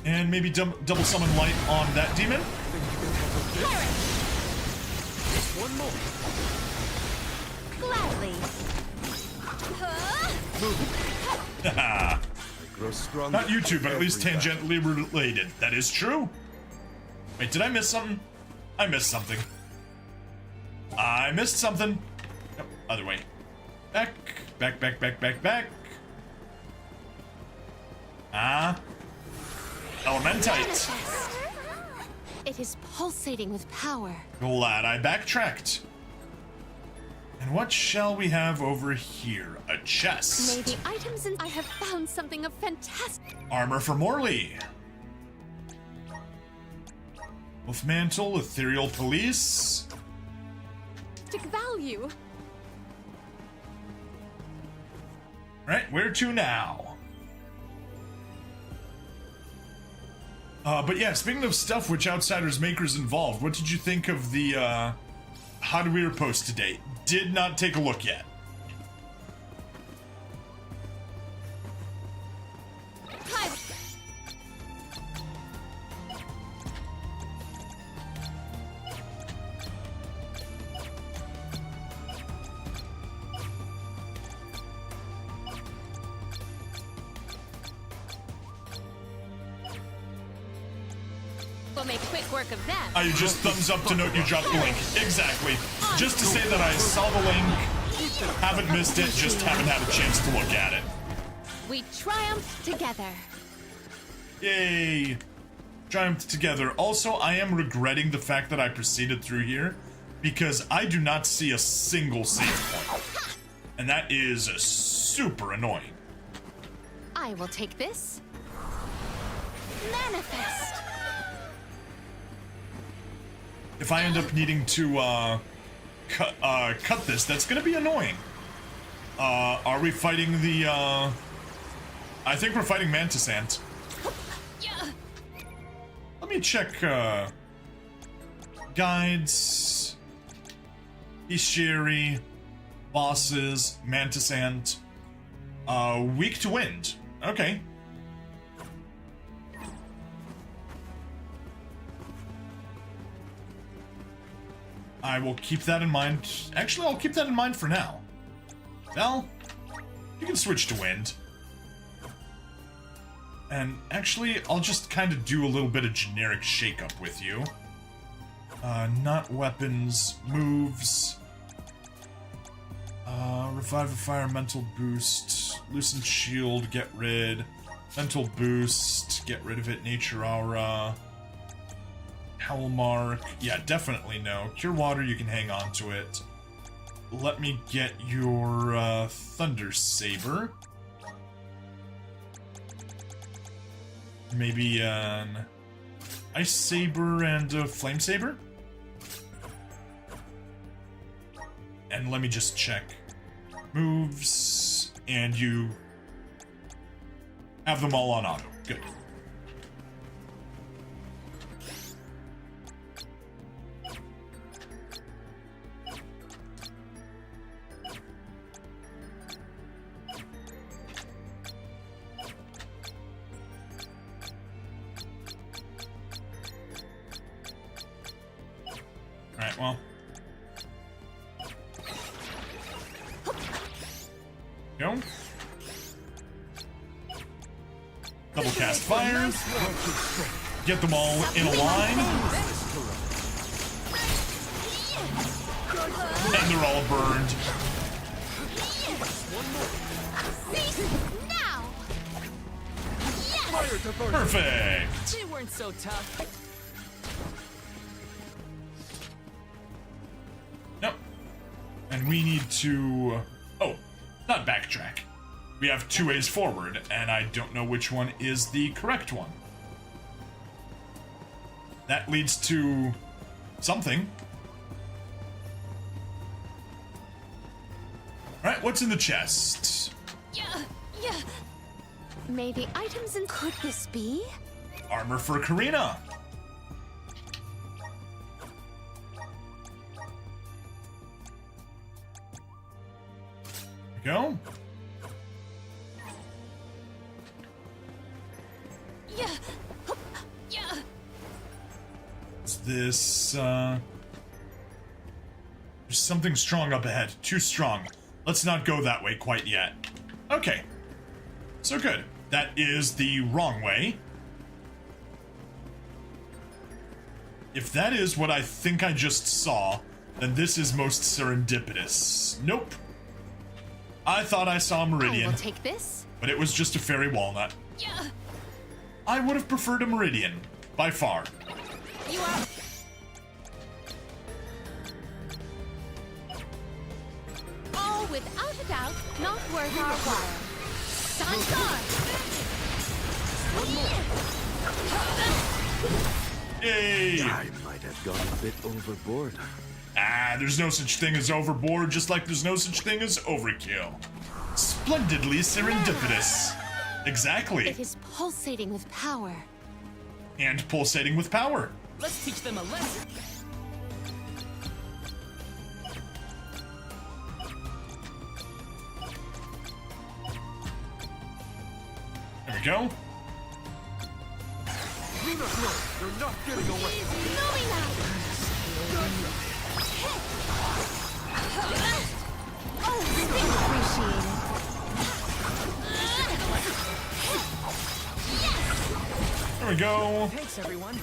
And maybe double summon light on that demon. One more. Gladly. Not YouTube, but at least tangentially related. That is true. Wait, did I miss something? I missed something. I missed something. Nope, other way. Back. Elementite. It is pulsating with power. Glad I backtracked. And what shall we have over here? A chest. May the items in I have found something of fantastic Armor for Morley. Wolf Mantle, Ethereal Police. value. Right, where to now? But yeah, speaking of stuff which Outsiders makers involved, what did you think of the How Do We Post to date? Did not take a look yet. We'll make quick work of them. I just thumbs up to note you dropped the link. Exactly. Just to say that I saw the link, haven't missed it, just haven't had a chance to look at it. We triumphed together. Yay. Triumphed together. Also, I am regretting the fact that I proceeded through here because I do not see a single save point. And that is super annoying. I will take this. Manifest. If I end up needing to cut this, that's gonna be annoying. Are we fighting the I think we're fighting Mantis Ant. Let me check guides, Ishiri, bosses, Mantis Ant, weak to wind. Okay. I will keep that in mind. Actually, I'll keep that in mind for now. Val, you can switch to wind. And actually, I'll just kind of do a little bit of generic shakeup with you. Not weapons, moves. Revive a fire, mental boost. Loosen shield, get rid. Mental boost, get rid of it. Nature aura. Howl mark. Yeah, definitely no. Cure water, you can hang on to it. Let me get your Thunder Saber. Maybe an Ice Saber and a Flame Saber? And let me just check. Moves, and you have them all on auto. Good. Alright, well. Go. Double cast fires. Get them all in a line. And they're all burned. Now. Perfect. They weren't so tough. Nope. And we need to... Oh, not backtrack. We have 2 ways forward, and I don't know which one is the correct one. That leads to... something. Alright, what's in the chest? Yeah. May the items in... Could this be? Armor for Karina. Go. Yeah. Is this, there's something strong up ahead. Too strong. Let's not go that way quite yet. Okay. So good. That is the wrong way. If that is what I think I just saw, then this is most serendipitous. Nope. I thought I saw a Meridian. I will take this. But it was just a fairy walnut. Yeah. I would have preferred a Meridian, by far. You are. All without a doubt, not worth our while. Sansar! Yay! I might have gone a bit overboard. Ah, there's no such thing as overboard, just like there's no such thing as overkill. Splendidly serendipitous. Exactly. It is pulsating with power. And pulsating with power. Let's teach them a lesson. There we go. You're not getting away. There we go. Thanks, everyone.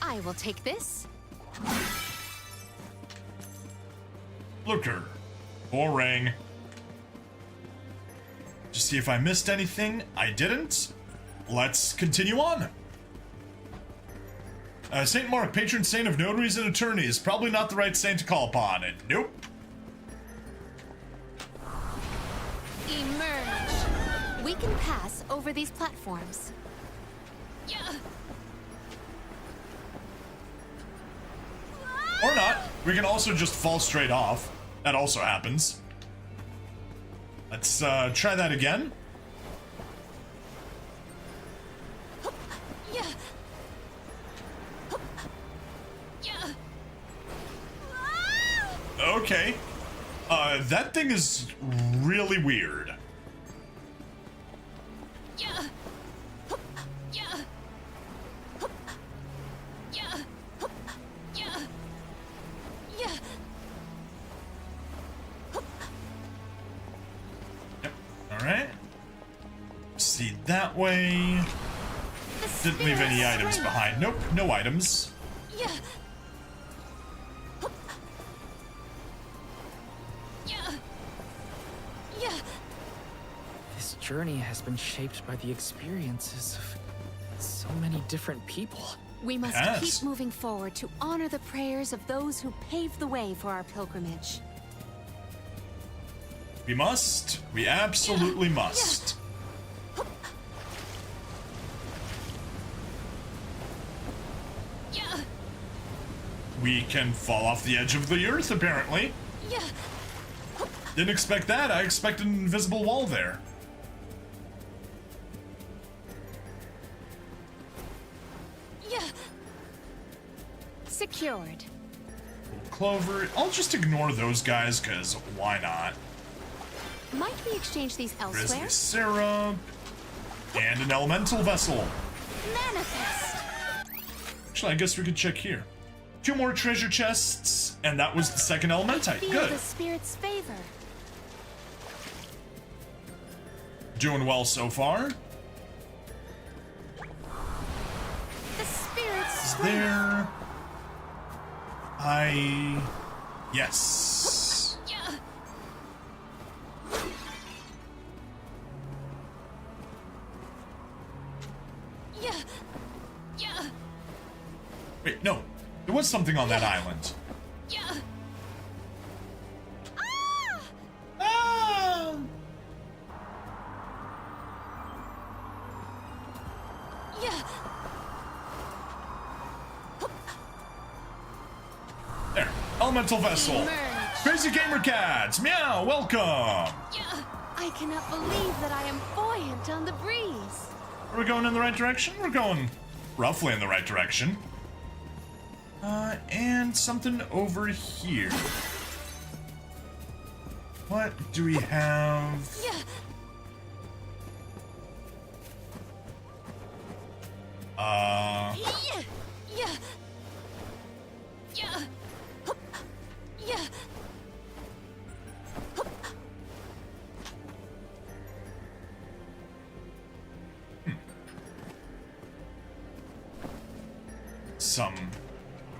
I will take this. Looker. Boring. Just see if I missed anything. I didn't. Let's continue on. Saint Mark, patron saint of notaries and attorneys. Probably not the right saint to call upon. And nope. Emerge. We can pass over these platforms. Or not. We can also just fall straight off. That also happens. Let's try that again. Okay. That thing is really weird. Yep. Alright. See that way. Didn't leave any items behind. Nope, no items. This journey has been shaped by the experiences of so many different people. We must Yes. keep moving forward to honor the prayers of those who paved the way for our pilgrimage. We must. We absolutely must. We can fall off the edge of the earth, apparently. Didn't expect that. I expected an invisible wall there. Secured. Clover. I'll just ignore those guys, because why not? Might we exchange these elsewhere? Grizzly syrup. And an elemental vessel. Manifest. Actually, I guess we could check here. 2 more treasure chests, and that was the second elementite. Feel Good. the spirit's favor. Doing well so far. The spirit's Is strength. there... Yes. Wait, no. There was something on that island. Ah! There. Elemental vessel. Emerge. Crazy Gamer Cats. Meow. Welcome. I cannot believe that I am buoyant on the breeze. Are we going in the right direction? We're going roughly in the right direction. And something over here. What do we have? Some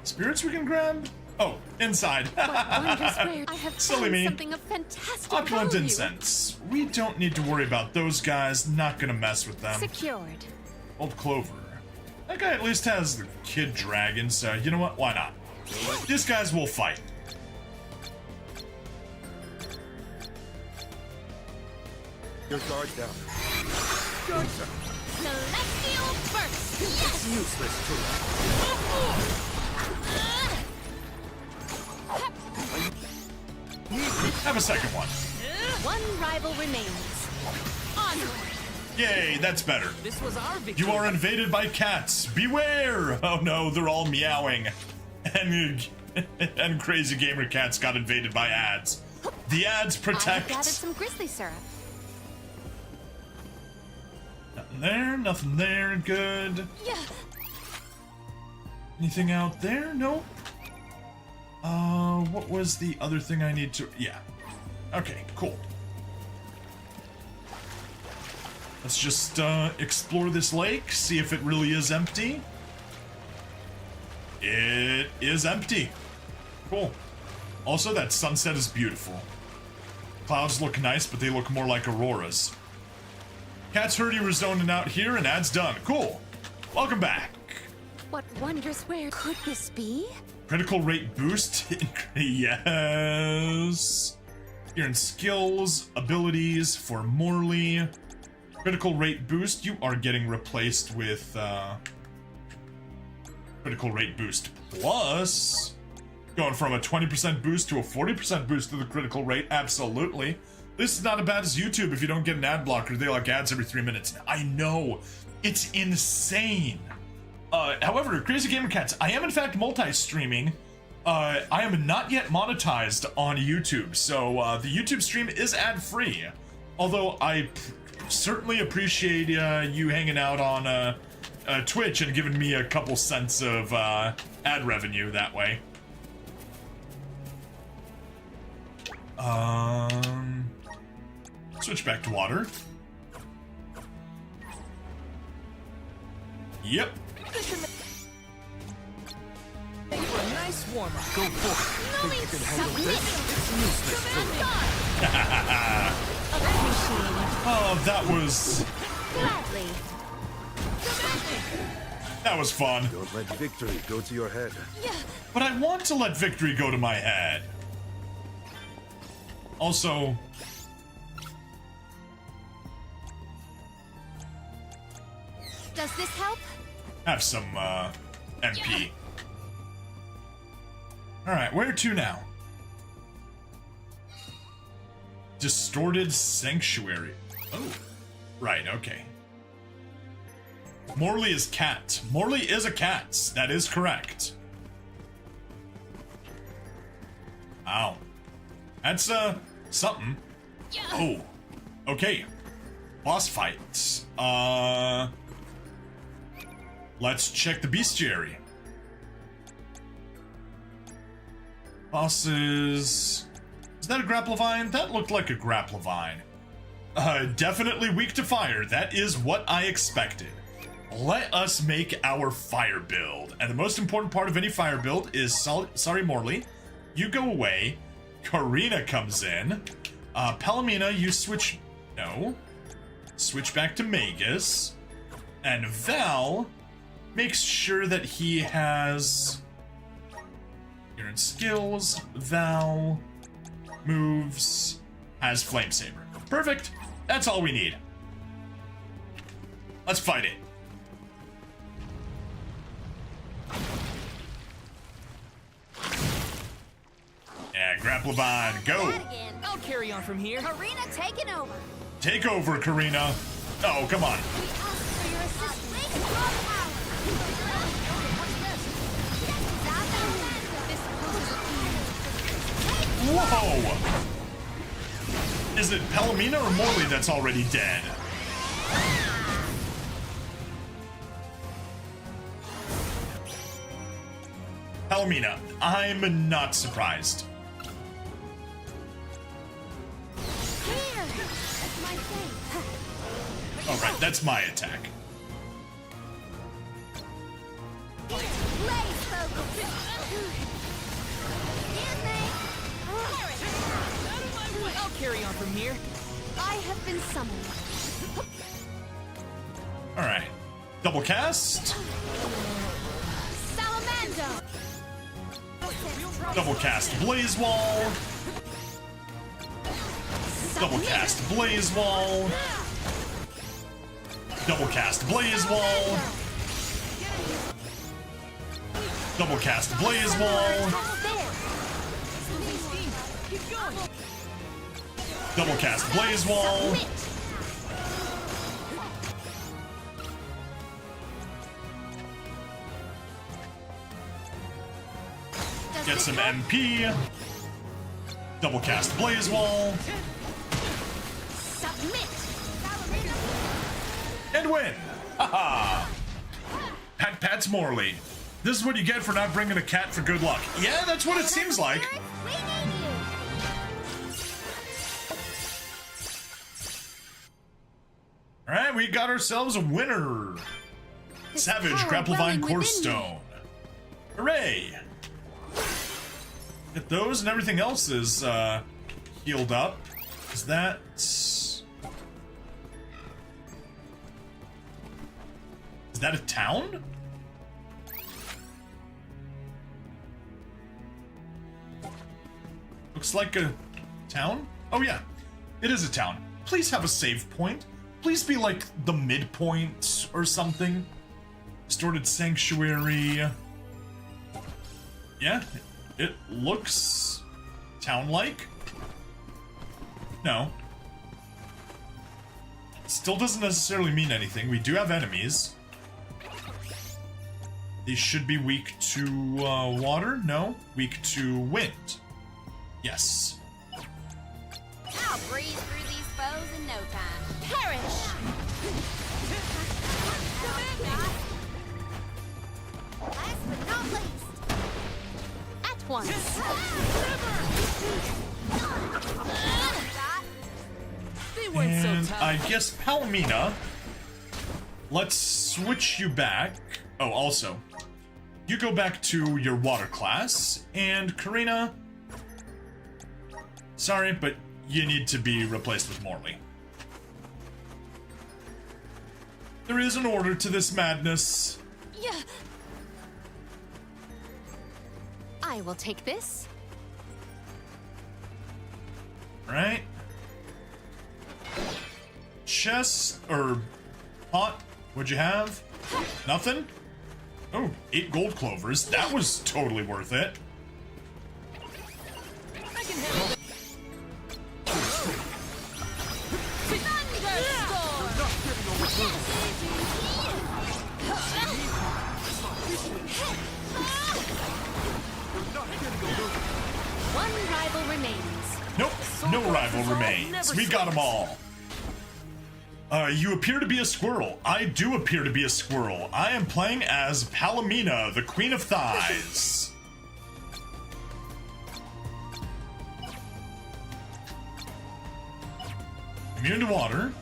spirits we can grab? Oh, inside. Wondrous rare. I have Silly found me. something of fantastic Opulent value. incense. We don't need to worry about those guys. Not gonna mess with them. Secured. Old Clover. That guy at least has the kid dragon, so you know what? Why not? These guys will fight. Your guard down. Guards up. Celestial burst. Yes. Useless to Have a second one. One rival remains. Onward. Yay, that's better. This was our victory. You are invaded by cats. Beware! Oh no, they're all meowing. And crazy gamer cats got invaded by ads. The ads I protect. gathered some grizzly syrup. Nothing there, nothing there. Good. Yeah. Anything out there? Nope. What was the other thing I need to... Yeah. Okay, cool. Let's just explore this lake, see if it really is empty. It is empty. Cool. Also, that sunset is beautiful. Clouds look nice, but they look more like auroras. Cats heard you were zoning out here, and ad's done. Cool. Welcome back. What wondrous where could this be? Critical rate boost. Yes. Here in skills, abilities for Morley. Critical rate boost. You are getting replaced with critical rate boost plus. Going from a 20% boost to a 40% boost to the critical rate. Absolutely. This is not as bad as YouTube if you don't get an ad blocker. They like ads every 3 minutes. I know. It's insane. However, Crazy Gamer Cats, I am in fact multi-streaming. I am not yet monetized on YouTube, so the YouTube stream is ad-free. Although I certainly appreciate you hanging out on Twitch and giving me a couple cents of ad revenue that way. Switch back to water. Yep. A nice warm up. Go for it. Think you can handle this? It's useless. Oh, that was... Gladly. That was fun. Don't let victory go to your head. But I want to let victory go to my head. Also... Does this help? Have some, MP. Alright, where to now? Distorted Sanctuary. Oh. Right, okay. Morley is cat. Morley is a cat. That is correct. Wow. That's, something. Oh. Okay. Boss fight. Let's check the bestiary. Bosses... Is that a Grapplavine? That looked like a Grapplavine. Definitely weak to fire. That is what I expected. Let us make our fire build. And the most important part of any fire build is... Sorry, Morley. You go away. Karina comes in. Palomina, you switch... No. Switch back to Magus. And Val... makes sure that he has... Here in skills, Val... moves... has Flame Saber. Perfect! That's all we need. Let's fight it. Yeah, Grapplavine, go! I'll carry on from here. Karina taking over. Take over, Karina. Oh, come on. For your assistance. Whoa! Is it Palomina or Morley that's already dead? Palomina, I'm not surprised. Alright, that's my attack. I'll carry on from here. I have been summoned. Alright. Double cast. Salamando! Double cast Blaze Wall. Double cast Blaze Wall. Double cast Blaze Wall. Double cast Blaze Wall. Double cast Blaze Wall. Get some MP. Double cast Blaze Wall. Submit. And win! Haha! Pat's Morley. This is what you get for not bringing a cat for good luck. Yeah, that's what it seems like. Alright, we got ourselves a winner. Savage Grapplevine Core Stone. Hooray! Get those and everything else is healed up. Is that... Is that a town? Looks like a town? Oh yeah, it is a town. Please have a save point. Please be like the midpoint or something. Distorted Sanctuary. Yeah, it looks town-like. No. Still doesn't necessarily mean anything. We do have enemies. These should be weak to water? No. Weak to wind. Yes. I'll breeze through these foes in no time. Perish! Last but not least. At once. And I guess Palomina, let's switch you back. Oh, also, you go back to your water class, and Karina, sorry, but you need to be replaced with Morley. There is an order to this madness. Yeah. I will take this. Right? Chest, or pot, what'd you have? Nothing? Oh, 8 gold clovers. That was totally worth it. One rival remains. Nope, no rival remains. We got them all. You appear to be a squirrel. I do appear to be a squirrel. I am playing as Palomina, the Queen of Thighs. Immune to water.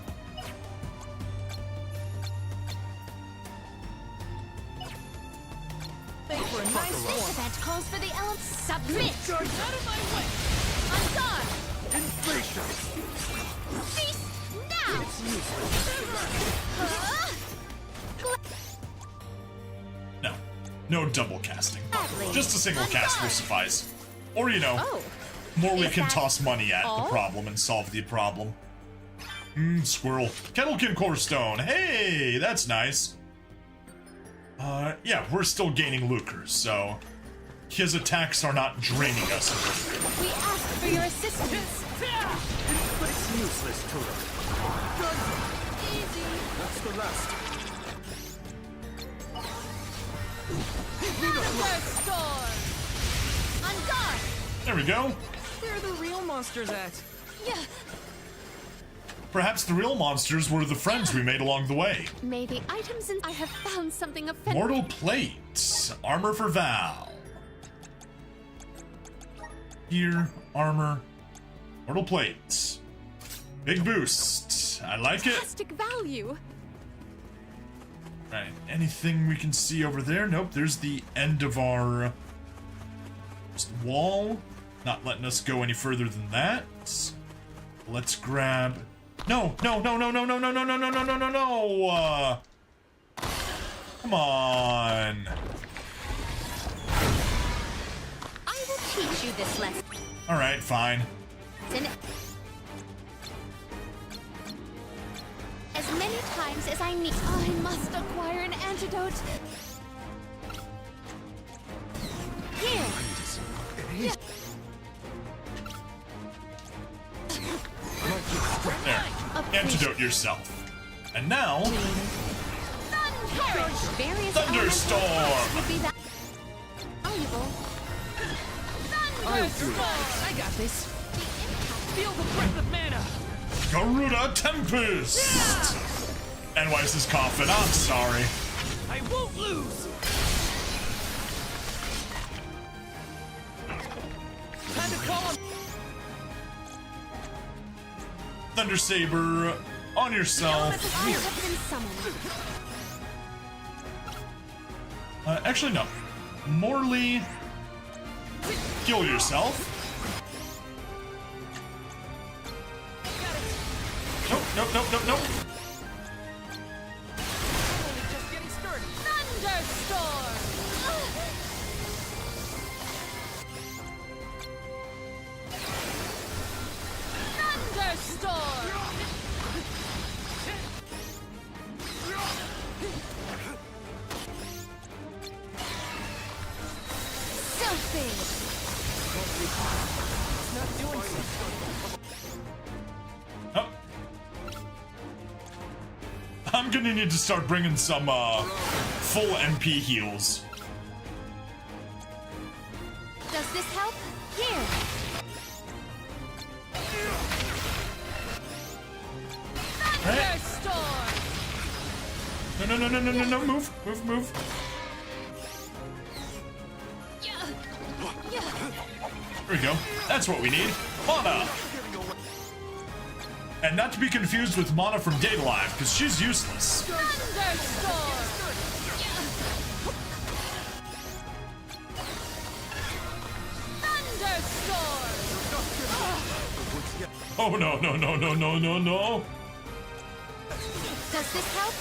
This event calls for the elements. Submit! Out of my way! On guard! Inflation! Feast now! No. No double casting. Just a single cast will suffice. Or, you know, Morley can toss money at the problem and solve the problem. Squirrel. Kettlekin Core Stone. Hey, that's nice. Yeah, we're still gaining lucre, so his attacks are not draining us. We ask for your assistance. But it's useless, Toto. Easy. That's the last. Storm! On guard! There we go. Where are the real monsters at? Yeah. Perhaps the real monsters were the friends we made along the way. May the items in I have found something offensive. Mortal Plate. Armor for Val. Gear, armor, Mortal Plate. Big boost. I like it. Fantastic value. Right. Anything we can see over there? Nope. There's the end of our wall. Not letting us go any further than that. Let's grab. No, no, no, no, no, no, no, no, no, no, no, no, no, no. Come on. I will teach you this lesson. All right, fine. As many times as I need. I must acquire an antidote. Here. Yeah. There. Antidote yourself. And now. Various Thunderstorm! would be valuable. I got this. Feel the breath of mana. Garuda Tempest! And why is this coughing? I'm sorry. I won't lose. Time to call him. Thunder Saber on yourself. Actually, no. Morley, kill yourself. Nope. Just getting started. Thunderstorm! Thunderstorm! Something! It's not doing something. Oh. I'm gonna need to start bringing some full MP heals. Does this help? Here! Thunderstorm! No, move. There we go. That's what we need. Mana! And not to be confused with Mana from Data Live, because she's useless. Oh no. Does this help?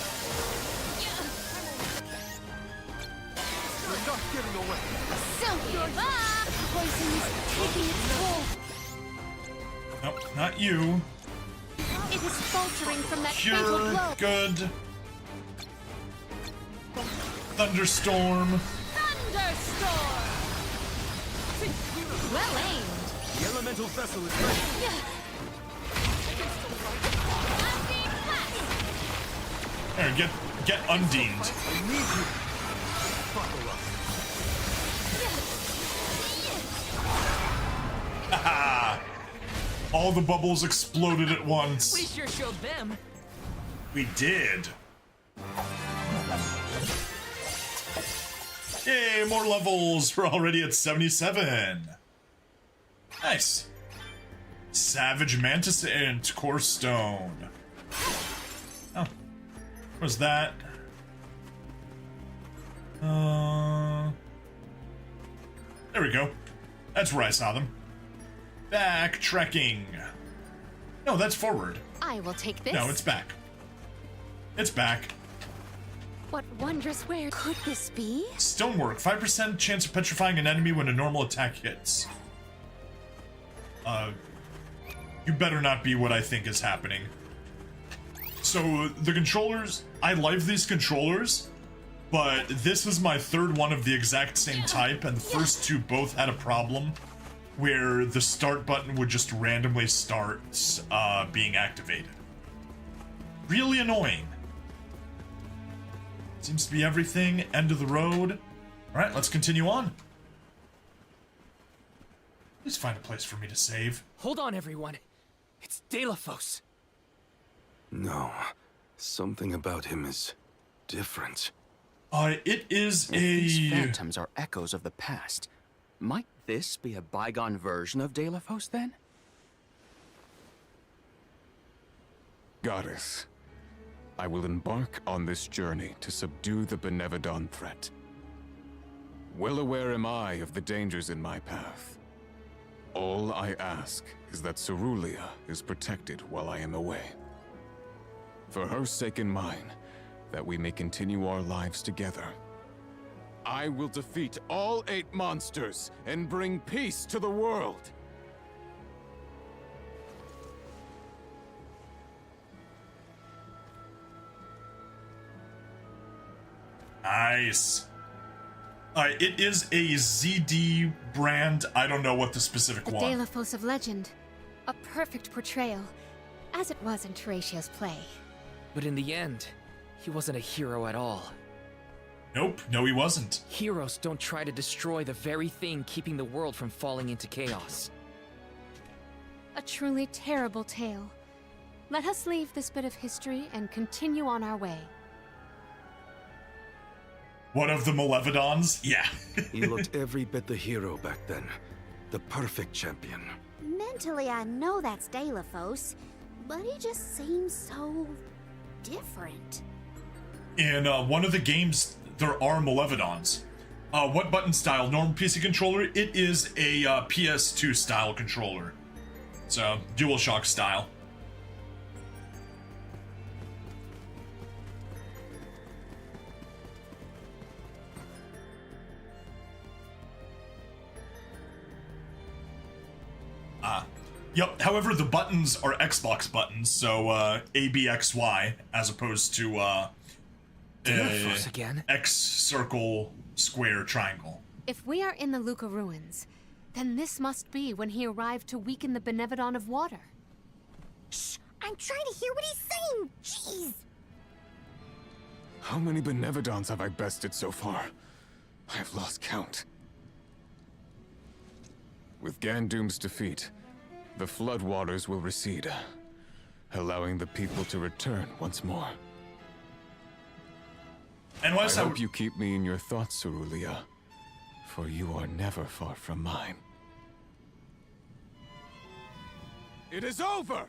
You're not getting away. Sylvie! Ah! Poison is taking its toll. Nope, not you. It is faltering from that fatal Cure, blow. good. Thunderstorm. Thunderstorm! Well aimed. The elemental vessel is ready. There, get undeemed. I need you. Buckle up. Haha! All the bubbles exploded at once. We sure showed them. We did. Yay, more levels. We're already at 77. Nice. Savage Mantis and Core Stone. Oh. What's that? There we go. That's where I saw them. Backtracking. No, that's forward. I will take this. No, it's back. It's back. What wondrous where could this be? Stonework. 5% chance of petrifying an enemy when a normal attack hits. You better not be what I think is happening. So, the controllers, I like these controllers, but this is my third one of the exact same type, and the first two both had a problem where the start button would just randomly start being activated. Really annoying. Seems to be everything. End of the road. Alright, let's continue on. Please find a place for me to save. Hold on, everyone. It's Delafos. No, something about him is different. It is If these phantoms are echoes of the past, might this be a bygone version of Delafos then? Goddess, I will embark on this journey to subdue the Benevodon threat. Well aware am I of the dangers in my path. All I ask is that Cerulia is protected while I am away. For her sake and mine, that we may continue our lives together. I will defeat all 8 monsters and bring peace to the world. Nice. It is a ZD brand. I don't know what the specific The one. Delafos of legend. A perfect portrayal, as it was in Teratio's play. But in the end, he wasn't a hero at all. Nope, no he wasn't. Heroes don't try to destroy the very thing keeping the world from falling into chaos. A truly terrible tale. Let us leave this bit of history and continue on our way. One of the Malevodons? Yeah. He looked every bit the hero back then. The perfect champion. Mentally, I know that's Delafos, but he just seems so different. In one of the games, there are Malevodons. What button style? Normal PC controller? It is a PS2 style controller. So, DualShock style. Yep, however, the buttons are Xbox buttons, so A, B, X, Y, as opposed to again? X, circle, square, triangle. If we are in the Luca ruins, then this must be when he arrived to weaken the Benevodon of Water. Shh! I'm trying to hear what he's saying! Jeez! How many Benevodons have I bested so far? I have lost count. With Gandoom's defeat, the floodwaters will recede, allowing the people to return once more. And I hope you keep me in your thoughts, Cerulia, for you are never far from mine. It is over!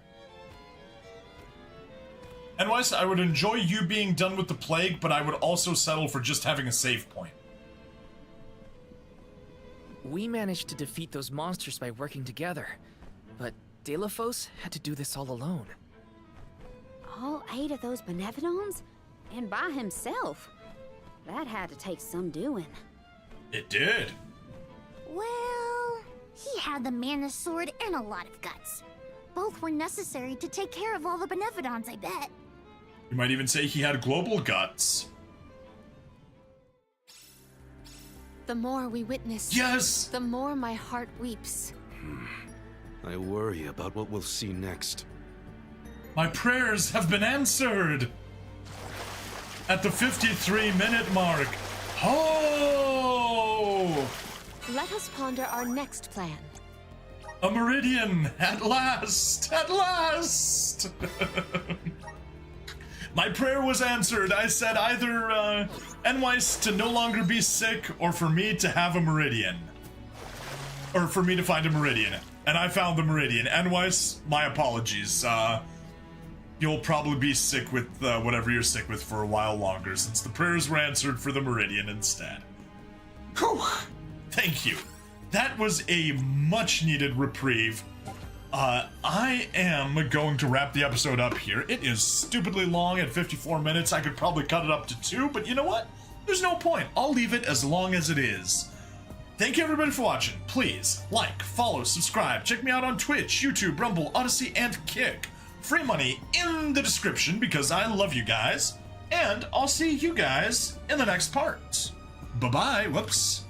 And Weiss, I would enjoy you being done with the plague, but I would also settle for just having a save point. We managed to defeat those monsters by working together, but Delafos had to do this all alone. All 8 of those Benevodons? And by himself? That had to take some doing. It did. Well, he had the Mana Sword and a lot of guts. Both were necessary to take care of all the Benevodons, I bet. You might even say he had global guts. The more we witness, yes, the more my heart weeps. I worry about what we'll see next. My prayers have been answered! At the 53-minute mark. Oh! Let us ponder our next plan. A meridian! At last! At last! My prayer was answered. I said either Enweiss to no longer be sick or for me to have a meridian. Or for me to find a meridian. And I found the meridian. Enweiss, my apologies. You'll probably be sick with whatever you're sick with for a while longer, since the prayers were answered for the meridian instead. Whew! Thank you. That was a much-needed reprieve. I am going to wrap the episode up here. It is stupidly long at 54 minutes. I could probably cut it up to 2, but you know what? There's no point. I'll leave it as long as it is. Thank you everybody for watching. Please like, follow, subscribe. Check me out on Twitch, YouTube, Rumble, Odyssey, and Kick. Free money in the description because I love you guys. And I'll see you guys in the next part. Bye-bye. Whoops.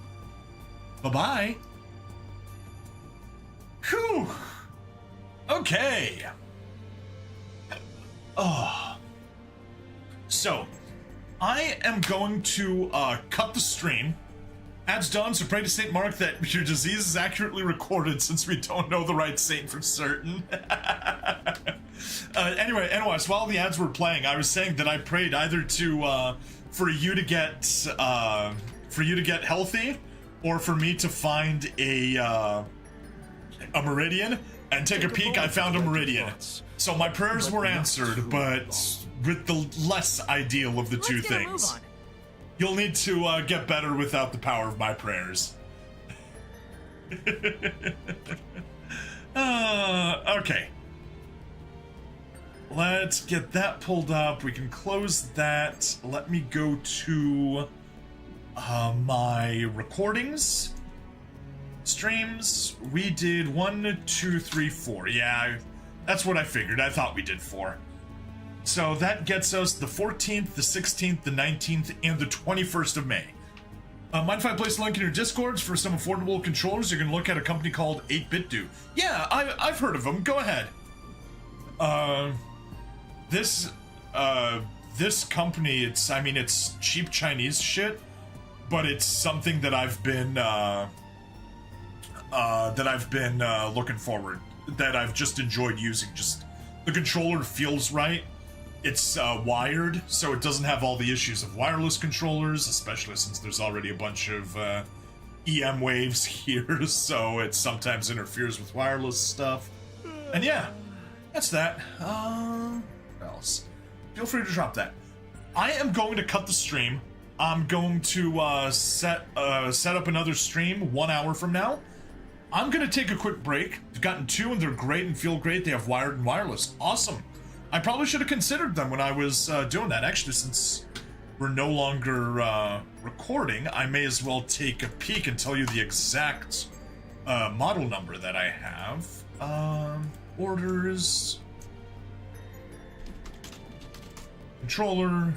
Bye-bye. Whew. Okay. Oh. So, I am going to cut the stream. Ads done, so pray to St. Mark that your disease is accurately recorded since we don't know the right saint for certain. Anyways, while the ads were playing, I was saying that I prayed either to for you to get healthy, or for me to find a meridian. And take a peek, I found a meridian. So my prayers were answered, but with the less ideal of the two things. You'll need to get better without the power of my prayers. Okay. Let's get that pulled up. We can close that. Let me go to my recordings. Streams, we did 1, 2, 3, 4. Yeah, that's what I figured. I thought we did 4. So that gets us the 14th, the 16th, the 19th, and the 21st of May. Mind if I place a link in your Discords for some affordable controllers? You can look at a company called 8BitDo. Yeah, I've heard of them. Go ahead. This this company, it's cheap Chinese shit, but it's something that I've been looking forward, that I've just enjoyed using. Just the controller feels right. It's wired, so it doesn't have all the issues of wireless controllers, especially since there's already a bunch of EM waves here, so it sometimes interferes with wireless stuff. And yeah, that's that. What else? Feel free to drop that. I am going to cut the stream. I'm going to set up another stream 1 hour from now. I'm going to take a quick break. I've gotten 2 and they're great and feel great. They have wired and wireless. Awesome. I probably should have considered them when I was doing that. Actually, since we're no longer recording, I may as well take a peek and tell you the exact model number that I have. Orders. Controller.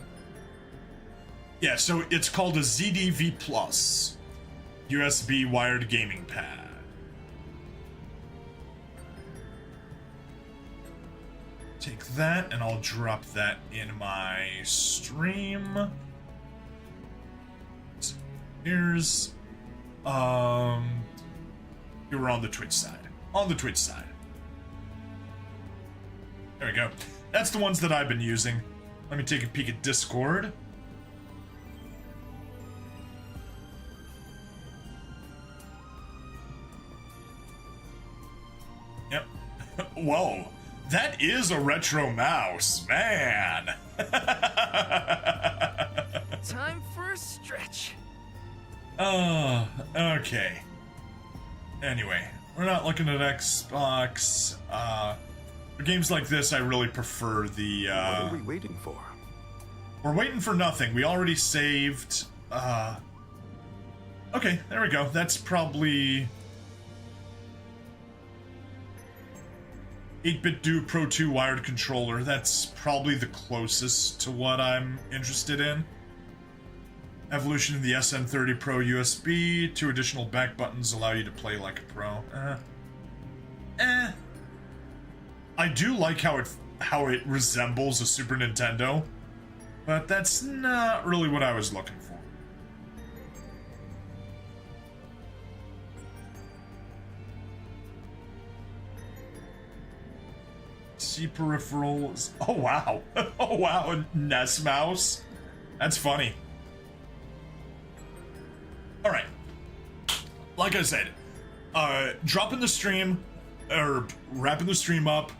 Yeah, so it's called a ZDV Plus USB wired gaming pad. Take that and I'll drop that in my stream. Here's here we're on the Twitch side. On the Twitch side. There we go. That's the ones that I've been using. Let me take a peek at Discord. Yep. Whoa. That is a retro mouse, man. Time for a stretch. Oh, okay. Anyway, we're not looking at Xbox. For games like this, I really prefer the, What are we waiting for? We're waiting for nothing. We already saved, okay, there we go. That's probably 8-bit Do Pro 2 wired controller. That's probably the closest to what I'm interested in. Evolution of the SN30 Pro USB. 2 additional back buttons allow you to play like a pro. I do like how it resembles a Super Nintendo, but that's not really what I was looking for. C peripherals. Oh wow. Oh wow, a NES mouse. That's funny. Alright. Like I said, dropping the stream, or wrapping the stream up.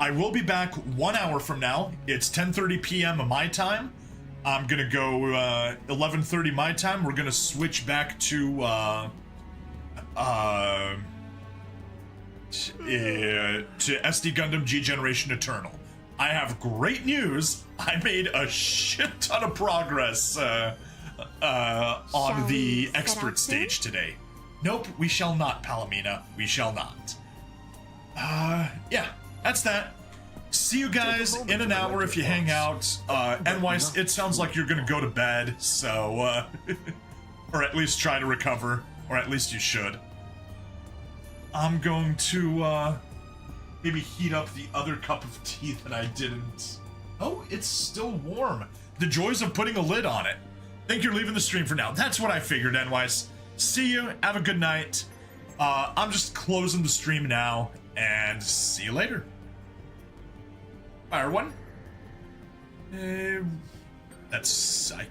I will be back 1 hour from now. It's 10:30 p.m. my time. I'm gonna go 11:30 my time. We're gonna switch back to SD Gundam G Generation Eternal. I have great news. I made a shit ton of progress on the expert stage today. Nope, we shall not, Palomina. We shall not. Yeah, that's that. See you guys in an hour if you hang out. NYC, it sounds like you're gonna go to bed, so, or at least try to recover, or at least you should. I'm going to, maybe heat up the other cup of tea that I didn't. Oh, it's still warm. The joys of putting a lid on it. Think you're leaving the stream for now. That's what I figured, NYC. See you, have a good night. I'm just closing the stream now, and see you later. Bye, everyone. I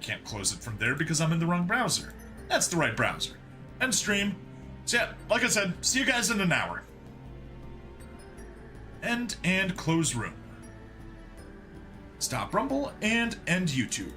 can't close it from there because I'm in the wrong browser. That's the right browser. End stream. So yeah, like I said, see you guys in an hour. End and close room. Stop Rumble and end YouTube.